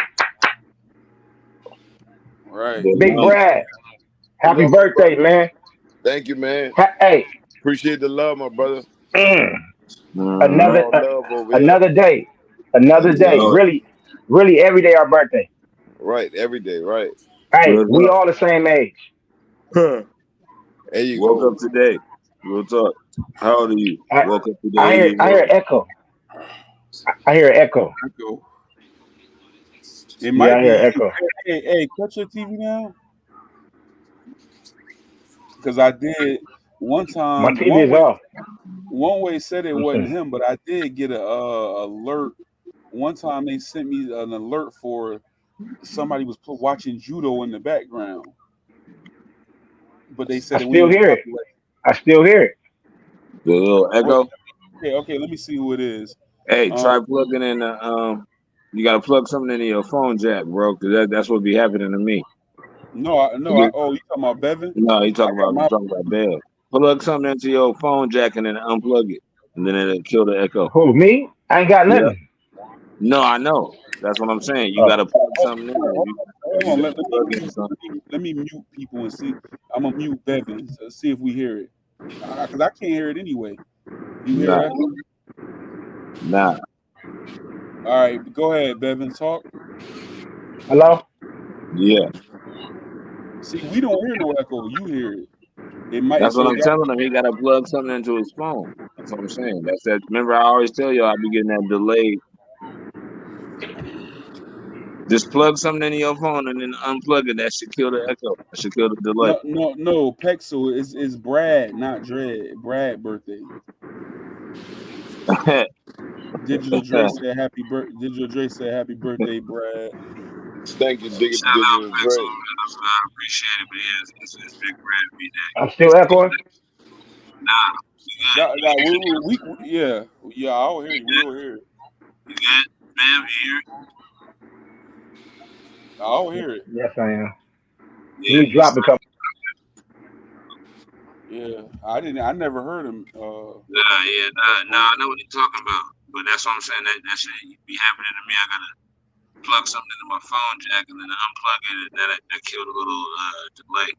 Right. Big Brad. Happy birthday, man. Thank you, man. Hey. Appreciate the love, my brother. Another day. Really every day our birthday. Right, every day, right. Hey, we all the same age. There you Woke up today. Real talk. How old are you? Woke up today. I hear echo. I hear echo. It might I be hear you. echo. Hey, cut your TV down. Because I did one My time. TV is off. One way said it I'm wasn't saying. him, but I did get a alert. One time they sent me an alert for somebody was watching judo in the background, but they said I it we still was hear it. copyright. I still hear it. The little echo. Okay. Let me see who it is. Hey, try plugging in the You gotta plug something into your phone jack, bro, because that's what be happening to me. No. You talking about Bevan? No, you talking about Bev. Plug something into your phone jack and then unplug it, and then it'll kill the echo. Who, me? I ain't got nothing. No, I know. That's what I'm saying. You gotta plug something in. Hold on. Let me mute people and see. I'm gonna mute Bevan. See if we hear it. Because I can't hear it anyway. You hear that? Nah. All right, go ahead, Bevan. Talk. Hello? Yeah. See, we don't hear no echo. You hear it. It might. That's what I'm telling him. He gotta plug something into his phone. That's what I'm saying. That's that. Remember, I always tell you I be getting that delayed. Just plug something into your phone and then unplug it. That should kill the echo. That should kill the delay. No. Pexel is Brad, not Dread. Brad birthday. Digital Dre said happy birthday, Brad. Thank you, Digital Dre. I appreciate it, man. It's Big Brad every day. I'm still echoing? Nah, I'll hear you. We'll hear it. You good, man? You hear it? I'll hear it. Yes, I am. Yeah, He dropped a couple. Yeah, I never heard him. Nah, I know what you're talking about. But that's what I'm saying. That shit be happening to me. I gotta plug something into my phone jack and then unplug it, and then that killed a little delay.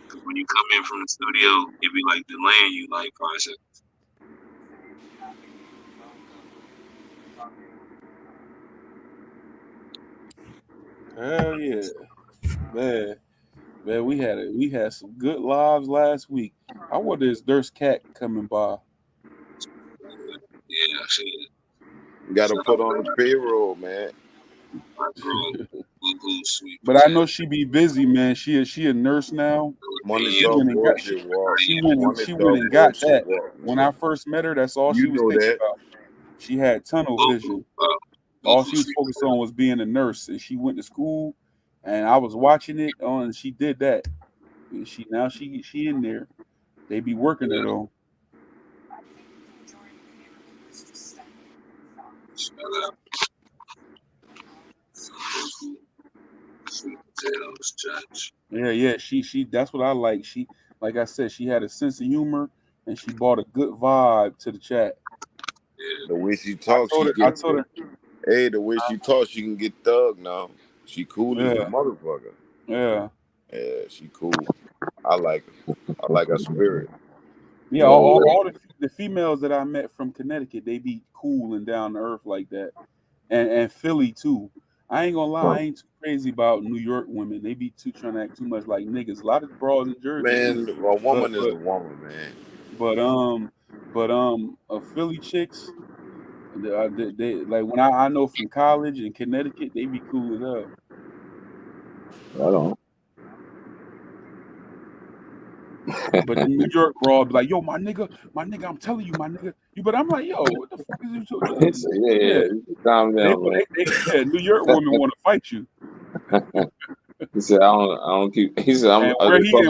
Because when you come in from the studio, it be like delaying you like 5 seconds. Hell yeah, man, we had some good lives last week. I wonder is Durst Cat coming by? Yeah, shit. Gotta put on the payroll, man. But I know she be busy, man. She a nurse now. Money talk bullshit, Walk. She went and got that. When I first met her, that's all she was thinking about. She had tunnel vision. All she was focused on was being a nurse, and she went to school. And I was watching it and she did that. And she in there. They be working it on. Yeah. She that's what I like. She, like I said, she had a sense of humor and she brought a good vibe to the chat. The way she talks, I told her. Hey, the way she talks, she can get thug now. She cool as a motherfucker. Yeah. Yeah, she cool. I like her. I like her spirit. Yeah, all the females that I met from Connecticut, they be cool and down to earth like that. And Philly too. I ain't gonna lie, I ain't too crazy about New York women. They be trying to act too much like niggas. A lot of bras in Jersey. Man, a woman is a woman, man. But Philly chicks, they like when I know from college in Connecticut, they be cool as hell. I don't. But the New York bra be like, yo, my nigga, I'm telling you, my nigga. But I'm like, yo, what the fuck is you talking? Yeah. Calm down, man. New York women want to fight you. He said, I don't keep. He said, I'm where he from?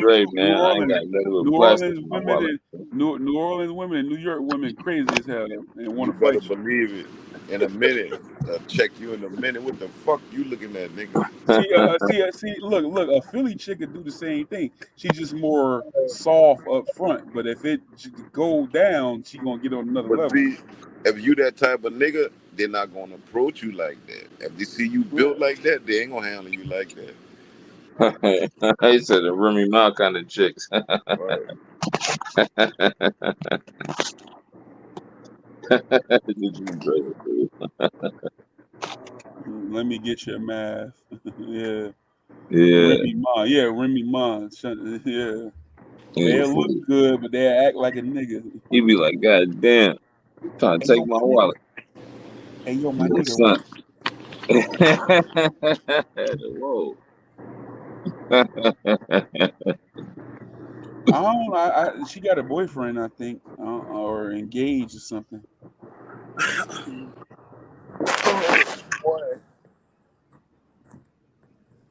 Drake, man. I ain't got New Orleans women New Orleans women and New York women crazy as hell and want to fight you. Believe it. In a minute, I'll check you in a minute. What the fuck you looking at, nigga? See, look, a Philly chick could do the same thing. She's just more soft up front, but if it go down, she gonna get on another level. See, if you that type of nigga, they're not gonna approach you like that. If they see you built like that, they ain't gonna handle you like that. He said the Remy Ma kind of chicks. Let me get your math. Yeah. Remy Ma. Yeah. They look good, but they act like a nigga. He be like, God damn, trying to take my wallet. Hey, yo, my nigga, Whoa. She got a boyfriend, I think, or engaged or something. Oh, boy.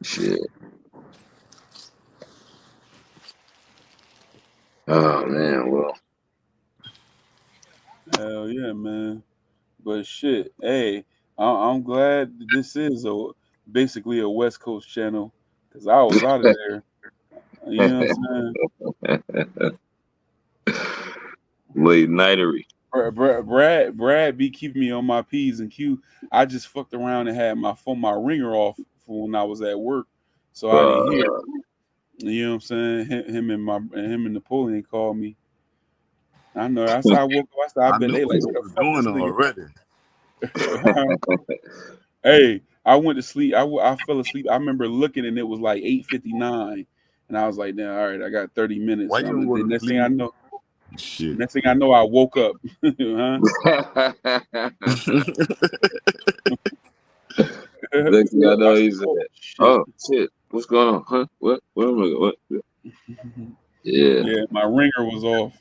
Shit. Oh man, well. Hell yeah, man. But shit, hey, I'm glad this is basically a West Coast channel because I was out of there. You know what I'm saying? Late nightery. Brad be keeping me on my P's and Q. I just fucked around and had my ringer off for when I was at work, so I didn't hear. You know what I'm saying? Him and Napoleon called me. I know. That's how I woke up. I bet they like, what the fuck doing this nigga already. Hey, I went to sleep. I fell asleep. I remember looking and it was like 8:59, and I was like, "Nah, all right, I got 30 minutes." Why you don't go to next sleep? thing I know, Shit. next thing I know, I woke up. Huh? Next thing I know, he said, "Oh shit, what's going on? Huh? What? What am I? What?" Yeah. Yeah, my ringer was off.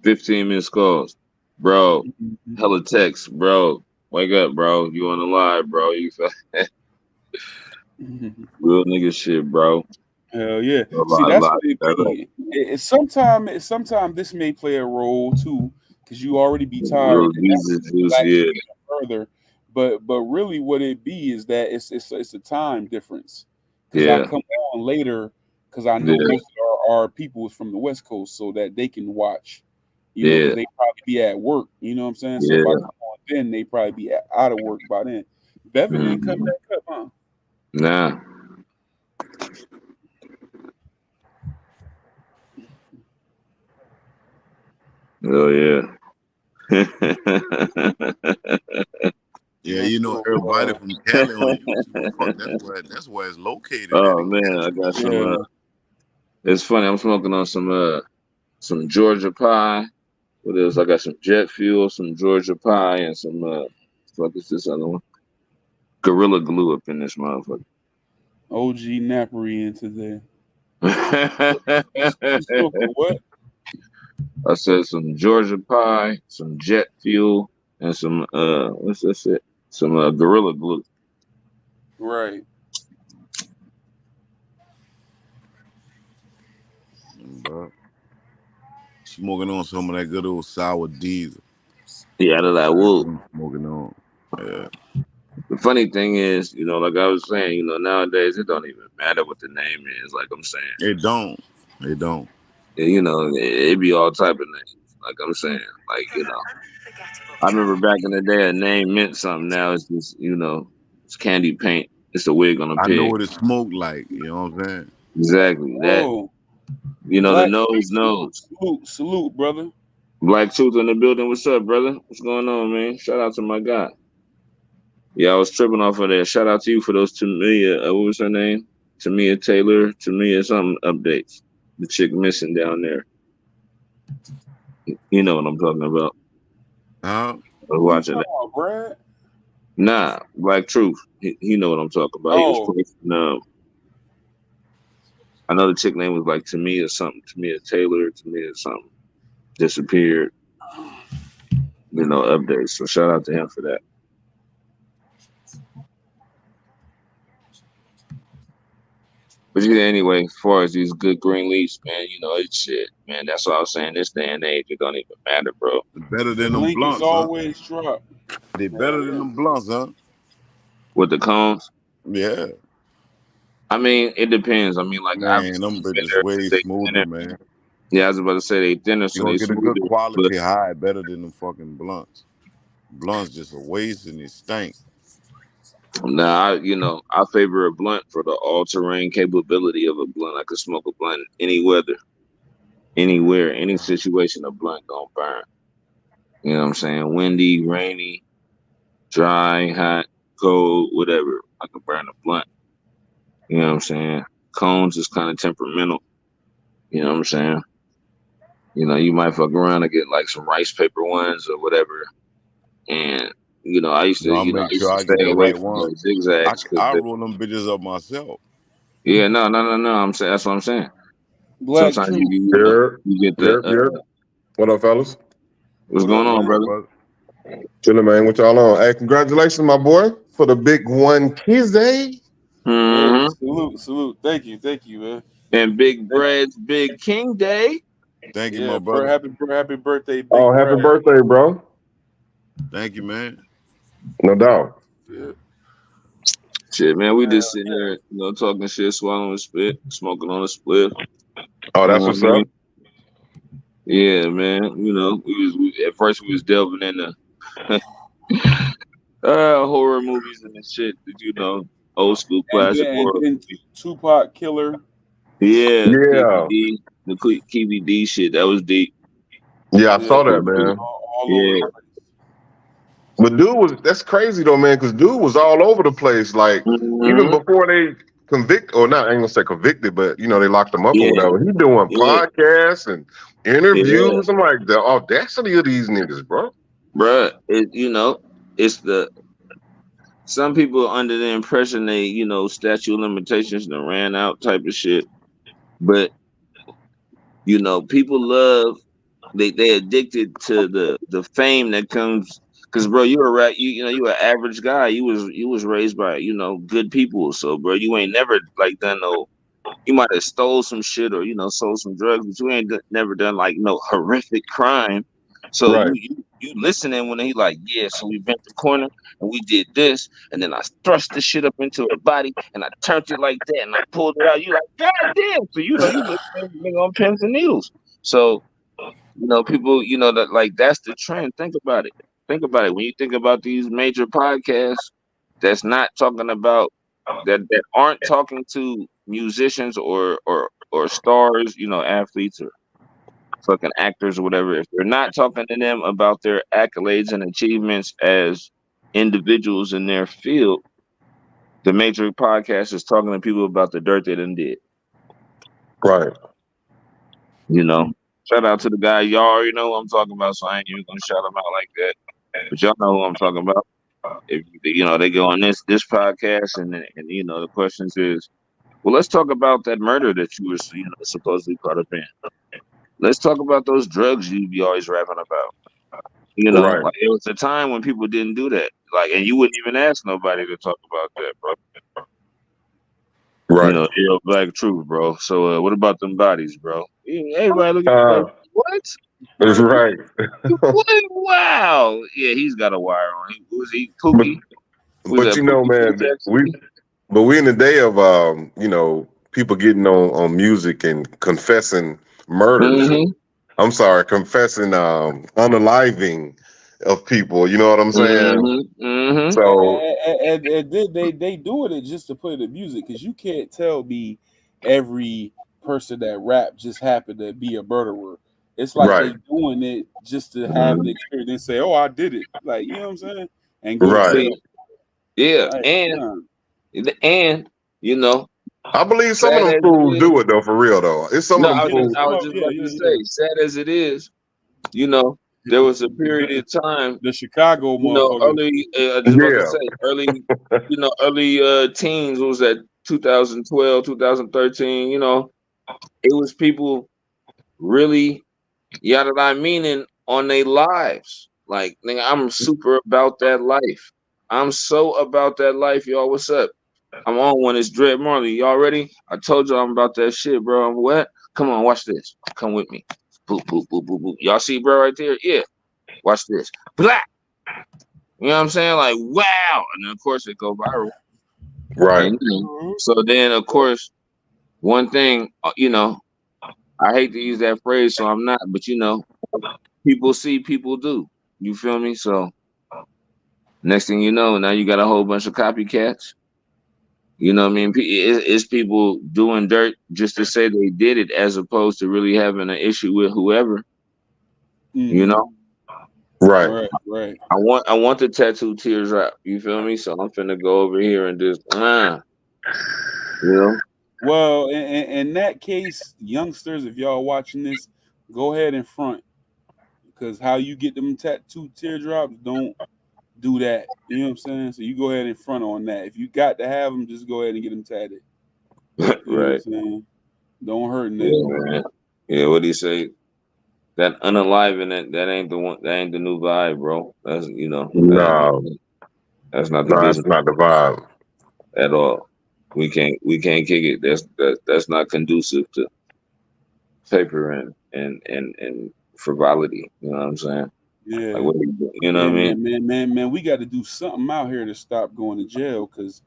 15 missed calls, bro. Hella text, bro. Wake up, bro. You on the live, bro? You real nigga shit, bro. Hell yeah. See, that's what it be. Sometimes this may play a role too, because you already be tired. Yeah. Further, but really, what it be is that it's a time difference. Because Yeah. I come on later because I know most of our people is from the West Coast, so that they can watch. You know, because they probably be at work. You know what I'm saying? So if I come on then, they probably be out of work by then. Bevan didn't come back up, huh? Nah. Oh yeah. Yeah, you know everybody from Cali on YouTube. Fuck, that's where it's located. Oh man, I got some. It's funny. I'm smoking on some Georgia pie. What else? I got some jet fuel, some Georgia pie, and some what is this other one? Gorilla Glue up in this motherfucker. OG Nappery in today. What? I said some Georgia pie, some jet fuel, and some what's that shit? Some Gorilla Glue. Right. Bro. Smoking on some of that good old sour diesel. Yeah, out of that wood. Smoking on. Yeah. The funny thing is, you know, like I was saying, you know, nowadays it don't even matter what the name is. Like I'm saying, it don't. You know, it be all type of names. Like I'm saying, like you know, I remember back in the day, a name meant something. Now it's just, you know, it's candy paint. It's a wig on a pig. I know what it smoked like. You know what I'm saying? Exactly that. You know, Black the nose. Salute, brother. Black Truth in the building. What's up, brother? What's going on, man? Shout out to my guy. Yeah, I was tripping off of that. Shout out to you for those Tamia. What was her name? Tamia Taylor. Tamia something updates. The chick missing down there. You know what I'm talking about. Huh? I was watching that. Brad? Nah, Black Truth. He know what I'm talking about. He was posting, I know the chick name was like Tamia something. Tamia Taylor. Tamia something. Disappeared. You know, updates. So shout out to him for that. But yeah, anyway, as far as these good green leaves, man, you know, it's shit, man. That's what I was saying. This day and age, it don't even matter, bro. Better than them blunts, always drop. They better than them blunts, huh? With the cones? Yeah. I mean, it depends. I mean, like, man, them bitches way smoother, man. Yeah, I was about to say they thinner, so they get a good quality high better than them fucking blunts. Blunts just a waste and they stink. Nah, you know, I favor a blunt for the all-terrain capability of a blunt. I could smoke a blunt in any weather, anywhere, any situation. A blunt gonna burn. You know what I'm saying? Windy, rainy, dry, hot, cold, whatever. I could burn a blunt. You know what I'm saying? Cones is kind of temperamental. You know what I'm saying? You know, you might fuck around and get like some rice paper ones or whatever, and You know, I used to, I'll make sure I get stay the away right from one. those zigzags. I roll them bitches up myself. Yeah, no. I'm saying that's what I'm saying. Black Sometimes Truth. you get the What up, fellas? what's What up, going on, man? brother? Chilling, man. What y'all on? Hey, congratulations, my boy, for the big one Tuesday. Hey, Mm-hmm. salute. Thank you, man. And Big Bread's Big King Day. Thank you, Yeah, my brother. happy birthday, Big Oh, happy Brad. birthday, bro. Thank you, man. No doubt. Yeah. Shit, man, we just sitting here, talking shit, swallowing spit, smoking on a split. Oh, You know that's what what's I mean? up. Yeah, man. At first we was delving into horror movies and shit. Old school And classic horror then movies. Tupac Killer. Yeah, Yeah. KVD, the KVD shit. That was deep. Yeah, I Yeah, saw that, man. all over Yeah. the place. But that's crazy though, man, because dude was all over the place. Like, even Mm-hmm. before they convict, or not, I ain't gonna say convicted, but they locked him up or Yeah. whatever. He doing Yeah. podcasts and Yeah. interviews. I'm like, the audacity of these niggas, bro. Bruh, it's some people under the impression they, statute of limitations and ran out type of shit. But, people love they addicted to the fame that comes because bro, you were right, you an average guy. You was raised by, good people. So bro, you ain't never like done no, you might have stole some shit or sold some drugs, but you ain't never done like no horrific crime. So Right. you listening when he like, yeah, so we bent the corner and we did this, and then I thrust the shit up into her body and I turned it like that and I pulled it out. You like, God damn. So you listening to nigga on pins and needles. So people, that like that's the trend. Think about it. Think about it. When you think about these major podcasts that's not talking about that aren't talking to musicians or stars, athletes or fucking actors or whatever, if they're not talking to them about their accolades and achievements as individuals in their field, the major podcast is talking to people about the dirt they done did. Right. Shout out to the guy. Y'all already know who I'm talking about, so I ain't even gonna shout him out like that. But y'all know who I'm talking about. If they go on this podcast, and the questions is, well, let's talk about that murder that you were supposedly caught up in. Let's talk about those drugs you be always rapping about. Right. Like it was a time when people didn't do that. Like, and you wouldn't even ask nobody to talk about that, bro. Right. Real Black Truth, bro. So what about them bodies, bro? Everybody look at me like, what? That's right. What? Wow. Yeah, he's got a wire on. Was he But Pookie? Was but that man, Pookie? we in the day of people getting on music and confessing murders. Mm-hmm. I'm sorry, confessing unaliving of people. You know what I'm saying? Mm-hmm. Mm-hmm. So And they doing it just to play the music, because you can't tell me every person that rap just happened to be a murderer. It's like right, they doing it just to have the experience and say, "Oh, I did it," like, you know what I'm saying, and go to right. jail. Yeah, Like, and I believe some of sad them as it fools is. do it though, for real though. It's some No, of them fools. I was just about to say, sad as it is, there was a period of time, the Chicago motherfucker. early, just about to Yeah, say, early teens, what was that, 2012, 2013, it was people really, yada meaning on their lives. Like, nigga, I'm super about that life. I'm so about that life, y'all. What's up? I'm on one. It's Dread Marley. Y'all ready? I told y'all I'm about that shit, bro. I'm what? Come on, watch this. Come with me. Boop, boop, boop, boop, boop. Y'all see, bro, right there? Yeah. Watch this. Black. You know what I'm saying? Like, wow. And then, of course, it go viral. right. So then, of course, one thing, I hate to use that phrase, so I'm not, but people see, people do. You feel me? So next thing you know, now you got a whole bunch of copycats. You know what I mean? It's people doing dirt just to say they did it, as opposed to really having an issue with whoever. You know? Right. Right. I want the tattoo teardrop. You feel me? So I'm finna go over here and just Well, in that case, youngsters, if y'all watching this, go ahead and front, because how you get them tattoo teardrops don't do that. You know what I'm saying? So you go ahead and front on that. If you got to have them, just go ahead and get them tatted. You know what I'm Right. saying? Don't hurt Yeah, nigga. man. Yeah, what do you say? That unalive that ain't the one. That ain't the new vibe, bro. That's No, that's not the no, that's business not the vibe. at all. We can't kick it. That's not conducive to paper and frivolity. You know what I'm saying? Yeah. Like what you know Yeah, what I mean? man, we got to do something out here to stop going to jail, because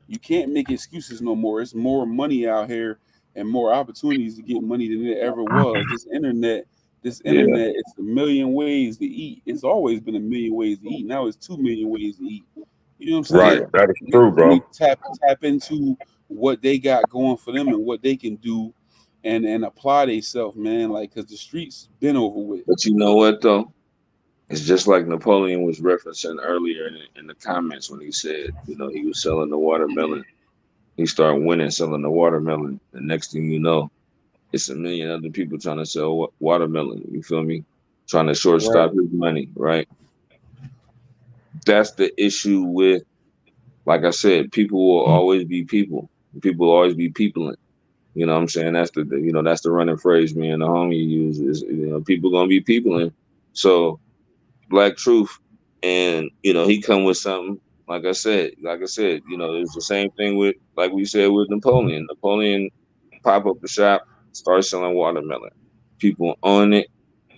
you can't make excuses no more. It's more money out here and more opportunities to get money than it ever was. This internet, it's a million ways to eat. It's always been a million ways to eat. Now it's 2 million ways to eat. You know what I'm saying? Right, that is true, We need bro. to tap into what they got going for them and what they can do, and apply themselves, man. Like, because the streets been over with. But you know what though? It's just like Napoleon was referencing earlier in the comments when he said, he was selling the watermelon. He started winning selling the watermelon. The next thing you know, it's a million other people trying to sell watermelon. You feel me? Trying to shortstop his money, right? That's the issue with, like I said, people will always be people. People will always be peopling. You know what I'm saying? That's that's the running phrase me and the homie use is, people gonna be peopling. So Black Truth, and he come with something. Like I said, it was the same thing with, like we said, with Napoleon. Napoleon pop up the shop, start selling watermelon. People own it.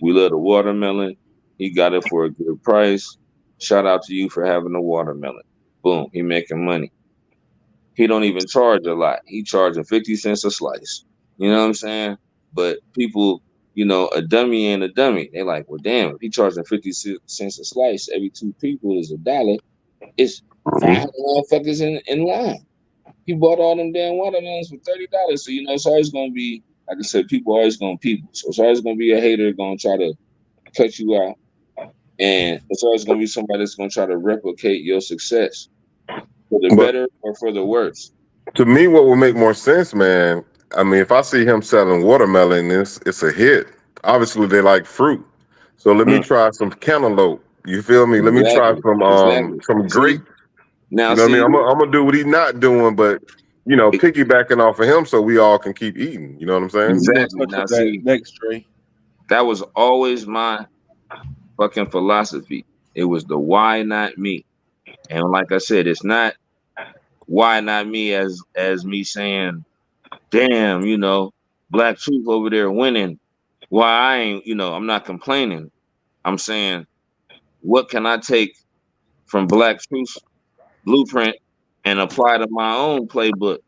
We love the watermelon. He got it for a good price. Shout out to you for having the watermelon. Boom, he making money. He don't even charge a lot. He charging 50 cents a slice. You know what I'm saying? But people, a dummy ain't a dummy. They like, well, damn, if he charging 50 cents a slice, every 2 people is $1. It's 500 motherfuckers in line. He bought all them damn watermelons for $30. So it's always gonna be, like I said, people always gonna people. So it's always gonna be a hater gonna try to cut you out, and it's always gonna be somebody that's gonna try to replicate your success for the better or for the worse. To me, what would make more sense, man, I mean, if I see him selling watermelon, it's a hit. Obviously, they like fruit. So let me try some cantaloupe. You feel me? Let me try some grape. Now, you know what I mean? I'm gonna do what he's not doing, but piggybacking off of him so we all can keep eating. You know what I'm saying? Exactly. Now, see, next, Trey. That was always my fucking philosophy. It was the why not me. And like I said, it's not why not me as me saying, damn, Black Truth over there winning. Why I ain't, I'm not complaining. I'm saying, what can I take from Black Truth's blueprint and apply to my own playbook?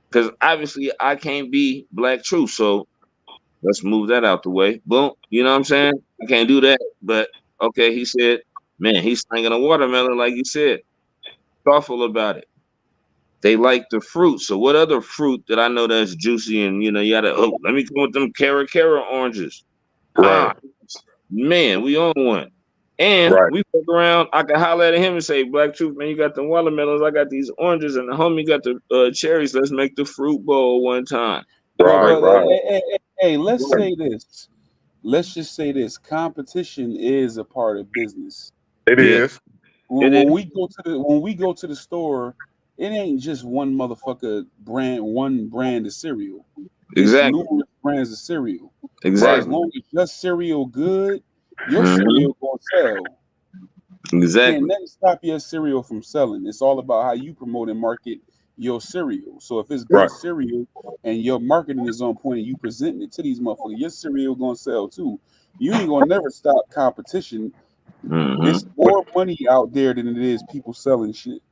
Because obviously I can't be Black Truth. So let's move that out the way. Boom. You know what I'm saying? I can't do that. But okay, he said, man, he's slinging a watermelon, like you said. Thoughtful about it. They like the fruit. So what other fruit that I know that's juicy and you gotta let me come with them Cara oranges. Right. Man, we own one. And we fuck around, I can holler at him and say, Black Truth, man, you got the watermelons, I got these oranges, and the homie got the cherries. Let's make the fruit bowl one time. Right. Hey, let's say this. Let's just say this. Competition is a part of business. It is. When we go to the store, it ain't just one motherfucker brand of cereal. Exactly. It's numerous brands of cereal. Exactly. As long as your cereal good, your cereal gonna sell. Exactly. Can't nothing stop your cereal from selling. It's all about how you promote and market your cereal. So if it's good cereal and your marketing is on point and you presenting it to these motherfuckers, your cereal gonna sell too. You ain't gonna never stop competition. It's more money out there than it is people selling shit.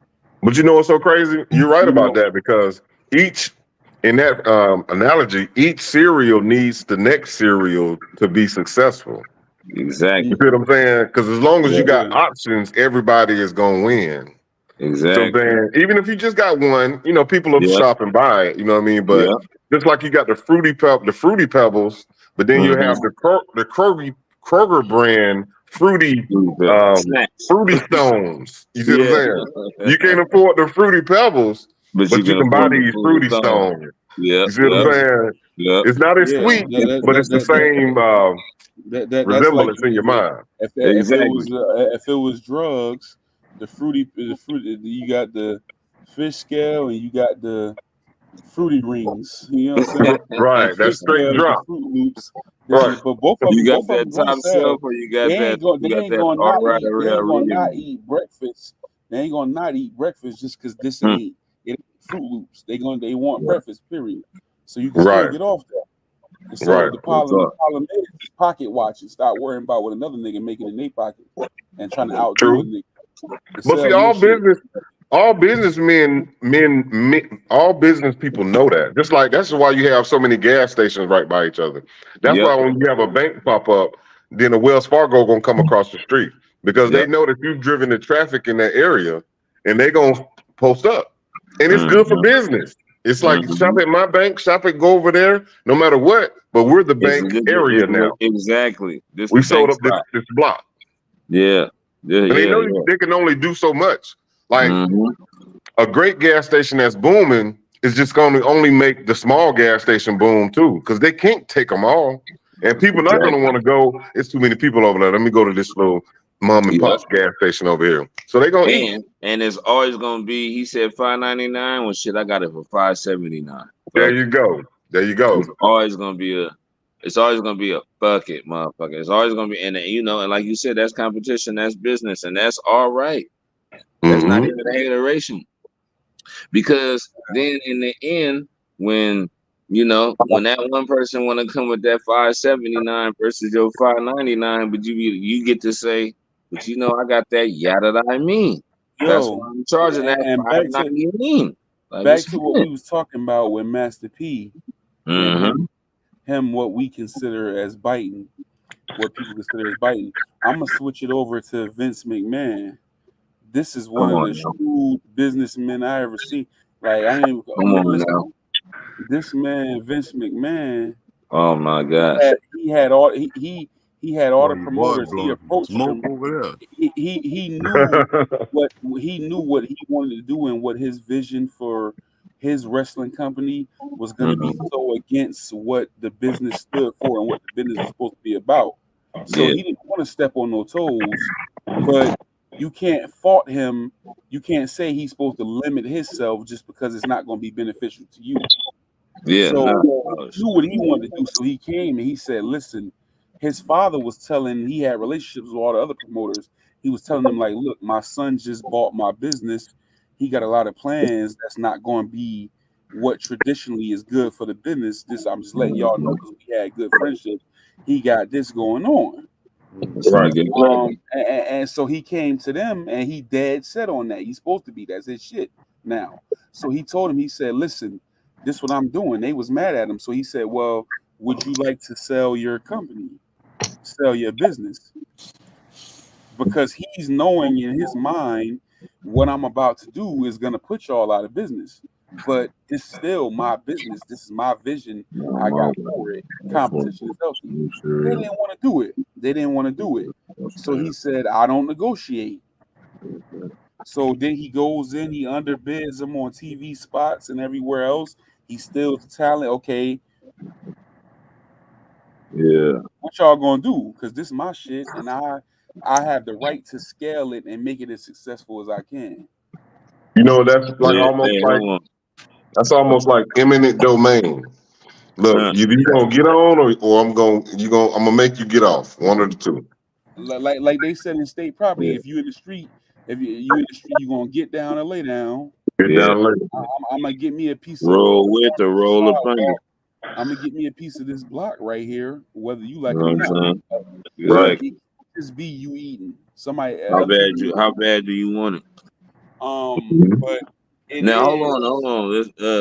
But you know what's so crazy? You're right about that, because in that analogy, each cereal needs the next cereal to be successful. Exactly. You see what I'm saying? Because as long as you got options, everybody is gonna win. Exactly. So then, even if you just got one, people will shop and buy it. You know what I mean? But just like you got the fruity pebbles, but then you have the Kroger brand fruity stones. You see what I'm saying? You can't afford the fruity pebbles, but you can buy these fruity stones. You see what I'm saying? It's not as sweet, but it's the same that's resemblance like in your mind. If it was drugs, The fruity. You got the fish scale and you got the fruity rings. You know what I'm saying? Right, The that's fish straight scale is the drop. Fruit Loops. Right. But both You got of that them gonna top shelf, sell. or you got that Not all right eat. They real ain't gonna Rudy not Ring? eat breakfast. They ain't gonna not eat breakfast just because this Hmm. ain't Fruit Loops. They want breakfast. Period. So you can still Right. get off that. And so Right. the problem is pocket watching. Stop worrying about what another nigga making in their pocket and trying to outdo a True. nigga. To But see, sell your shit. all businessmen, all business people know that. Just like that's why you have so many gas stations right by each other. That's why when you have a bank pop up, then a Wells Fargo gonna come across the street because they know that you've driven the traffic in that area, and they gonna post up, and it's good for business. It's like shop at my bank, shop at go over there, no matter what. But we're the bank area now. Exactly. We sold up this block. Yeah. And they know they can only do so much. Like a great gas station that's booming is just going to only make the small gas station boom too, because they can't take them all. And people not going to want to go. It's too many people over there. Let me go to this little mom and pop's gas station over here. So they gonna eat. And it's always gonna be. He said $5.99. Well, shit, I got it for $5.79. There you go. There you go. It's always gonna be a fuck it, motherfucker. It's always gonna be, and like you said, that's competition, that's business, and that's all right. That's not even a hateration. Because then in the end, when that one person want to come with that $5.79 versus your $5.99, but you get to say, but I got that yada that I mean. That's why I'm charging that $5.99. Back to what we was talking about with Master P and him what we consider as biting, what people consider as biting. I'm gonna switch it over to Vince McMahon. This is one of the shrewd businessmen I ever seen. Like listen, this man Vince McMahon. Oh my God! He had all the promoters. He approached them. Over there. He knew what he wanted to do and what his vision for his wrestling company was going to be so against what the business stood for and what the business was supposed to be about. So he didn't want to step on no toes, but you can't fault him. You can't say he's supposed to limit himself just because it's not going to be beneficial to you. Yeah. So he knew what he wanted to do. So he came and he said, listen, his father was telling, he had relationships with all the other promoters. He was telling them, like, look, my son just bought my business. He got a lot of plans that's not going to be what traditionally is good for the business. I'm just letting y'all know because we had good friendship. He got this going on. Right. And so he came to them and he dead set on that. He's supposed to be. That's his shit now. So he told him, he said, listen, this is what I'm doing. They was mad at him. So he said, well, would you like to sell your company, sell your business? Because he's knowing in his mind what I'm about to do is going to put y'all out of business. But it's still my business. This is my vision I got for it. Competition is healthy. They didn't want to do it. So he said, I don't negotiate. So then he goes in, he underbids them on TV spots and everywhere else. He's still the talent. Okay. Yeah. What y'all gonna do? Because this is my shit, and I have the right to scale it and make it as successful as I can. That's like that's almost like eminent domain. Look, you gonna get on, or I'm gonna make you get off. One of the two. Like they said in state property, if you in the street, you gonna get down or lay down. Get down later. I'm gonna get me a piece roll with or roll up under. I'm gonna get me a piece of this block right here, whether you like it or not. Right. Just be you eating. Somebody. How bad do you want it? But now hold on.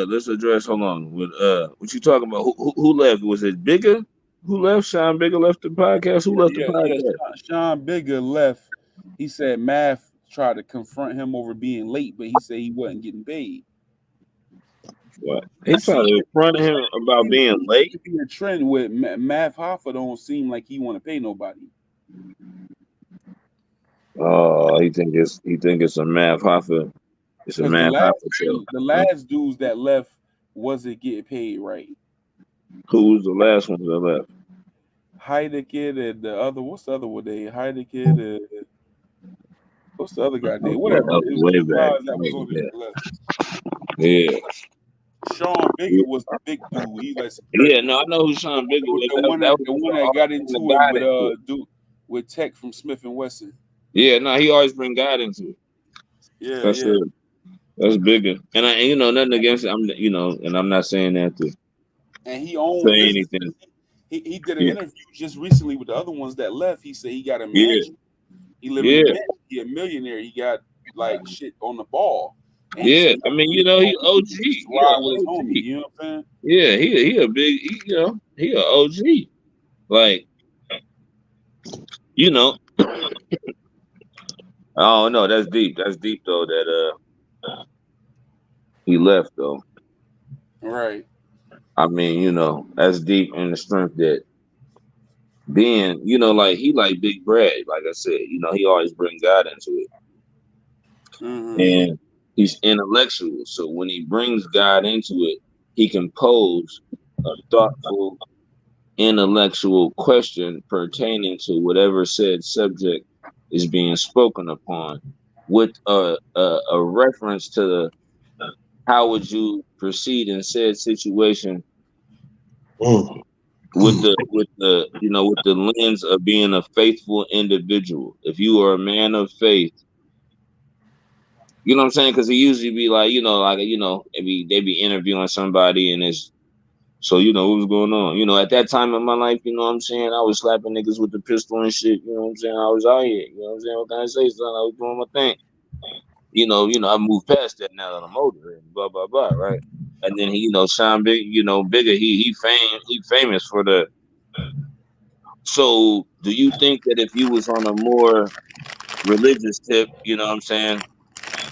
Let's address. Hold on. With what you talking about? Who left? Was it Bigger? Who left? Sean Bigger left the podcast. Who left the podcast? Yeah, Sean Bigger left. He said Math tried to confront him over being late, but he said he wasn't getting paid. What? He tried to confront him about being late. It be a trend with Math Hoffa don't seem like he want to pay nobody. Oh, he think it's a Math Hoffa. It's a Math Hoffa show. The last dudes that left wasn't getting paid right. Who was the last one that left? Heidekid and the other. What's the other one? Heidekid. What's the other guy name? Yeah, Whatever. that It was was way two back. guys that was on there that left. Yeah. Sean Bigger was the big dude. He like security. Yeah, no, I know who Sean Bigger was. The one that got into it with Tech from Smith and Wesson. Yeah, no, he always bring God into it. Yeah, That's yeah. it. That's Bigger. And I nothing against it. And I'm not saying that to and he owned say anything. He did an interview just recently with the other ones that left. He said he got a mansion. He lived in a mansion. He a millionaire. He got like shit on the ball. And yeah, I mean, he OG. Ride with his homie, you know what I'm saying? Yeah, he a big, he a OG. Like, oh no, that's deep. That's deep though. That he left though. Right. I mean, that's deep in the strength that being, like he like Big Brad. Like I said, he always bring God into it, and he's intellectual. So when he brings God into it, he can pose a thoughtful, intellectual question pertaining to whatever said subject is being spoken upon, with a reference to how would you proceed in said situation, with the lens of being a faithful individual. If you are a man of faith, you know what I'm saying? Because he usually be like, they be interviewing somebody and it's, so what was going on? At that time in my life, you know what I'm saying, I was slapping niggas with the pistol and shit, you know what I'm saying? I was out here, you know what I'm saying? What can I say, son? I was doing my thing. I moved past that now that I'm older and blah blah blah, right? And then he, Sean Bigger, he famous for the. So do you think that if you was on a more religious tip, you know what I'm saying,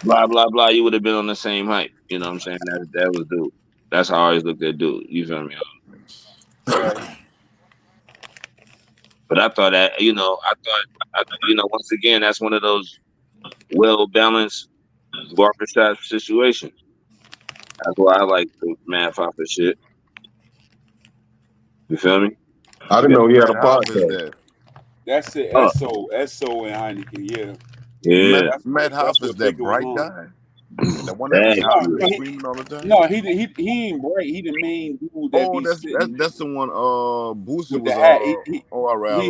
blah blah blah, you would have been on the same hype? You know what I'm saying? That was dude. That's how I always looked at dude. You feel me? But I thought that, once again, that's one of those well-balanced barbershop situations. That's why I like the Math Hoffa shit. You feel me? I didn't know he had a podcast. That's it. Esso and Heineken, yeah. Matt Hoffa is that bright guy? The one that be screaming all the time? No, he ain't bright. He the main dude that that's the one Boosie was all right.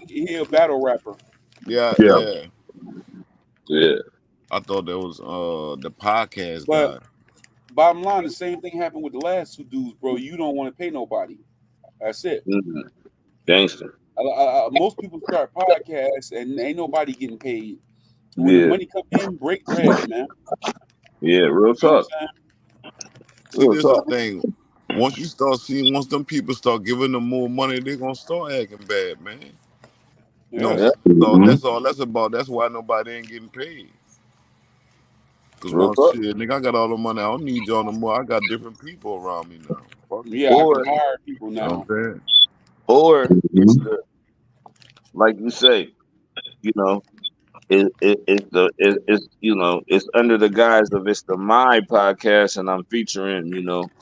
He a battle rapper. Yeah. I thought that was the podcast guy. Bottom line, the same thing happened with the last two dudes, bro. You don't want to pay nobody. That's it. Gangster. Most people start podcasts and ain't nobody getting paid. When the money come in, break bread, man. Yeah, real talk. See, this is the thing. Once them people start giving them more money, they're gonna start acting bad, man. So that's all that's about. That's why nobody ain't getting paid. Because shit, nigga, I got all the money. I don't need y'all no more. I got different people around me now. I can hire people now. Or it's like you say, it's under the guise of it's the My podcast and I'm featuring,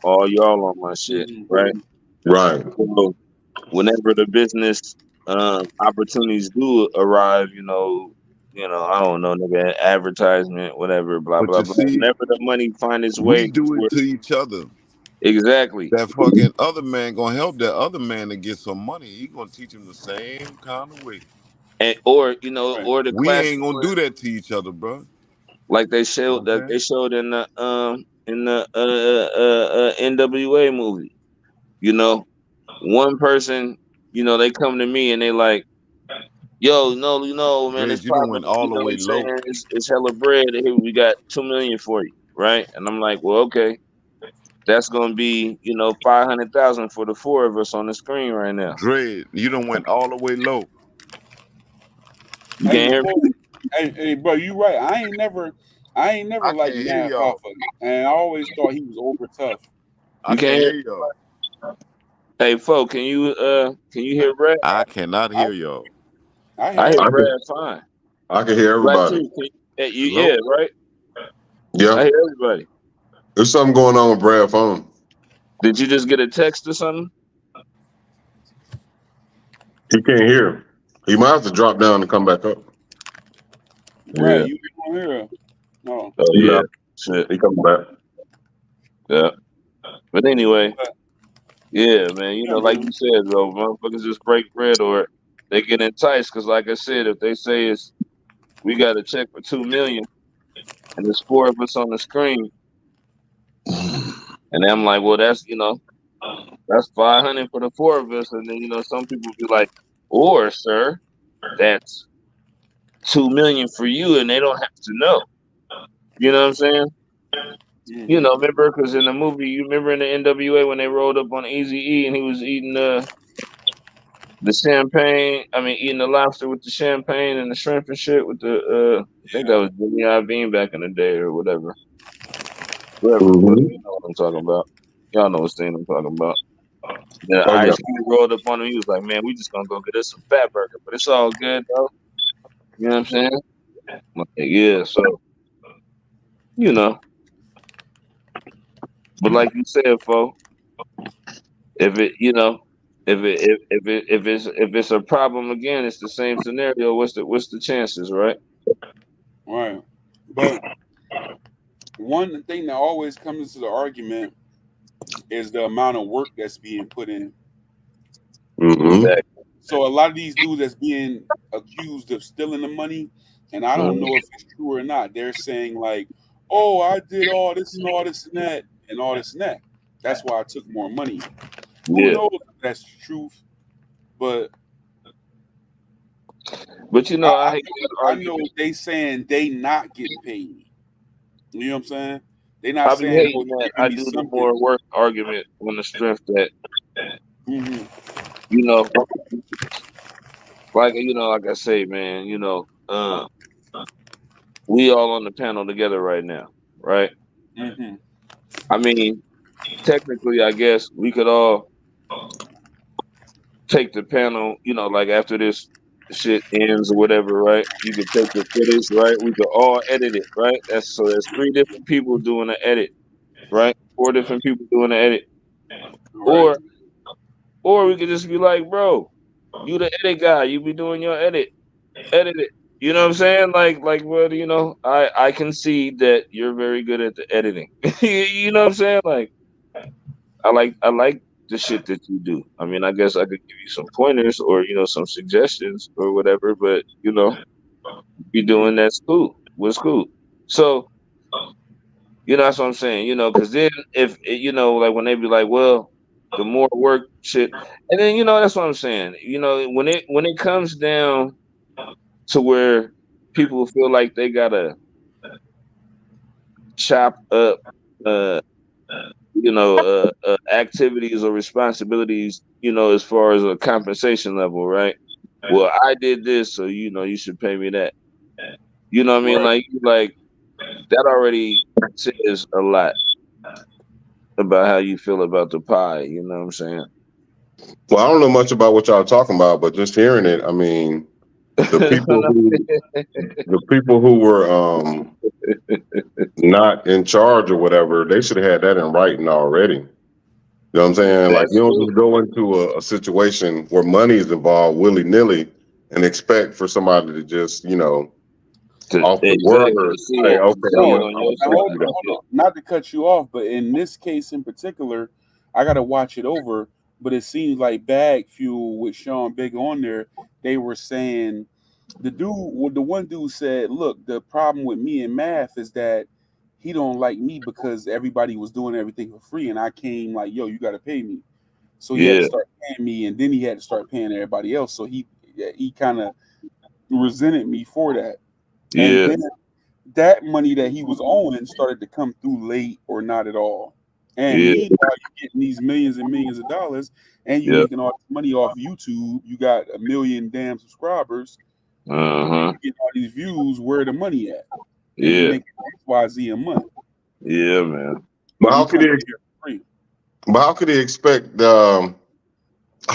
all y'all on my shit, right? Right. So whenever the business opportunities do arrive, I don't know, nigga, advertisement, whatever, blah blah blah. Whenever the money find its way, we do it to each other. Exactly. That fucking other man gonna help that other man to get some money. He gonna teach him the same kind of way. And or the we ain't gonna do that to each other, bro. Like they showed in the NWA movie. One person, they come to me and they like, yo, no, man, it's went all the way low. It's hella bread. Here we got $2 million for you, right? And I'm like, well, okay, that's gonna be $500,000 for the four of us on the screen right now. Dread, you done went all the way low. You can't hear me? Hey, bro, you right. I ain't never liked Matt Hoffa, and I always thought he was over tough. I can't hear y'all. Hey, Fo, can you hear Brad? I cannot hear y'all. I hear Brad fine. I can hear everybody. Yeah, right? Yeah. I hear everybody. There's something going on with Brad's phone. Did you just get a text or something? He can't hear. He might have to drop down and come back up. Right, you didn't hear. No. Oh yeah. Shit. He coming back. Yeah. But anyway, yeah, man. You Yeah, know, like man. you said, though, motherfuckers just break bread or they get enticed. Cause like I said, if they say it's we got a check for $2 million and there's 4 of us on the screen, and I'm like, well, that's that's 500 for the 4 of us, and then some people be like, or sir, that's $2 million for you, and they don't have to know. You know what I'm saying? Remember, because in the movie, you remember in the NWA when they rolled up on Eazy-E and he was eating the champagne. I mean, eating the lobster with the champagne and the shrimp and shit with the I think that was Jimmy Iovine back in the day or whatever. Whatever it was, you know what I'm talking about. Y'all know what scene I'm talking about. Then Oh, yeah. Ice Cube rolled up on him. He was like, "Man, we just gonna go get us some fat burger, but it's all good though." You know what I'm saying? Like, yeah. So, but like you said, folks, if it's a problem again, it's the same scenario. What's the chances, right? Right. But one thing that always comes into the argument is the amount of work that's being put in. Exactly. So a lot of these dudes that's being accused of stealing the money, and I don't know if it's true or not. They're saying like, "Oh, I did all this and all this and that and all this and that. That's why I took more money." Who knows if that's the truth? But I know they saying they not getting paid. You know what I'm saying? They not I be saying, hating "Oh, that. you're I giving me do the something." more work argument on the strength that like I say, man, we all on the panel together right now, right? I mean, technically, I guess we could all take the panel, like after this shit ends or whatever, right? You could take the footage, right? We could all edit it, right? There's 3 different people doing the edit, right? 4 different people doing the edit. Or we could just be like, bro, you the edit guy, you be doing your edit it. You know what I'm saying? Like, well, I can see that you're very good at the editing. You know what I'm saying? Like, I like the shit that you do. I mean, I guess I could give you some pointers or some suggestions or whatever, but you doing that's cool. What's cool? So, that's what I'm saying. Because then if like when they be like, well, the more work shit, and then that's what I'm saying. When it comes down to where people feel like they gotta chop up, activities or responsibilities, as far as a compensation level, right? Well, I did this, so you should pay me that. You know what I mean? Like that already says a lot about how you feel about the pie. You know what I'm saying? Well, I don't know much about what y'all talking about, but just hearing it, I mean, the people who were not in charge or whatever, they should have had that in writing already. You know what I'm saying? Like, you don't just go into a situation where money is involved willy-nilly and expect for somebody to just, off the word, say, okay, hold on. Not to cut you off, but in this case in particular, I got to watch it over. But it seems like Bag Fuel with Sean Big on there, they were saying the one dude said, "Look, the problem with me in math is that he don't like me because everybody was doing everything for free, and I came like, yo, you got to pay me." So he had to start paying me, and then he had to start paying everybody else. So he kind of resented me for that. And then that money that he was owing started to come through late or not at all. And meanwhile, you're getting these millions and millions of dollars, and you're making all this money off YouTube. You got 1 million damn subscribers. You're getting all these views. Where the money at? And you make XYZ a month. Yeah, man. But how could he expect? How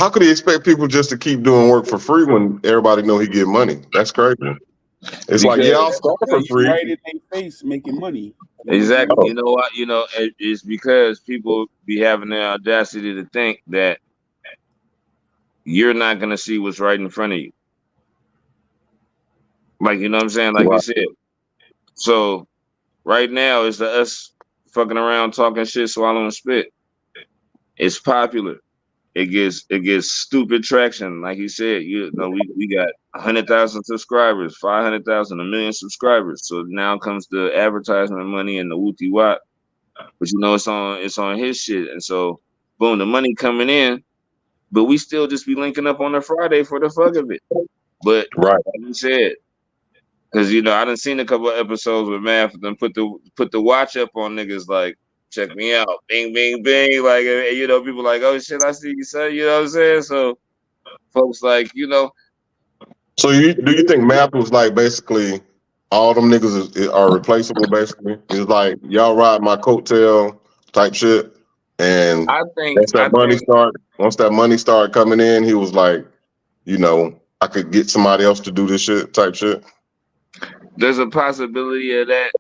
could he expect people just to keep doing work for free when everybody know he get money? That's crazy. It's like, I'll start for free. Right in their face, making money. Exactly. You know what? It's because people be having the audacity to think that you're not gonna see what's right in front of you. Like, you know what I'm saying? Like you said. So right now it's the us fucking around, talking shit, swallowing spit. It's popular. It gets stupid traction. Like you said, you know, we got 100,000 subscribers, 500,000, 1 million subscribers. So now comes the advertisement money and the wooty wop. But you know, it's on his shit. And so boom, the money coming in, but we still just be linking up on a Friday for the fuck of it. But Right. like you said, because you know, I done seen a couple of episodes with Math and put the watch up on niggas like, check me out, bing, bing, bing. Like, and, you know, people like, oh shit, I see you, son. You know what I'm saying? So folks like, you know. So do you think Math was like basically all them niggas are replaceable? Basically, it's like y'all ride my coattail type shit. And once that money started coming in, he was like, you know, I could get somebody else to do this shit type shit. There's a possibility of that,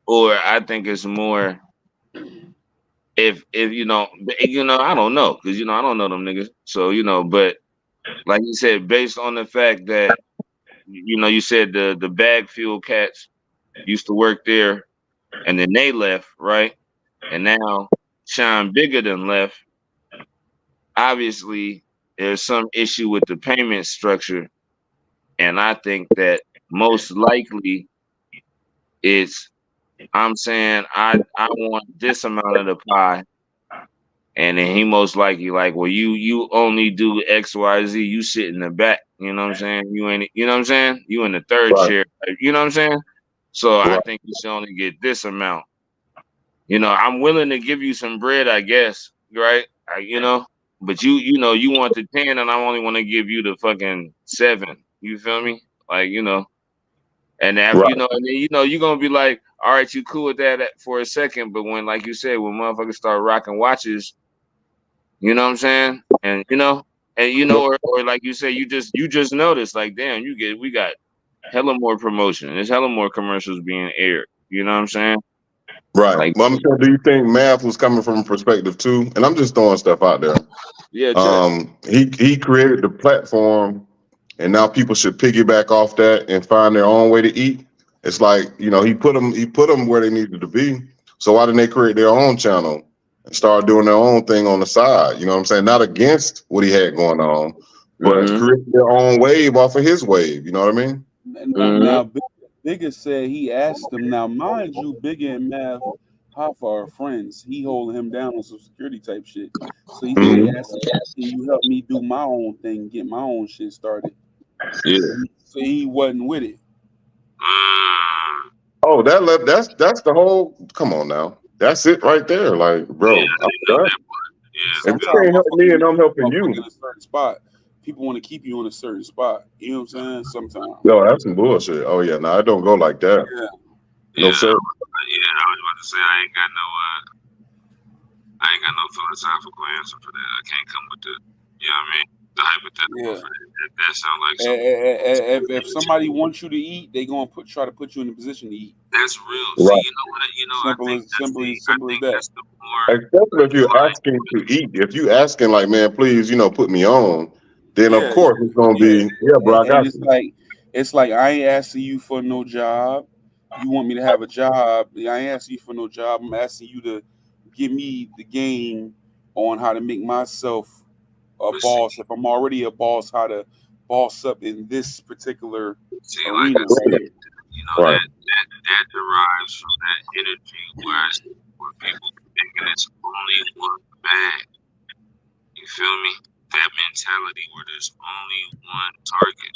or I think it's more if you know, I don't know, because you know I don't know them niggas. So you know, but like you said, based on the fact that you know, you said the bag fuel cats used to work there, and then they left, right? And now Sean Bigger than left. Obviously, there's some issue with the payment structure, and I think that most likely it's I'm saying I want this amount of the pie, and then he most likely like, well, you only do XYZ, you sit in the back, you know what I'm saying? You ain't, you know what I'm saying? You in the third chair, you know what I'm saying? So I think you should only get this amount. You know, I'm willing to give you some bread, I guess, right? You know, but you know, you want the 10, and I only want to give you the fucking 7. You feel me? Like, you know, and after you know, and then you know, you're gonna be like, all right, you cool with that for a second, but when, like you said, when motherfuckers start rocking watches, you know what I'm saying? And you know, or like you say, you just notice, like, damn, we got hella more promotion. There's hella more commercials being aired. You know what I'm saying? Right. Like, well, I'm saying, do you think Math was coming from a perspective too? And I'm just throwing stuff out there. Yeah. He created the platform, and now people should piggyback off that and find their own way to eat. It's like, you know, he put them where they needed to be. So why didn't they create their own channel and start doing their own thing on the side? You know what I'm saying? Not against what he had going on, but create their own wave off of his wave. You know what I mean? Now, Bigger said he asked him. Now, mind you, Bigger and Math Hoffa are friends. He holding him down on some security type shit. So he asked him, "Can you help me do my own thing, get my own shit started?" Yeah. So he wasn't with it. Oh, that's the whole. Come on now, that's it right there. Like, bro, I'm done. If you can't help me and I'm helping you. In a certain spot, people want to keep you in a certain spot. You know what I'm saying? Sometimes. Yo, that's some bullshit. Oh yeah, no, I don't go like that. No sir. Yeah, I was about to say I ain't got no philosophical answer for that. I can't come with the, you know what I mean? The hypothetical for that. That sounds like something. If somebody wants you to eat, they gonna try to put you in a position to eat. That's real. Right. See, you know what? Simple as that. That's the more. Especially if you're asking to eat. If you asking like, man, please, you know, put me on, then of course it's gonna be, bro, I got you. It's like I ain't asking you for no job. You want me to have a job? I ain't asking you for no job. I'm asking you to give me the game on how to make myself a boss. If I'm already a boss, how to boss up in this particular arena. Like you know, that derives from that energy where people thinking it's only one bag. You feel me? That mentality where there's only one target.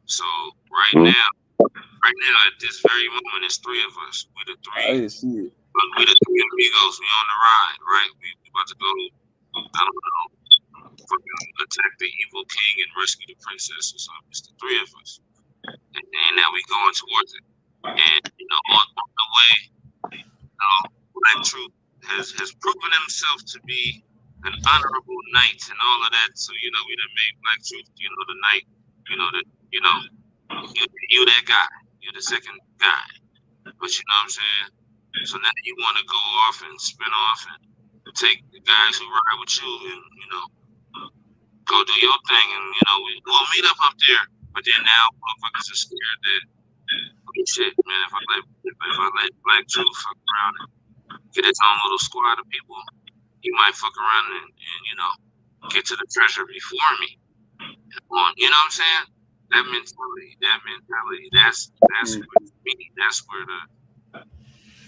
So right now, at this very moment, it's 3 of us. We the 3. I didn't see it. We the 3 amigos. We on the ride, right? We about to go, I don't know, fucking attack the evil king and rescue the princess or something. It's the 3 of us. And now we going towards it. And, you know, on the way, you know, Black Truth has proven himself to be an honorable knight and all of that. So, you know, we done made Black Truth, you know, the knight, you that guy. You're the second guy. But you know what I'm saying? So now you want to go off and spin off and take the guys who ride with you and, you know, go do your thing. And, you know, we'll meet up there But then now motherfuckers are scared that, oh shit, man, if I let Black Truth fuck around and get his own little squad of people, he might fuck around and get to the treasure before me. You know what I'm saying? That mentality, that's where me, that's where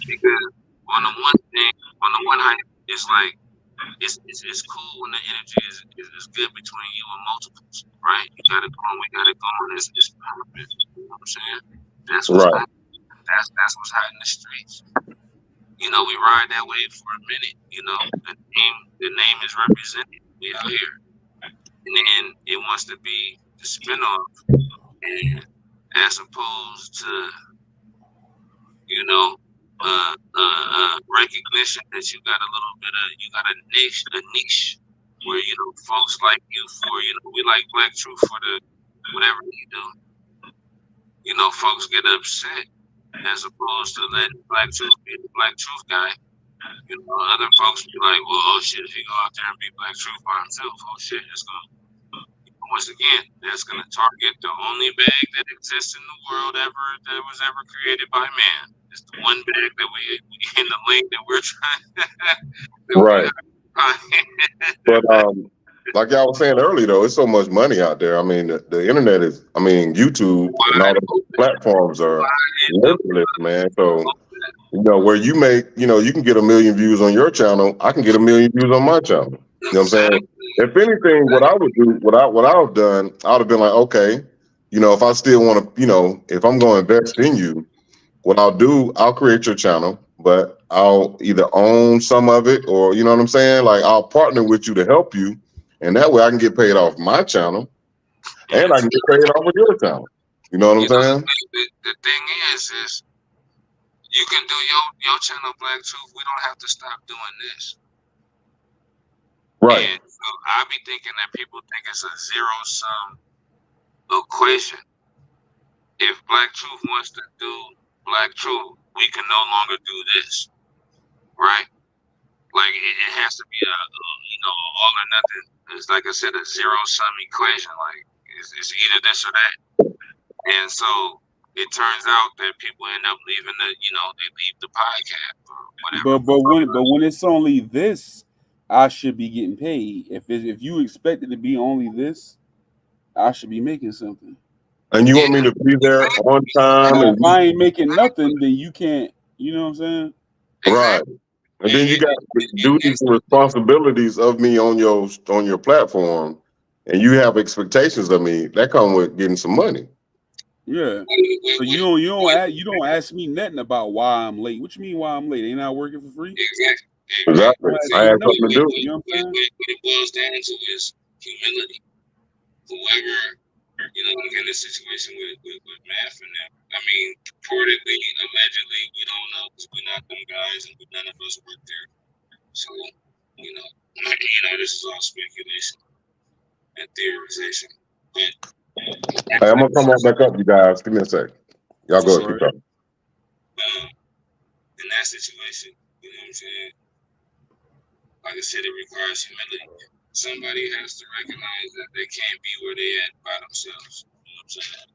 because on the one hand, it's like it's cool when the energy is good between you and multiples, right? You got it going, we got it going. It's perfect. You know what I'm saying? That's what's Right. hot. That's what's hot in the streets. We ride that wave for a minute. The name is represented. We out here, and then it wants to be the spinoff, and as opposed to recognition that you got a niche where folks like you for we like Black Truth for the whatever you do. Folks get upset as opposed to letting Black Truth be the Black Truth guy. Other folks be like, well, oh shit, if he go out there and be Black Truth by himself, oh shit, it's gonna once again, that's gonna target the only bag that exists in the world that was ever created by man. It's the one bag that we in the lane that we're trying. Right. But like y'all was saying earlier, though, it's so much money out there. I mean, the internet is, YouTube and all the platforms are limitless, man. So, where you make, you can get 1 million views on your channel, I can get 1 million views on my channel. You know what I'm saying? If anything, what I would do, what I've done, I would have been like, okay, if I still want to, if I'm going to invest in you, what I'll do, I'll create your channel, but I'll either own some of it or, you know what I'm saying? Like, I'll partner with you to help you. And that way I can get paid off my channel and I can get paid off of your channel. You know what I'm saying? The thing is you can do your channel, Black Truth. We don't have to stop doing this. Right. And so I be thinking that people think it's a zero-sum equation. If Black Truth wants to do Black Truth, we can no longer do this, right? Like it has to be a all or nothing. It's like I said, a zero-sum equation. Like it's either this or that. And so it turns out that people end up leaving they leave the podcast or whatever. But when it's only this, I should be getting paid. If you expect it to be only this, I should be making something. And you want me to be there on time? And if I ain't making nothing, then you can't. You know what I'm saying? Right. And then you got duties and responsibilities of me on your platform, and you have expectations of me that come with getting some money. Yeah. So you don't ask me nothing about why I'm late. What you mean why I'm late? Ain't I working for free? Exactly. I have something to do. You know what it boils down to is humility. Whoever like in this situation with Math and them. I mean, purportedly, allegedly, we don't know because we're not them guys and none of us work there. So, this is all speculation and theorization. But Hey, I'm gonna come right back up, you guys. Give me a sec. Y'all go ahead. In that situation, you know what I'm saying? Like I said, it requires humility. Somebody has to recognize that they can't be where they at by themselves. You know what I'm saying?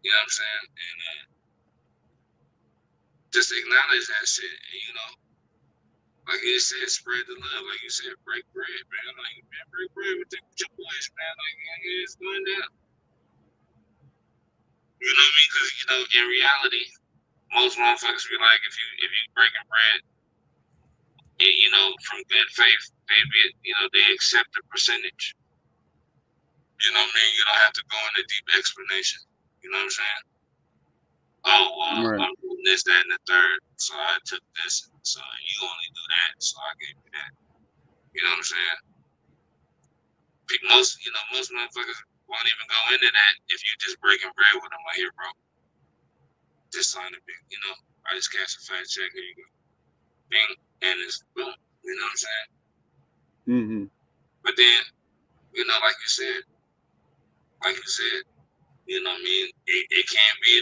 You know what I'm saying? And just acknowledge that shit. And, like you said, spread the love. Like you said, break bread, man. Like, man, break bread with your boys, man. Like, it's going down. You know what I mean? Because, in reality, most motherfuckers be like, if you breaking bread, from good faith, they accept the percentage. You know what I mean? You don't have to go into deep explanation. You know what I'm saying? Oh, well, right. I'm doing this, that, and the third. So I took this, so you only do that, so I gave you that. You know what I'm saying? Most motherfuckers won't even go into that if you just breaking bread with them. Like, here, bro, just sign it, I just cash a fat check, here you go. Bing, and it's boom. You know what I'm saying? Mm-hmm. But then, like you said, you know what I mean? It can't be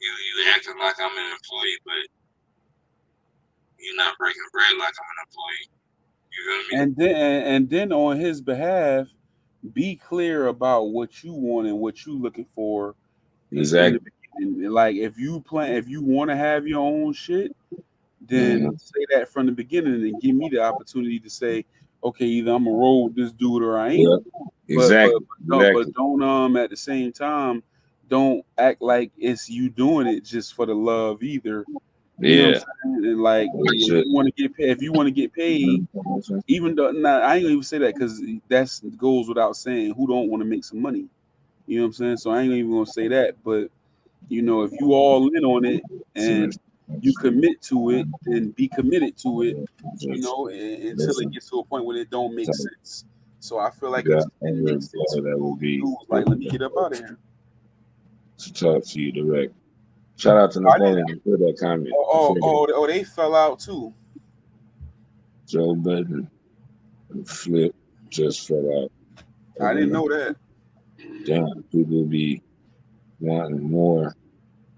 you acting like I'm an employee, but you're not breaking bread like I'm an employee. You know what I mean? And then on his behalf, be clear about what you want and what you looking for. Exactly. Like if you want to have your own shit, then say that from the beginning and give me the opportunity to say, okay, either I'm gonna roll with this dude or I ain't. Exactly. But don't at the same time, don't act like it's you doing it just for the love either. You know what I'm saying? And like if you want to get paid, even though I ain't gonna even say that because that's goes without saying who don't want to make some money. You know what I'm saying? So I ain't even gonna say that. But you know, if you all in on it and you commit to it, then be committed to it. You know, until it gets to a point where it don't make sense. So I feel like it didn't make sense. That will be like, let me get up out of here. To talk to you direct. Shout out to Napoleon for that comment. Oh, they fell out too. Joe Budden and Flip just fell out. I didn't know that. Damn, people be wanting more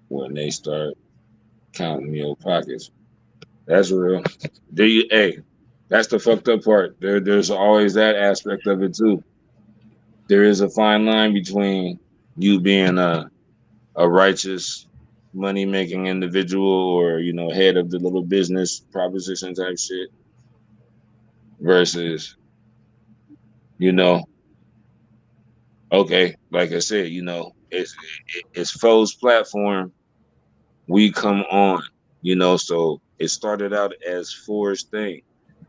when they start counting your pockets. That's real. Hey, that's the fucked up part. There's always that aspect of it too. There is a fine line between you being a righteous money making individual or head of the little business proposition type shit versus okay, like I said, it's Fo's platform. We come on, so it started out as Fo's thing.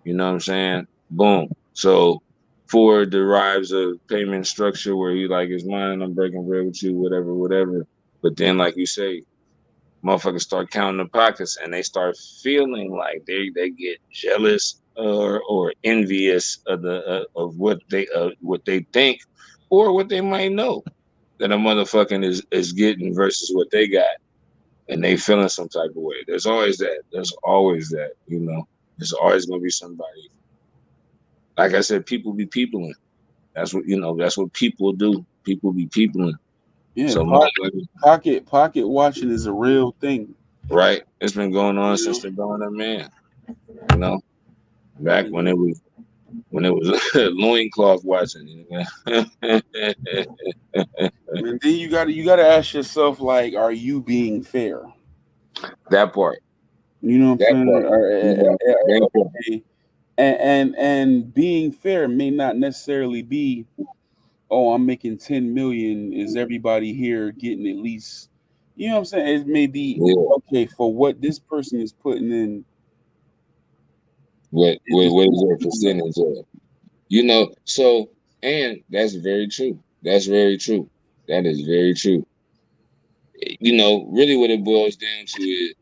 You know what I'm saying? Boom. So Ford derives a payment structure where he like is mine, I'm breaking bread with you, whatever. But then, like you say, motherfuckers start counting the pockets and they start feeling like they get jealous or envious of of what they think or what they might know that a motherfucking is getting versus what they got, and they feeling some type of way. There's always that. There's always gonna be somebody. Like I said, people be peopling. That's what people do. People be peopling. Yeah, so pocket watching is a real thing. Right? It's been going on since the dawn of man. Back when it was loincloth watching. And then you gotta ask yourself, like, are you being fair? That part. You know what I'm saying? And being fair may not necessarily be, oh, I'm making 10 million. Is everybody here getting at least? You know what I'm saying? It may be okay for what this person is putting in. What is their percentage of? So, and that's very true. That's very true. That is very true. Really what it boils down to is,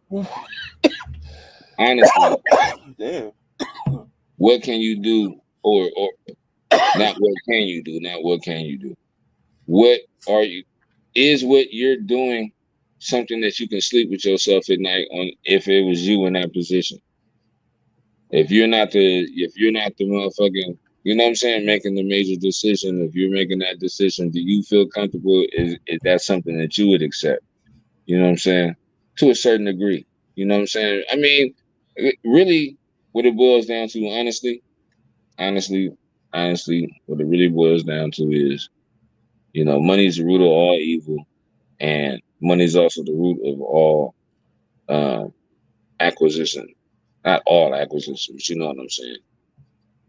honestly, what can you do, or not what can you do, not what can you do? What is what you're doing something that you can sleep with yourself at night on if it was you in that position? If you're not the motherfucking, you know what I'm saying, making the major decision, if you're making that decision, do you feel comfortable? Is that something that you would accept? You know what I'm saying? To a certain degree. You know what I'm saying? I mean, really, what it boils down to, honestly, what it really boils down to is, money is the root of all evil, and money is also the root of all acquisition. Not all acquisitions, you know what I'm saying?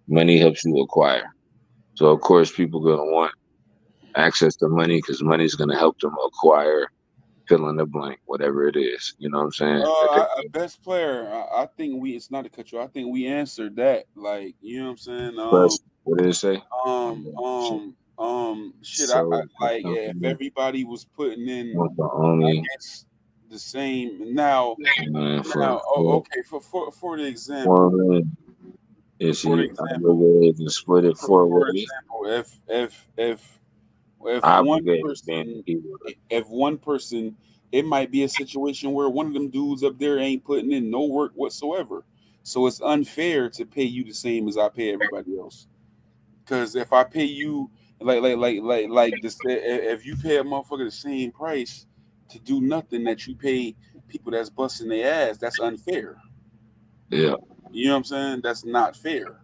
Money helps you acquire. So, of course, people are going to want access to money because money is going to help them acquire, fill in the blank, whatever it is. You know what I'm saying? Best player, I think it's not to cut you. I think we answered that. Like, you know what I'm saying? What did it say? Shit. If everybody was putting in, I guess the same. Now, okay. For the example, split it for example, if one person, it might be a situation where one of them dudes up there ain't putting in no work whatsoever. So it's unfair to pay you the same as I pay everybody else. Because if I pay you like this, if you pay a motherfucker the same price to do nothing that you pay people that's busting their ass, that's unfair. Yeah. You know what I'm saying? That's not fair.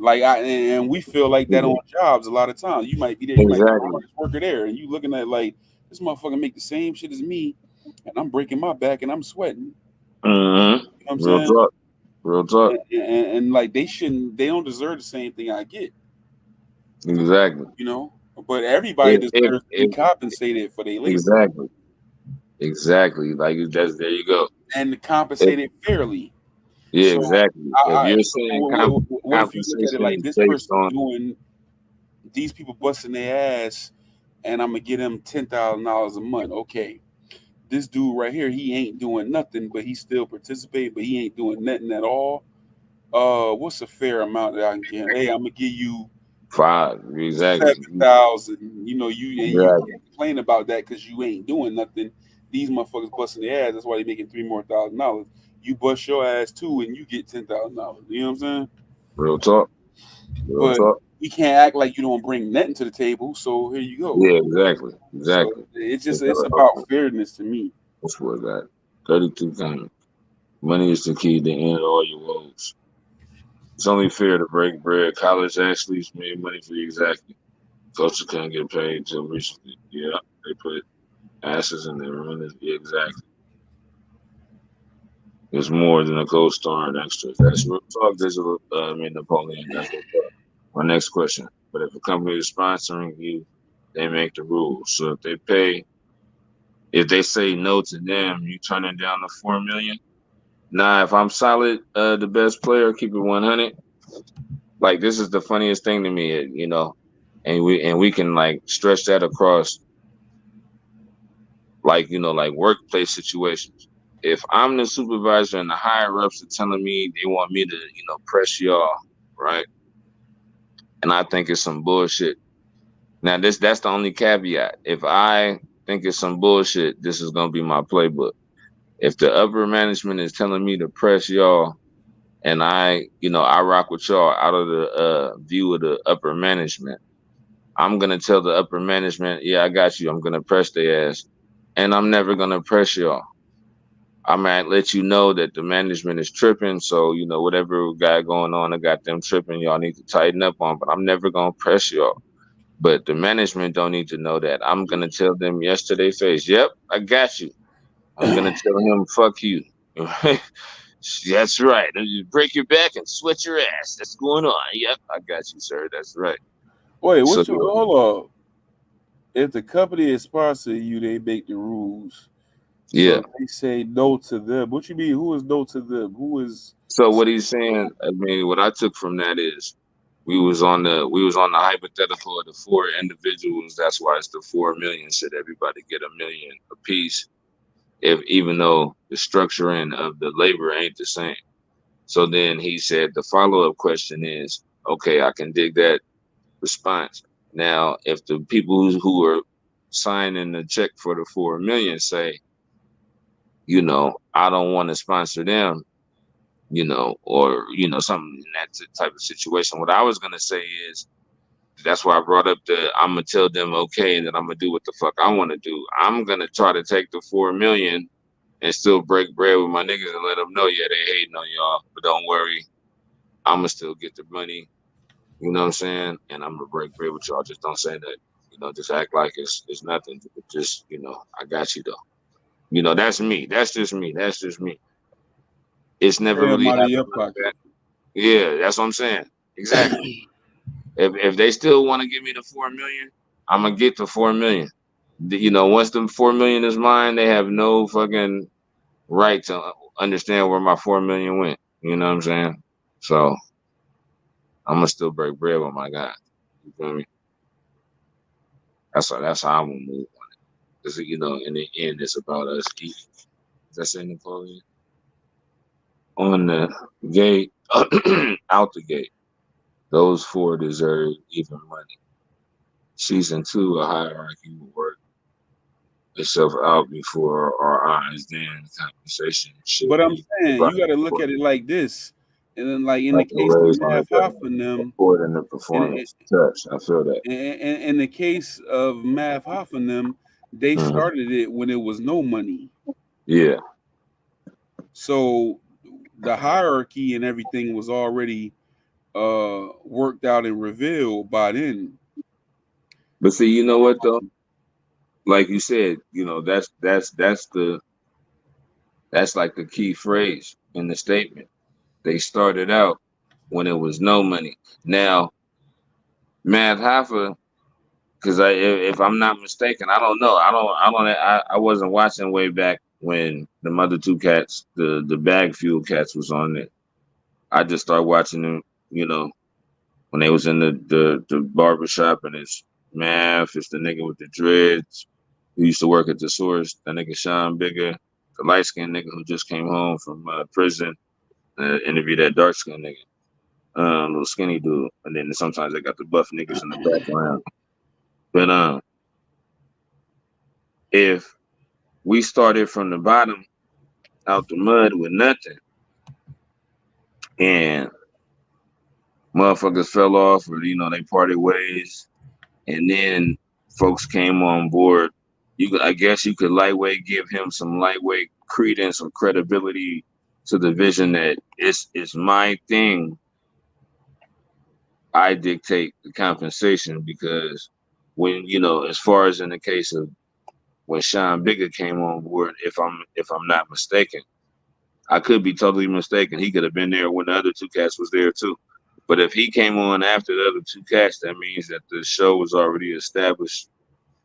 Like and we feel like that on jobs a lot of times. You might be there, you might be the hardest worker there, and you looking at like this motherfucker make the same shit as me, and I'm breaking my back and I'm sweating. You know what I'm saying? Real talk. And like they don't deserve the same thing I get. Exactly. You know, but everybody deserves to be compensated for their labor. Exactly. Like that's there you go. And compensated fairly. Yeah, so exactly. If you're saying what if you look at it like this person doing these people busting their ass, and I'm gonna get them $10,000 a month? Okay, this dude right here, he ain't doing nothing, but he still participating, but he ain't doing nothing at all. What's a fair amount that I can get? Hey, I'm gonna give you $5, exactly. $7,000. You know, you can't complain about that because you ain't doing nothing. These motherfuckers busting their ass. That's why they making $3,000 more. You bust your ass too, and you get $10,000. You know what I'm saying? Real talk. You can't act like you don't bring nothing to the table. So here you go. Yeah, exactly. So it's about fairness to me. That's what that 32 times. Money is the key to end all your woes. It's only fair to break bread. College athletes made money for you, exactly. Culture couldn't get paid until recently. Yeah, they put asses in their money. Yeah, exactly. It's more than a co-star and extras. That's real talk. Digital. Napoleon. That's real talk. My next question. But if a company is sponsoring you, they make the rules. So if they say no to them, you turning down the $4 million. Nah, if I'm solid, the best player, keep it 100. Like this is the funniest thing to me, you know, and we can like stretch that across, like like workplace situations. If I'm the supervisor and the higher ups are telling me they want me to press y'all, right? And I think it's some bullshit. Now that's the only caveat. If I think it's some bullshit, this is gonna be my playbook. If the upper management is telling me to press y'all, and I rock with y'all out of the view of the upper management, I'm gonna tell the upper management, yeah, I got you. I'm gonna press their ass, and I'm never gonna press y'all. I might let you know that the management is tripping, so whatever we got going on, I got them tripping. Y'all need to tighten up on, but I'm never gonna press y'all. But the management don't need to know that. I'm gonna tell them yes to their face. Yep, I got you. I'm gonna tell him, fuck you. That's right. You break your back and sweat your ass. That's going on. Yep, I got you, sir. That's right. Wait, hold up. If the company is sponsoring you, they make the rules. Yeah. So they say no to them. What you mean? Who is no to them? Who is? So what he's saying, I mean, what I took from that is we was on the hypothetical of the 4 individuals. That's why it's the 4 million. Should everybody get $1 million a piece? Even though the structuring of the labor ain't the same. So then he said the follow-up question is, okay, I can dig that response. Now, if the people who are signing the check for the 4 million say, I don't want to sponsor them, or something in that type of situation. What I was gonna say is, that's why I brought up I'm gonna tell them okay, and then I'm gonna do what the fuck I want to do. I'm gonna try to take the 4 million and still break bread with my niggas and let them know, yeah, they hating on y'all, but don't worry, I'm gonna still get the money. You know what I'm saying? And I'm gonna break bread with y'all. Just don't say that. Just act like it's nothing. Just I got you though. That's me. That's just me. That's just me. It's never really happened like that. Yeah, that's what I'm saying. Exactly. If they still want to give me the 4 million, I'm gonna get the 4 million. Once the 4 million is mine, they have no fucking right to understand where my 4 million went. You know what I'm saying? So I'm gonna still break bread with my guy. You feel me? That's how I'm gonna move on it. Because in the end, it's about us eating. That's in Napoleon. On the gate, out the gate, those 4 deserve even money. Season 2, a hierarchy will work itself out before our eyes. Then compensation should. But I'm saying you got to look at it like this, and then like in the case of Mav Hoffman, the performance touch. I feel that. In the case of Mav Hoffman, they started it when it was no money. Yeah. So the hierarchy and everything was already worked out and revealed by then. But see, you know what though? Like you said, you know, that's like the key phrase in the statement. They started out when it was no money. Now, Math Hoffa, because if I'm not mistaken, I don't know. I wasn't watching way back when the Mother Two Cats, the Bag Fuel Cats was on it. I just started watching them, you know, when they was in the barbershop, and it's Math, it's the nigga with the dreads who used to work at the Source, that nigga Sean Bigger, the light skinned nigga who just came home from prison, interviewed that dark skinned nigga, little skinny dude, and then sometimes they got the buff niggas in the background. But if we started from the bottom, out the mud with nothing, and motherfuckers fell off, or you know they parted ways, and then folks came on board, I guess you could lightweight give him some lightweight credence or credibility to the vision that it's my thing. I dictate the compensation, because when, you know, as far as in the case of when Sean Bigger came on board, if I'm not mistaken, I could be totally mistaken. He could have been there when the other two cats was there too. But if he came on after the other two cats, that means that the show was already established.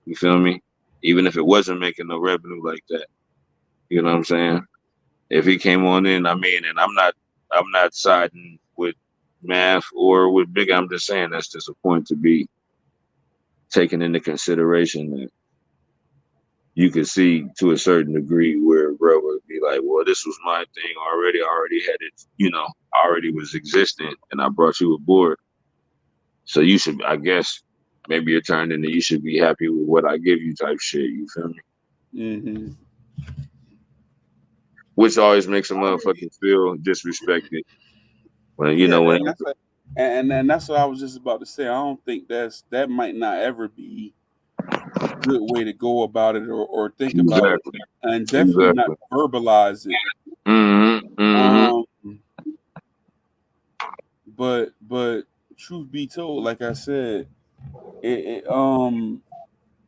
You feel me? Even if it wasn't making no revenue like that. You know what I'm saying? If he came on in, I mean, and I'm not siding with Math or with Big. I'm just saying that's just a point to be taken into consideration, that you could see to a certain degree where bro would be like, well, this was my thing already. I already had it, you know, I already was existent, and I brought you aboard. So you should, I guess, maybe it turned into you should be happy with what I give you type shit. You feel me? Mm-hmm. Which always makes a motherfucker feel disrespected. When you know when. And that's what I was just about to say. I don't think that might not ever be a good way to go about it or think about it, and definitely not verbalize it. Mm-hmm. Mm-hmm. But truth be told, like I said,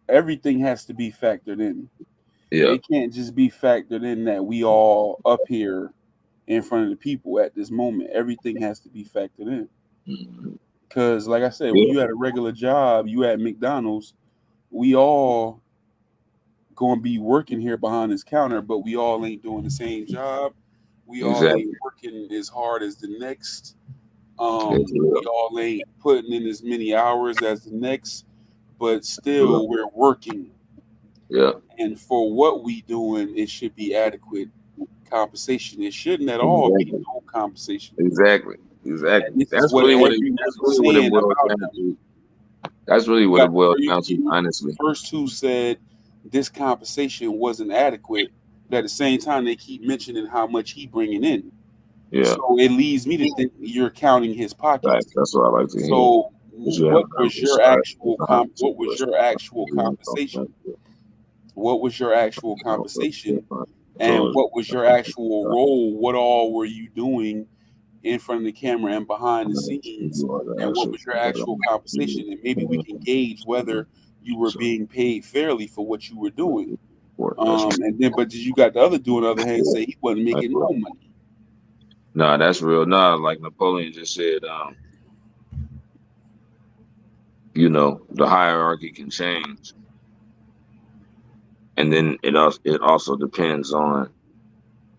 everything has to be factored in. Yeah. It can't just be factored in that we all up here in front of the people at this moment. Everything has to be factored in. Because, like I said, when you had a regular job, you at McDonald's, we all going to be working here behind this counter, but we all ain't doing the same job. We all ain't working as hard as the next. We all ain't putting in as many hours as the next, but still we're working. Yeah. And for what we doing, it should be adequate compensation. It shouldn't at all be no compensation. Exactly. That's really what it boils down to. That's really what it boils down to, honestly. The first two said this compensation wasn't adequate, but at the same time, they keep mentioning how much he bringing in. Yeah. So it leads me to think you're counting his pockets. Right. That's what I like to hear. So what was your actual compensation? What was your actual compensation? And what was your actual role? What all were you doing in front of the camera and behind the scenes? And what was your actual compensation? And maybe we can gauge whether you were being paid fairly for what you were doing. And then, but you got the other dude on the other hand say he wasn't making no money. Nah, that's real. Nah, like Napoleon just said, you know, the hierarchy can change. And then it also depends on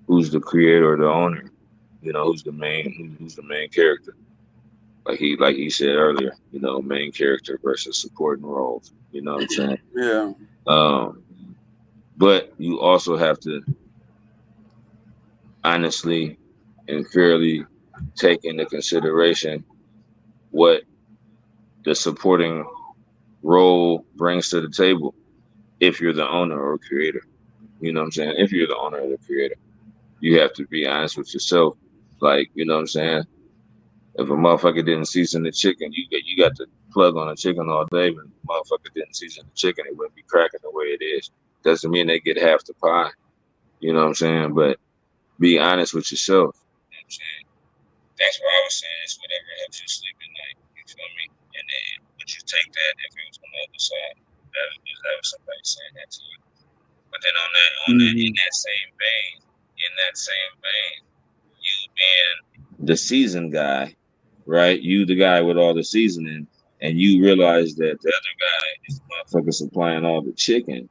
who's the creator or the owner. You know, who's the main character. Like he said earlier, you know, main character versus supporting roles. You know what I'm saying? Yeah. But you also have to honestly and fairly take into consideration what the supporting role brings to the table. If you're the owner or creator, you know what I'm saying? If you're the owner or the creator, you have to be honest with yourself. Like, you know what I'm saying? If a motherfucker didn't season the chicken, you got to plug on a chicken all day, but a motherfucker didn't season the chicken, it wouldn't be cracking the way it is. Doesn't mean they get half the pie. You know what I'm saying? But be honest with yourself. You know what I'm saying? That's what I was saying. It's whatever helps you sleep at night. You feel me? And then, but you take that if it was on the other side. That was somebody saying that to you. But then in that same vein, you being the seasoned guy, right? You the guy with all the seasoning, and you realize that the other guy is the motherfucker supplying all the chicken.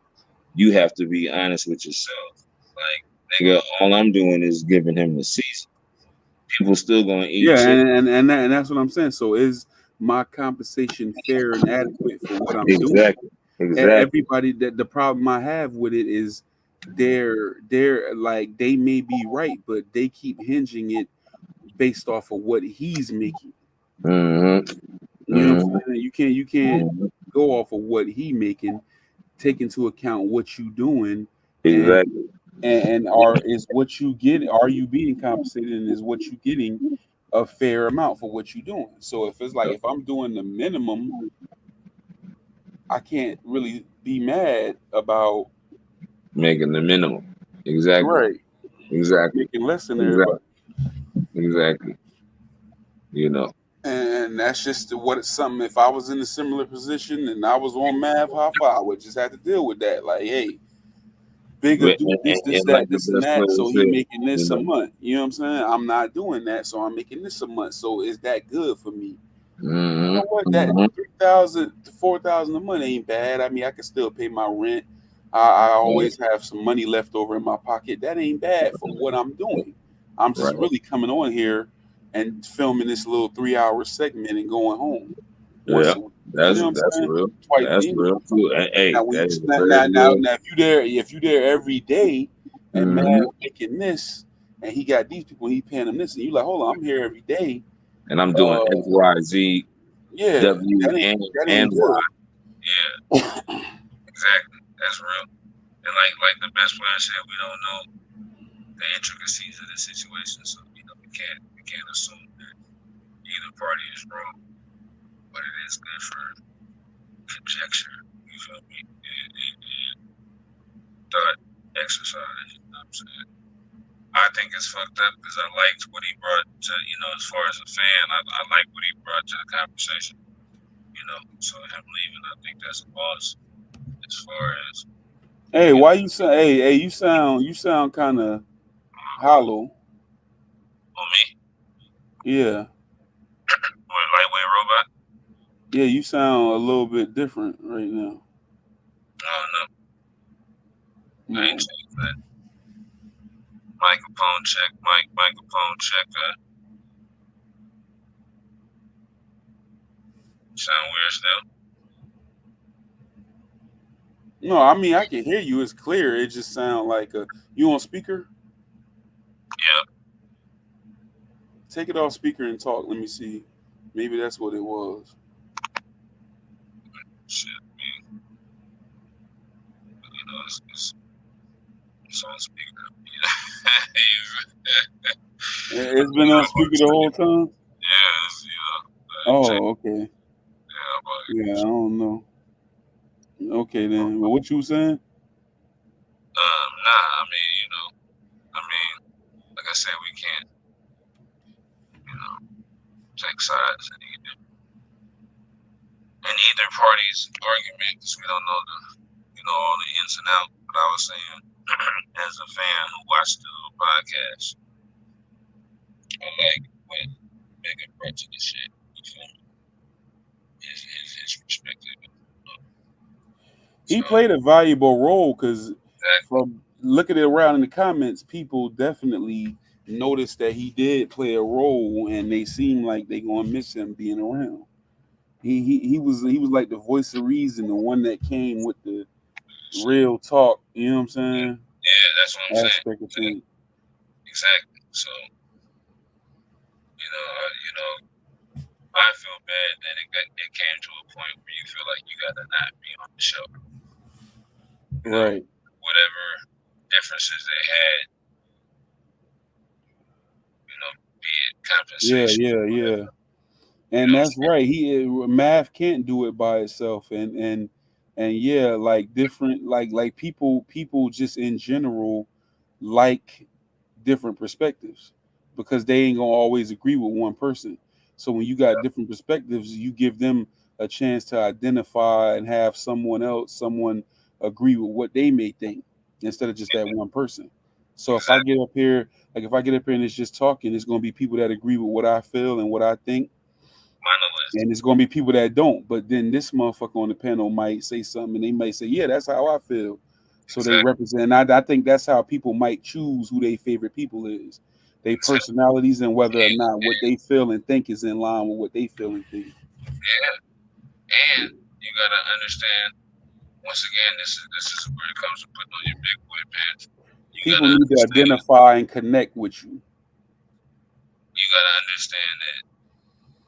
You have to be honest with yourself. Like, nigga, all I'm doing is giving him the season. People still gonna eat chicken. and that's what I'm saying. So is my compensation fair and adequate for what I'm doing? Exactly. Everybody, the problem I have with it is they're like, they may be right, but they keep hinging it based off of what he's making. Mm-hmm. You know what I'm saying? You can't go off of what he making, take into account what you doing. Exactly. And is what you get, are you being compensated, and is what you getting a fair amount for what you're doing? So if it's like, if I'm doing the minimum, I can't really be mad about making the minimum. Exactly. Right. Exactly. Making less than everybody. Exactly. You know. And that's just what it's something. If I was in a similar position and I was on Mav Hoffa, I would just have to deal with that. Like, hey, Bigger do this, that, like this, the and best that. player So he said, making this you a know. month. You know what I'm saying? I'm not doing that, so I'm making this a month. So is that good for me? You know what? That 3,000 to 4,000 a month ain't bad. I mean, I can still pay my rent. I always have some money left over in my pocket. That ain't bad for what I'm doing. I'm just really coming on here and filming this little 3-hour segment and going home. Yeah, that's you know that's real. Twice That's a real too. Hey, now, that is now, very now, real. if you there every day and man making this, and he got these people, he paying them this, and you like, hold on, I'm here every day, and I'm doing X, Y, Z, yeah, W, that ain't and Y. good. Yeah, exactly. That's real. And like the best player said, we don't know the intricacies of the situation, so we can't assume that either party is wrong. But it is good for conjecture. You feel me? And thought exercise. You know what I'm saying? I think it's fucked up because I liked what he brought to, as far as a fan, I like what he brought to the conversation. So him leaving, I think that's a loss as far as. Hey, why you sound? Hey, you sound kind of hollow. On me? Yeah. What, lightweight robot? Yeah, you sound a little bit different right now. Oh no. I ain't changed that. Microphone check. Microphone check. Sound weird still? No, I mean I can hear you. It's clear. It just sound like you on speaker? Yeah. Take it off speaker and talk. Let me see. Maybe that's what it was. Shit, man. It's on speaker. It's been on speaker the whole time? Yeah, Oh, okay. Yeah, I don't know. Okay then. Well, what you saying? Nah, like I said, we can't, take sides in either party's argument because we don't know all the ins and outs. But I was saying, as a fan who watched the podcast, I like what Megan brought to the shit. You feel me? His perspective. He played a valuable role because from looking around in the comments, people definitely noticed that he did play a role, and they seem like they gonna miss him being around. He was like the voice of reason, the one that came with the real talk. You know what I'm saying? Yeah, that's what I'm saying. Exactly. So, I feel bad that it came to a point where you feel like you gotta not be on the show. Right. Whatever differences they had, be it compensation. Yeah. And that's right. Math can't do it by itself, and yeah, like different, like people just in general like different perspectives, because they ain't gonna always agree with one person. So when you got different perspectives, you give them a chance to identify and have someone agree with what they may think instead of just that one person. So if I get up here, and it's just talking, it's gonna be people that agree with what I feel and what I think, and it's gonna be people that don't. But then this motherfucker on the panel might say something, and they might say, "Yeah, that's how I feel." So they represent. I think that's how people might choose who their favorite people is, their personalities, and whether or not what they feel and think is in line with what they feel and think. Yeah, and you gotta understand. Once again, this is where it comes to putting on your big boy pants. People need to identify and connect with you. You gotta understand that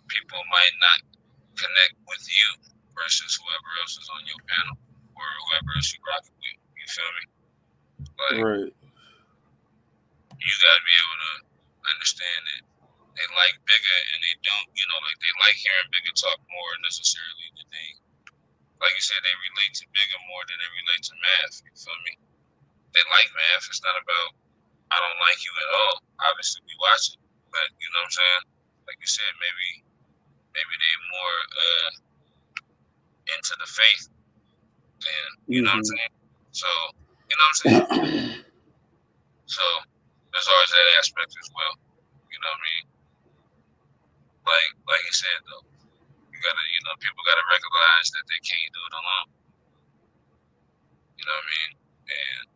people might not connect with you versus whoever else is on your panel or whoever else you rocking with. You feel me? Like, right. You gotta be able to understand that they like Bigger and they don't, like they like hearing Bigger talk more necessarily than they, like you said, they relate to Bigger more than they relate to Math. You feel me? They like Math. It's not about I don't like you at all. Obviously, we watch it, but you know what I'm saying? Like you said, maybe they more into the faith than you know what I'm saying. So you know what I'm saying. So there's always that aspect as well. You know what I mean? Like you said though, you gotta people gotta recognize that they can't do it alone. You know what I mean? And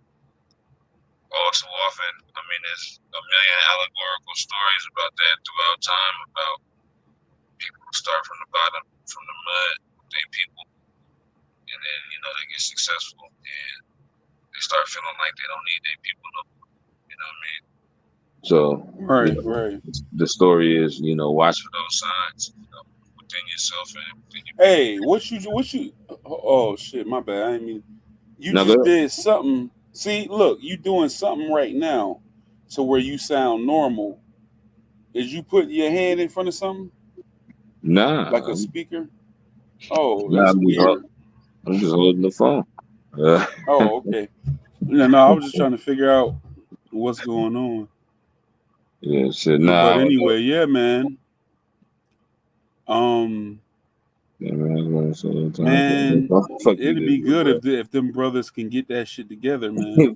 all too often, I mean, there's a million allegorical stories about that throughout time about people who start from the bottom, from the mud, they people, and then they get successful and they start feeling like they don't need their people no more. You know what I mean? So right. The story is watch for those signs within yourself and within your Hey, what you? Oh shit, my bad. I didn't mean. You just did something. See, look, you doing something right now, to where you sound normal. Is you putting your hand in front of something? Nah. Like a speaker? Oh, that's weird. I'm just holding the phone. Oh, okay. No, I was just trying to figure out what's going on. Yeah, shit. Nah. But anyway, yeah, man. Man, it'd be good if them brothers can get that shit together, man.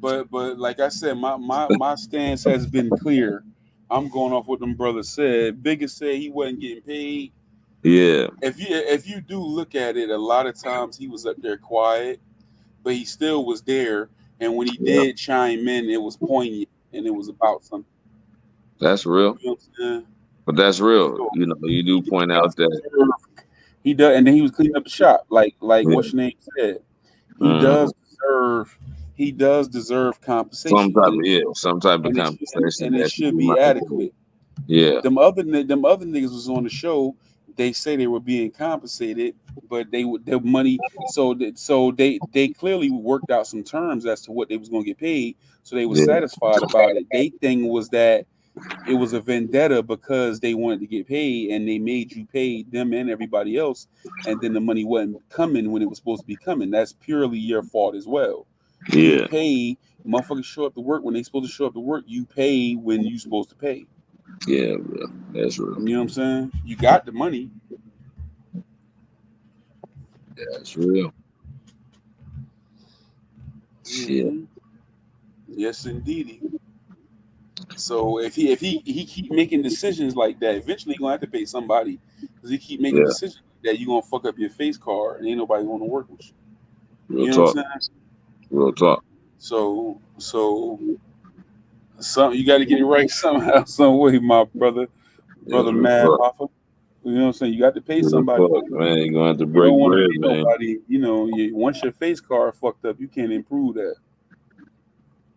But but like I said, my stance has been clear. I'm going off what them brothers said. Biggest said he wasn't getting paid. Yeah. If you do look at it, a lot of times he was up there quiet, but he still was there. And when he did chime in, it was poignant and it was about something. That's real. You know what I'm saying? But that's real. You do point out that he does, and then he was cleaning up the shop, like what's your name said. He does deserve compensation. Some type of compensation, and it should be adequate. Yeah. Them other niggas was on the show. They say they were being compensated, but their money. So they clearly worked out some terms as to what they was going to get paid. So they were satisfied about it. They thing was that it was a vendetta because they wanted to get paid, and they made you pay them and everybody else, and then the money wasn't coming when it was supposed to be coming. That's purely your fault as well. Yeah. You pay, motherfuckers show up to work when they supposed to show up to work. You pay when you supposed to pay. Yeah, that's real. You know what I'm saying? You got the money. Yeah, that's real. Yeah. Yes, indeed. So if he keep making decisions like that, eventually you're gonna have to pay somebody, because he keep making decisions that you're gonna fuck up your face card and ain't nobody want to work with you. Real you know talk. What I'm saying? Real talk. So you got to get it right somehow, some way, my brother Mad Papa. You know what I'm saying? You got to pay somebody. Man, you're gonna have to break bread, man. Nobody, once your face card fucked up, you can't improve that.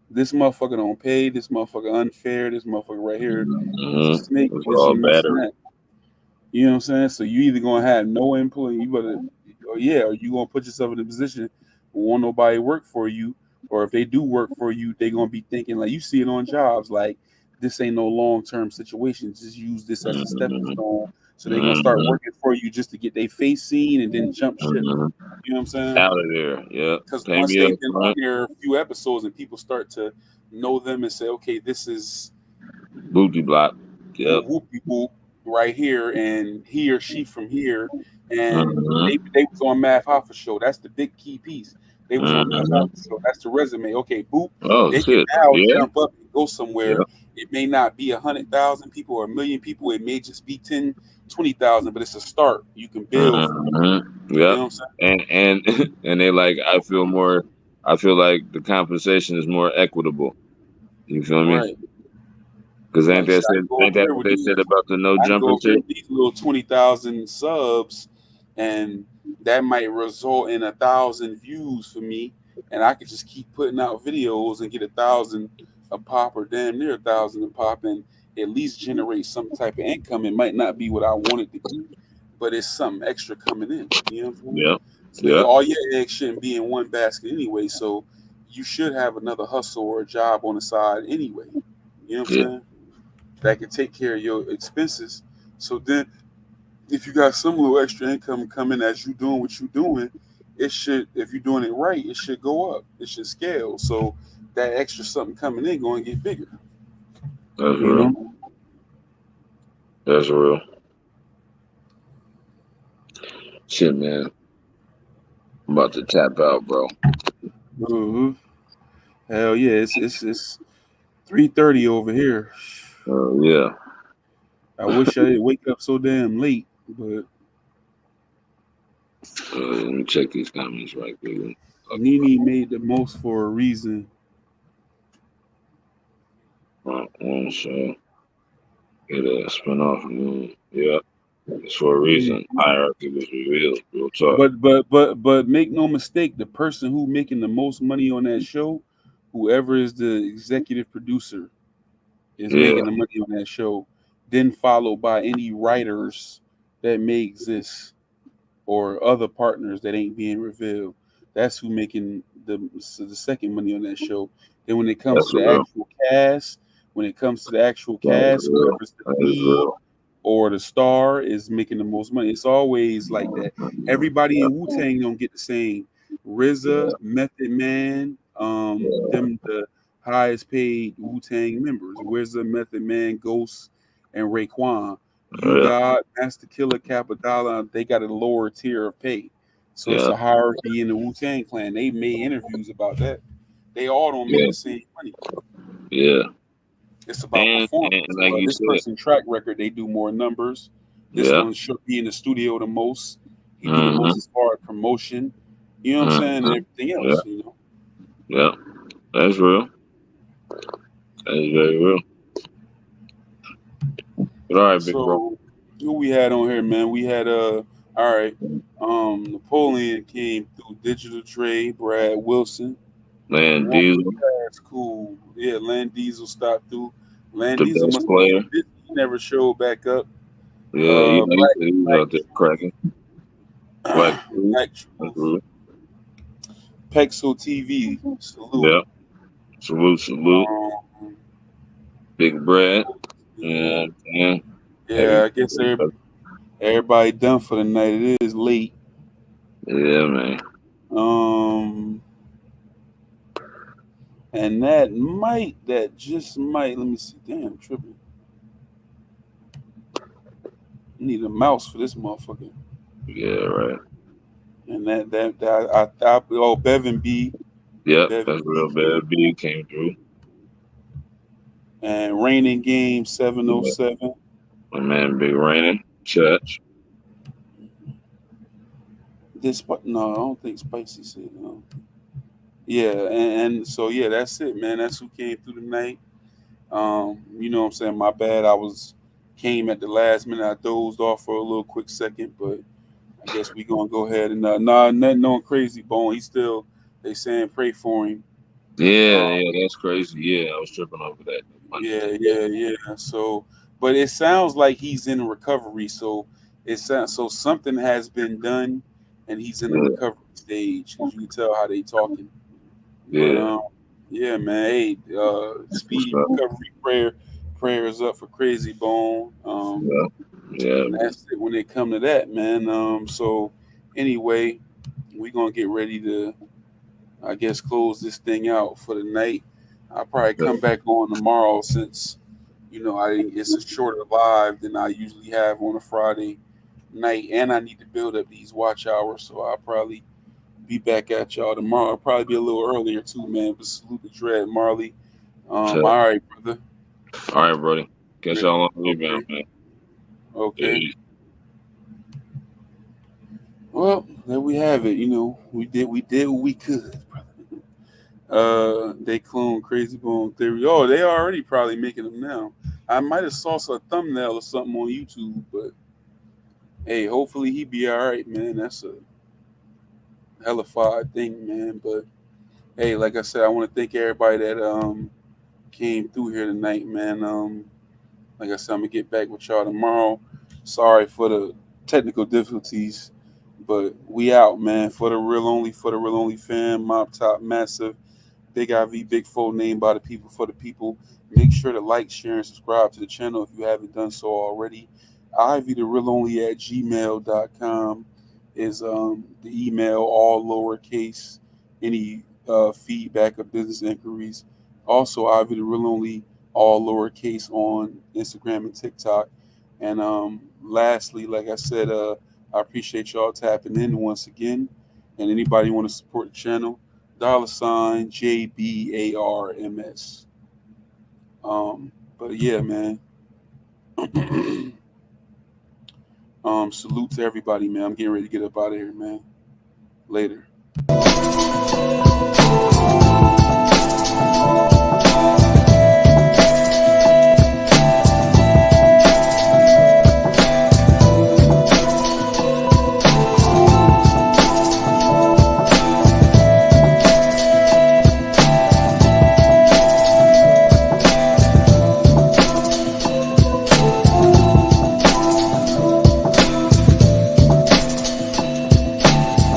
This motherfucker don't pay. This motherfucker unfair. This motherfucker right here, snake. All battery. You know what I'm saying? So you either gonna have no employee, or you gonna put yourself in a position where won't nobody work for you, or if they do work for you, they gonna be thinking, like you see it on jobs, like this ain't no long-term situation. Just use this as a stepping stone. So they're gonna start working for you just to get their face seen and then jump ship. You know what I'm saying? Out of there, yeah. Because Pay once me they've up been on front. there a few episodes and people start to know them and say, okay, this is Booty block. Yep. Whoopie Whoop right here, and he or she from here, and Mm-hmm. they was on Math Hoffa show. That's the big key piece. They was on Math Mm-hmm. Hoffa show. That's the resume. Okay, boop. Oh They can shit. now Yeah. jump up and go somewhere. Yeah. It may not be 100,000 people or 1,000,000 people. It may just be 10, 20,000, but it's a start. You can build from. Mm-hmm. You know Yep. what I'm saying? And they like I feel like the compensation is more equitable. You feel me? Right. Because Like, shit, I can go ain't over that there what with they these. said about the no I can go jumping over there shit? with these little 20,000 subs, and that might result in 1,000 views for me, and I could just keep putting out videos and get 1,000 a pop or damn near 1,000 a pop, and at least generate some type of income. It might not be what I want it to be, but it's something extra coming in. You know what I'm saying? Yep. So Yep. all your eggs shouldn't be in one basket anyway. So you should have another hustle or a job on the side anyway. You know what I'm Yeah. saying? That can take care of your expenses. So then, if you got some little extra income coming as you doing what you're doing, it should, if you're doing it right, it should go up. It should scale. So that extra something coming in going to get bigger. That's You real. know? That's real. Shit, man. I'm about to tap out, bro. Mm-hmm. Hell yeah, it's 3:30 over here. Yeah. I wish I didn't wake up so damn late, but Let me check these comments right quick. Nene made the most for a reason. One show. Get a spinoff. Yeah. It's for a reason. Hierarchy was revealed. Real talk. But make no mistake, the person who making the most money on that show, whoever is the executive producer, is making the money on that show. Then followed by any writers that may exist or other partners that ain't being revealed. That's who making the second money on that show. Then when it comes to the actual cast, whoever's the lead or the star is making the most money. It's always like that. Everybody in Wu-Tang don't get the same. RZA, Method Man, them the highest paid Wu-Tang members. RZA, Method Man, Ghost, and Raekwon. You got Master Killer, Capadonna. They got a lower tier of pay. So it's a hierarchy in the Wu-Tang Clan. They made interviews about that. They all don't make the same money. Yeah. It's about performance. And like this person's track record, they do more numbers. This one should be in the studio the most. He do the most as far as promotion. You know what I'm saying? And everything else, you know. Yeah. That's real. That is very real. But all right, big bro. Who we had on here, man? We had all right. Napoleon came through. Digital Dre, Brad Wilson. Land Diesel. That's cool. Yeah, Land Diesel stopped through. Land The Diesel best must player. he never showed back up. Yeah, he was out there cracking. Black Pexel TV. Salute. Yeah. Salute. Big Brad. Yeah. I guess everybody done for the night. It is late. Yeah, man. And that just might. Let me see. Damn, tripping. I need a mouse for this motherfucker. Yeah, right. And Bevan B. Yep, that's real. Bevan B came through. And Raining Game 707. My man, Big Raining Church. No, I don't think Spicy said no. Yeah, and so yeah, that's it, man. That's who came through tonight. You know what I'm saying? My bad. Came at the last minute. I dozed off for a little quick second, but I guess we gonna go ahead and nothing on Crazy Bone. They saying pray for him. Yeah, that's crazy. Yeah, I was tripping over that. Yeah. So, but it sounds like he's in recovery. So something has been done, and he's in the recovery stage. Cause you can tell how they talking. Yeah. But, yeah, man. Hey, speedy recovery prayers up for Crazy Bone. Yeah. That's it when it come to that, man. So anyway, we're gonna get ready to, I guess, close this thing out for the night. I'll probably come back on tomorrow since, it's a shorter live than I usually have on a Friday night, and I need to build up these watch hours, so I'll probably be back at y'all tomorrow. I'll probably be a little earlier too, man. But salute to Dread Marley. All right, brother. All right, brother. Catch y'all on the rebound, man. Okay. Yeah. Well, there we have it. We did what we could, brother. They clone Crazy Bone Theory. Oh, they already probably making them now. I might have saw a thumbnail or something on YouTube, but hey, hopefully he be all right, man. That's a hellified thing, man. But hey, like I said, I want to thank everybody that came through here tonight, man. Like I said, I'm gonna get back with y'all tomorrow. Sorry for the technical difficulties, but we out, man. For the real only fam, Mob Top Massive, Big IV, Big Fold, named by the people, for the people. Make sure to like, share, and subscribe to the channel if you haven't done so already. ivytherealonly@gmail.com is the email, all lowercase. Any feedback or business inquiries. Also, Ivy the Real Only, all lowercase, on Instagram and TikTok. And lastly, like I said, I appreciate y'all tapping in once again. And anybody want to support the channel, $ JBARMS. But yeah, man. Salute to everybody, man. I'm getting ready to get up out of here, man. Later.